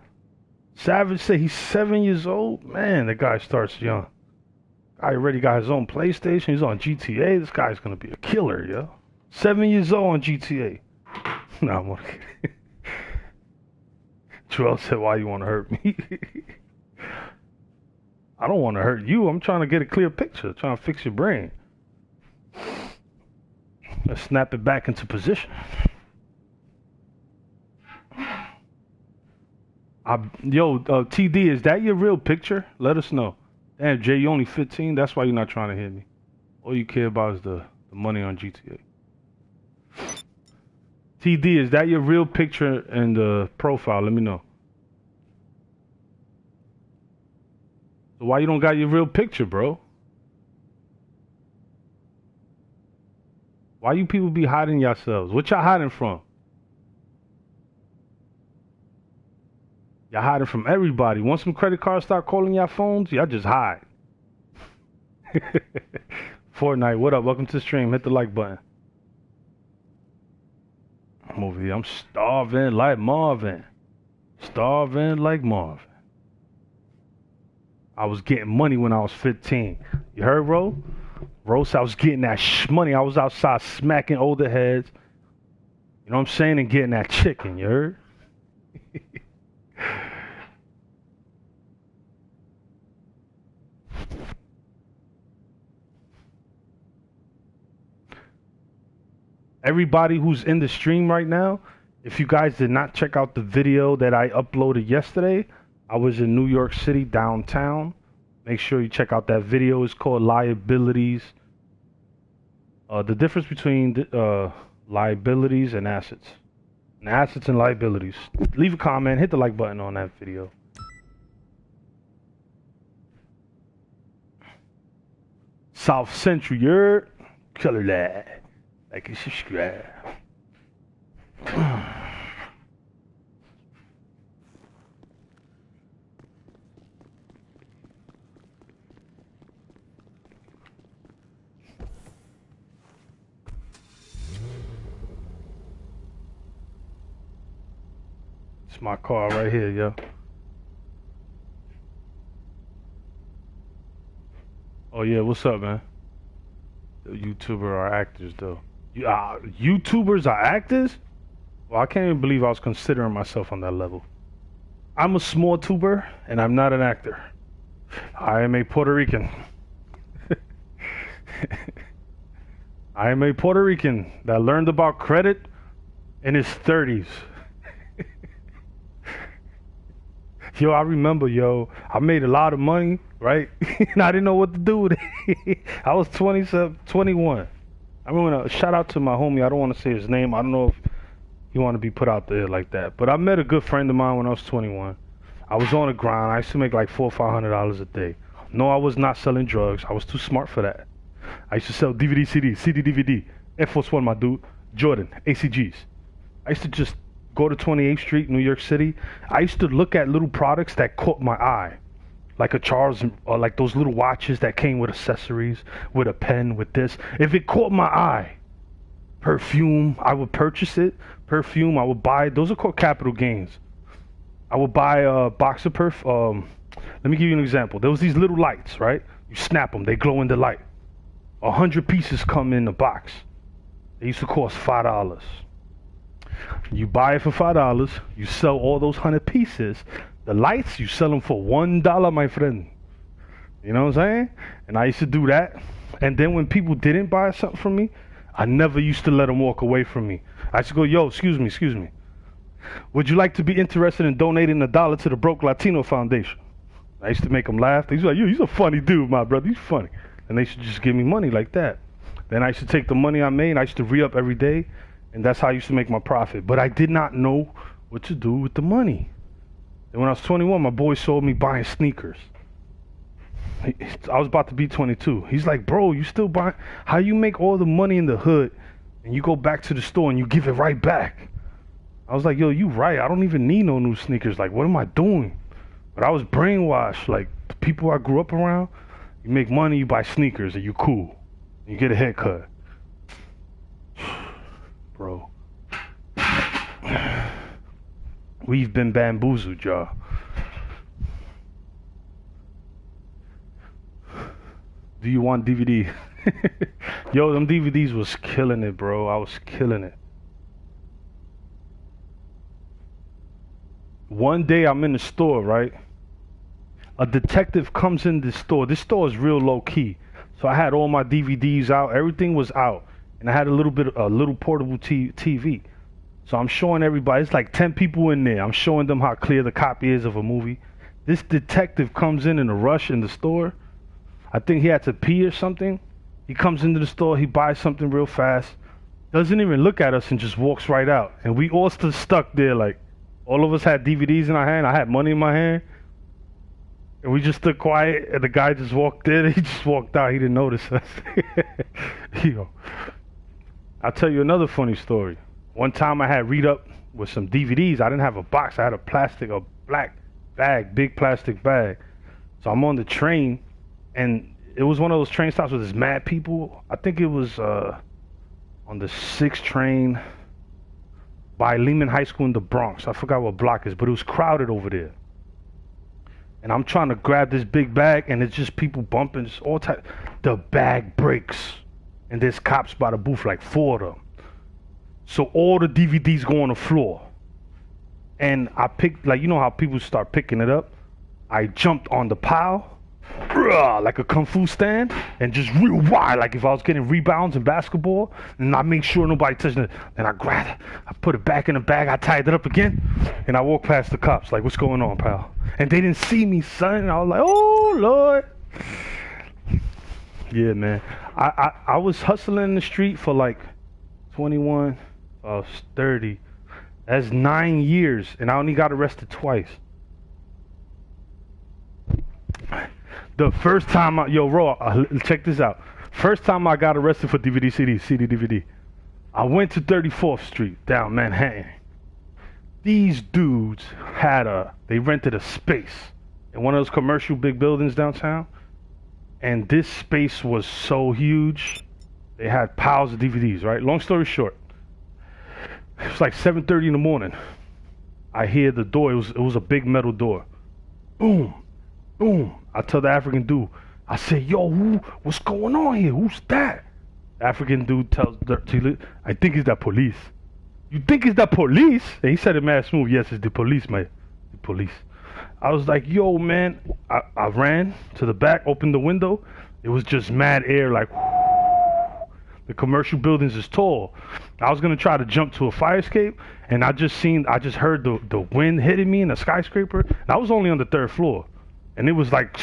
S4: Savage said he's 7 years old. Man, that guy starts young. I already got his own PlayStation. He's on GTA. This guy's gonna be a killer, yo. 7 years old on GTA. No, I'm only kidding. Joel said, why you want to hurt me? I don't want to hurt you. I'm trying to get a clear picture. Trying to fix your brain. Let's snap it back into position. TD, is that your real picture? Let us know. Damn, Jay, you only 15? That's why you're not trying to hit me. All you care about is the money on GTA. TD, is that your real picture in the profile? Let me know. So why you don't got your real picture, bro? Why you people be hiding yourselves? What y'all hiding from? Y'all hiding from everybody. Once some credit cards start calling y'all phones, y'all just hide. Fortnite, what up? Welcome to the stream. Hit the like button. I'm over here. I'm starving like Marvin. Starving like Marvin. I was getting money when I was 15. You heard, Ro? Rose, I was getting that money. I was outside smacking older heads. You know what I'm saying? And getting that chicken, you heard? Everybody who's in the stream right now, if you guys did not check out the video that I uploaded yesterday, I was in New York City, downtown. Make sure you check out that video. It's called Liabilities. The difference between liabilities and assets. And assets and liabilities. Leave a comment. Hit the like button on that video. South Central, you're color that. Like and subscribe. It's my car right here, yo. Oh yeah, what's up, man? The YouTuber are actors, though. YouTubers are actors? Well, I can't even believe I was considering myself on that level. I'm a small tuber, and I'm not an actor. I am a Puerto Rican. I am a Puerto Rican that learned about credit in his 30s. Yo, I remember, I made a lot of money, right? And I didn't know what to do with it. I was 21. I remember, shout out to my homie. I don't want to say his name. I don't know if he want to be put out there like that. But I met a good friend of mine when I was 21. I was on the grind. I used to make like $400 or $500 a day. No, I was not selling drugs. I was too smart for that. I used to sell DVD, CD, DVD, Air Force One, my dude, Jordan, ACGs. I used to just go to 28th Street, New York City. I used to look at little products that caught my eye. Like a Charles, or like those little watches that came with accessories, with a pen, with this. If it caught my eye, perfume, I would purchase it. Perfume, I would buy. Those are called capital gains. I would buy a box of perfume. Let me give you an example. There was these little lights, right? You snap them, they glow in the light. 100 pieces come in the box. They used to cost $5. You buy it for $5. You sell all those 100 pieces. The lights, you sell them for $1, my friend. You know what I'm saying? And I used to do that. And then when people didn't buy something from me, I never used to let them walk away from me. I used to go, yo, excuse me. Would you like to be interested in donating $1 to the Broke Latino Foundation? I used to make them laugh. They used to be like, yo, he's a funny dude, my brother. He's funny. And they should just give me money like that. Then I used to take the money I made, I used to re-up every day. And that's how I used to make my profit. But I did not know what to do with the money. And when I was 21, my boy saw me buying sneakers. I was about to be 22. He's like, bro, you still buying? How you make all the money in the hood and you go back to the store and you give it right back? I was like, yo, you right. I don't even need no new sneakers. Like, what am I doing? But I was brainwashed. Like, the people I grew up around, you make money, you buy sneakers, and you cool. And you get a haircut. Bro. We've been bamboozled, y'all. Do you want DVD? Yo, them DVDs was killing it, bro. I was killing it. One day I'm in the store, right? A detective comes in the store. This store is real low key. So I had all my DVDs out. Everything was out. And I had a little portable TV. So I'm showing everybody, it's like 10 people in there. I'm showing them how clear the copy is of a movie. This detective comes in a rush in the store. I think he had to pee or something. He comes into the store, he buys something real fast, doesn't even look at us and just walks right out. And we all stood stuck there, like all of us had DVDs in our hand. I had money in my hand. And we just stood quiet, and the guy just walked in. He just walked out. He didn't notice us. Yo. I'll tell you another funny story. One time I had read up with some DVDs. I didn't have a box. I had a black bag, big plastic bag. So I'm on the train, and it was one of those train stops with this mad people. I think it was on the 6th train by Lehman High School in the Bronx. I forgot what block it is, but it was crowded over there. And I'm trying to grab this big bag, and it's just people bumping, just all type. The bag breaks, and there's cops by the booth, like 4 of them. So all the DVDs go on the floor. And I picked, like, you know how people start picking it up? I jumped on the pile, like a kung fu stand, and just real wide, like if I was getting rebounds in basketball, and I make sure nobody touching it. Then I grabbed it, I put it back in the bag, I tied it up again, and I walked past the cops, like, what's going on, pal? And they didn't see me, son, and I was like, oh, Lord. Yeah, man. I was hustling in the street for like 21, 30. That's 9 years, and I only got arrested twice. The first time check this out. First time I got arrested for DVD, CD, I went to 34th Street down Manhattan. These dudes they rented a space in one of those commercial big buildings downtown. And this space was so huge. They had piles of DVDs, right? Long story short, it was like 7:30 in the morning. I hear the door. It was a big metal door. Boom, boom. I tell the African dude, I say, yo, what's going on here? Who's that? The African dude tells, I think it's the police. You think it's the police? And he said it mad smooth. Yes, it's the police, man. The police. I was like, yo, man. I ran to the back, opened the window. It was just mad air, like, the commercial buildings is tall. I was gonna try to jump to a fire escape, and I just heard the wind hitting me in a skyscraper. And I was only on the 3rd floor, and it was like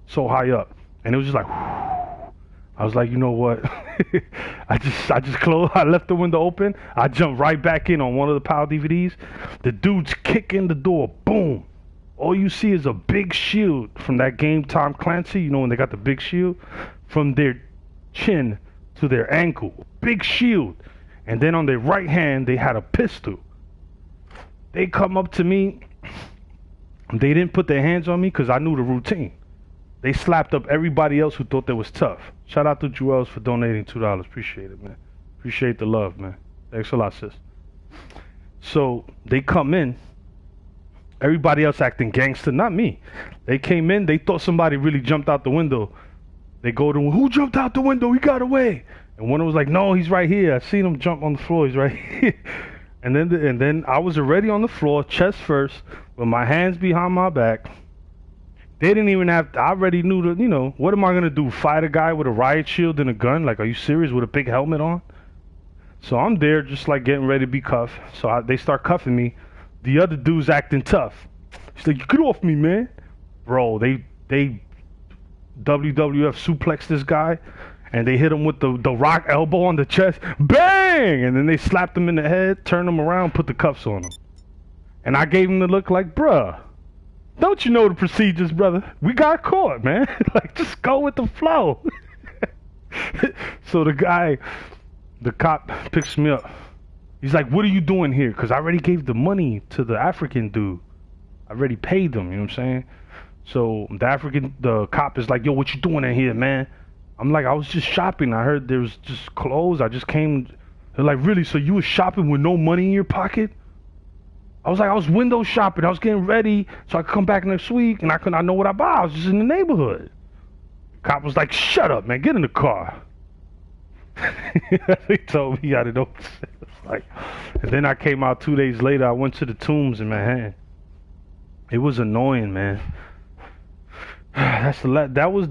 S4: so high up, and it was just like, I was like, you know what? I just closed. I left the window open. I jumped right back in on one of the pile DVDs. The dudes kick in the door. Boom. All you see is a big shield from that game Tom Clancy. You know when they got the big shield from their chin to their ankle. Big shield. And then on their right hand, they had a pistol. They come up to me. They didn't put their hands on me because I knew the routine. They slapped up everybody else who thought they was tough. Shout out to Joels for donating $2. Appreciate it, man. Appreciate the love, man. Thanks a lot, sis. So they come in. Everybody else acting gangster, not me. They came in. They thought somebody really jumped out the window. They go to, who jumped out the window? He got away. And one was like, no, he's right here. I seen him jump on the floor. He's right here. And then I was already on the floor, chest first, with my hands behind my back. They didn't even have to, I already knew what am I going to do? Fight a guy with a riot shield and a gun? Like, are you serious, with a big helmet on? So I'm there just like getting ready to be cuffed. So they start cuffing me. The other dude's acting tough. He's like, get off me, man. Bro, they WWF suplexed this guy, and they hit him with the rock elbow on the chest. Bang! And then they slapped him in the head, turned him around, put the cuffs on him. And I gave him the look like, bruh, don't you know the procedures, brother? We got caught, man. Like, just go with the flow. So the cop picks me up. He's like, what are you doing here? Because I already gave the money to the African dude. I already paid them, you know what I'm saying? So the cop is like, yo, what you doing in here, man? I'm like, I was just shopping. I heard there was just clothes. I just came. They're like, really? So you was shopping with no money in your pocket? I was like, I was window shopping. I was getting ready so I could come back next week, and I know what I buy. I was just in the neighborhood. The cop was like, shut up, man. Get in the car. He told me I didn't know. Like, and then I came out 2 days later. I went to the tombs in Manhattan. It was annoying, man. That was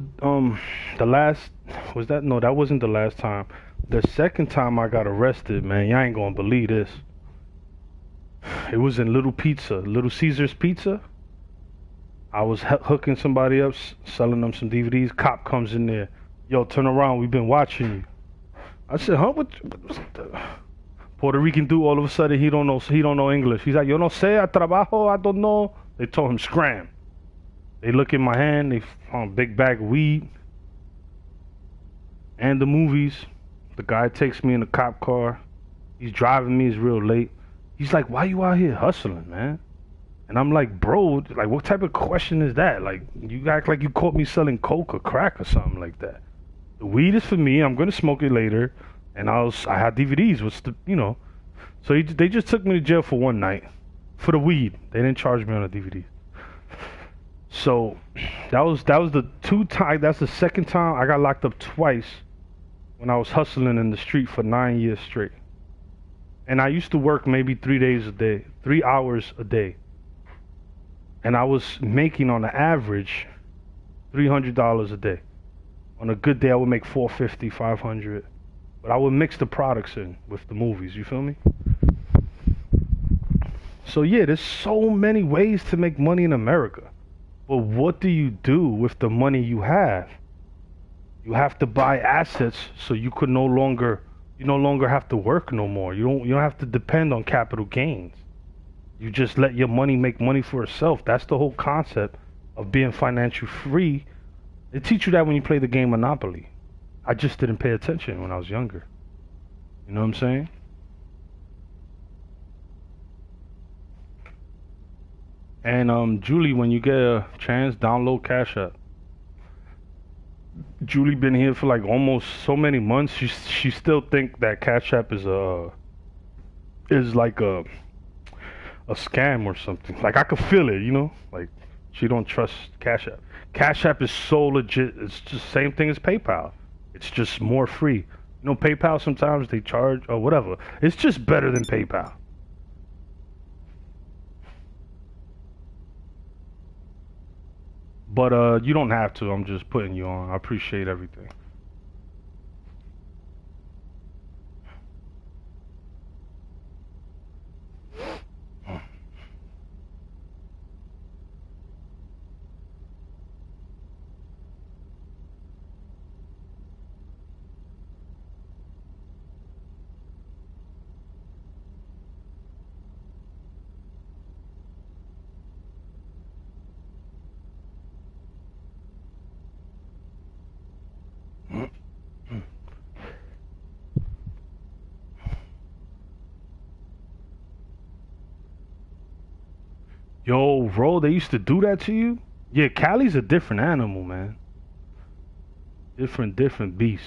S4: the last. Was that? No, that wasn't the last time. The second time I got arrested, man, y'all ain't gonna believe this. It was in Little Caesar's Pizza. I was hooking somebody up, selling them some DVDs. Cop comes in there. Yo, turn around. We've been watching you. I said, huh? What's the Puerto Rican dude? All of a sudden, he don't know English. He's like, yo no sé, a trabajo, I don't know. They told him scram. They look in my hand. They found a big bag of weed and the movies. The guy takes me in a cop car. He's driving me. It's real late. He's like, "Why you out here hustling, man?" And I'm like, "Bro, like, what type of question is that? Like, you act like you caught me selling coke or crack or something like that. The weed is for me. I'm gonna smoke it later, and I had DVDs. What's the, you know?" So they just took me to jail for one night for the weed. They didn't charge me on the DVD. So that was the that's the second time I got locked up twice when I was hustling in the street for 9 years straight. And I used to work maybe 3 days a day, 3 hours a day. And I was making on the average $300 a day. On a good day I would make $450, $500. But I would mix the products in with the movies, you feel me? So yeah, there's so many ways to make money in America. But what do you do with the money you have? You have to buy assets so you no longer have to work no more. You don't have to depend on capital gains. You just let your money make money for itself. That's the whole concept of being financially free. They teach you that when you play the game Monopoly. I just didn't pay attention when I was younger. You know what I'm saying? And Julie, when you get a chance, download Cash App. Julie been here for like almost so many months. She still think that Cash App is like a scam or something. Like, I could feel it, you know? Like, she don't trust Cash App. Cash App is so legit. It's just the same thing as PayPal. It's just more free. You know, PayPal sometimes they charge or whatever. It's just better than PayPal. But you don't have to. I'm just putting you on. I appreciate everything. Yo, bro, they used to do that to you? Yeah, Cali's a different animal, man. Different beast.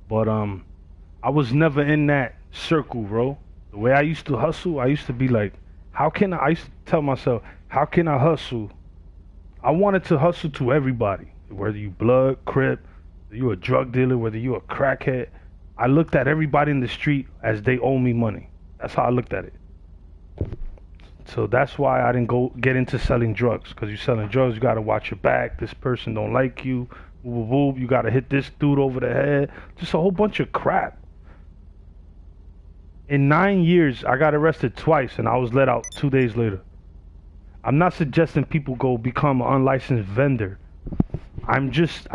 S4: But I was never in that circle, bro. The way I used to hustle, I used to be like, I used to tell myself, how can I hustle? I wanted to hustle to everybody. Whether you blood, crip, whether you a drug dealer, whether you a crackhead. I looked at everybody in the street as they owe me money. That's how I looked at it. So that's why I didn't go get into selling drugs. Because you're selling drugs, you got to watch your back. This person don't like you. Whoop, whoop, you got to hit this dude over the head. Just a whole bunch of crap. In 9 years, I got arrested twice and I was let out 2 days later. I'm not suggesting people go become an unlicensed vendor. I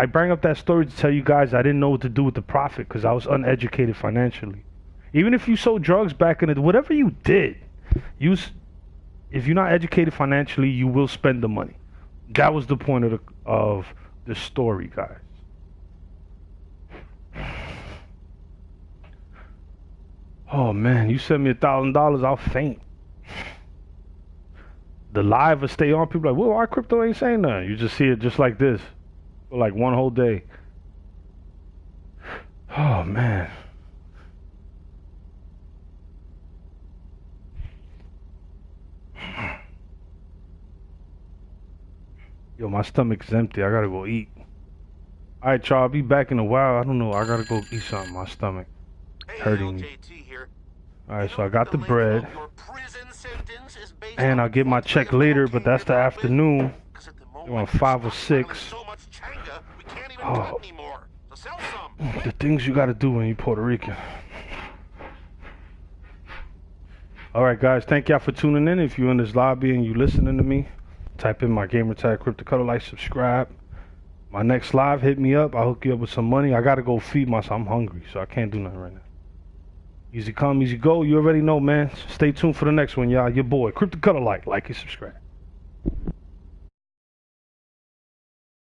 S4: bring up that story to tell you guys I didn't know what to do with the profit because I was uneducated financially. Even if you sold drugs back in the, whatever you did, if you're not educated financially, you will spend the money. That was the point of the story, guys. Oh man, you send me $1,000, I'll faint. The live will stay on. People are like, well, why Cripto ain't saying nothing? You just see it just like this for like one whole day. Oh man. Yo, my stomach's empty. I gotta go eat. Alright, y'all, I'll be back in a while. I don't know. I gotta go eat something. My stomach hurting me. Alright, so I got the bread. And I'll get my check later, but that's the afternoon. They're on 5 or 6. Oh, the things you gotta do when you're Puerto Rican. Alright, guys, thank y'all for tuning in. If you're in this lobby and you listening to me, type in my gamer tag Cripto Cutter, like, subscribe. My next live, hit me up. I'll hook you up with some money. I gotta go feed myself. I'm hungry, so I can't do nothing right now. Easy come, easy go. You already know, man. Stay tuned for the next one, y'all. Your boy, Cripto Cutter, like and subscribe.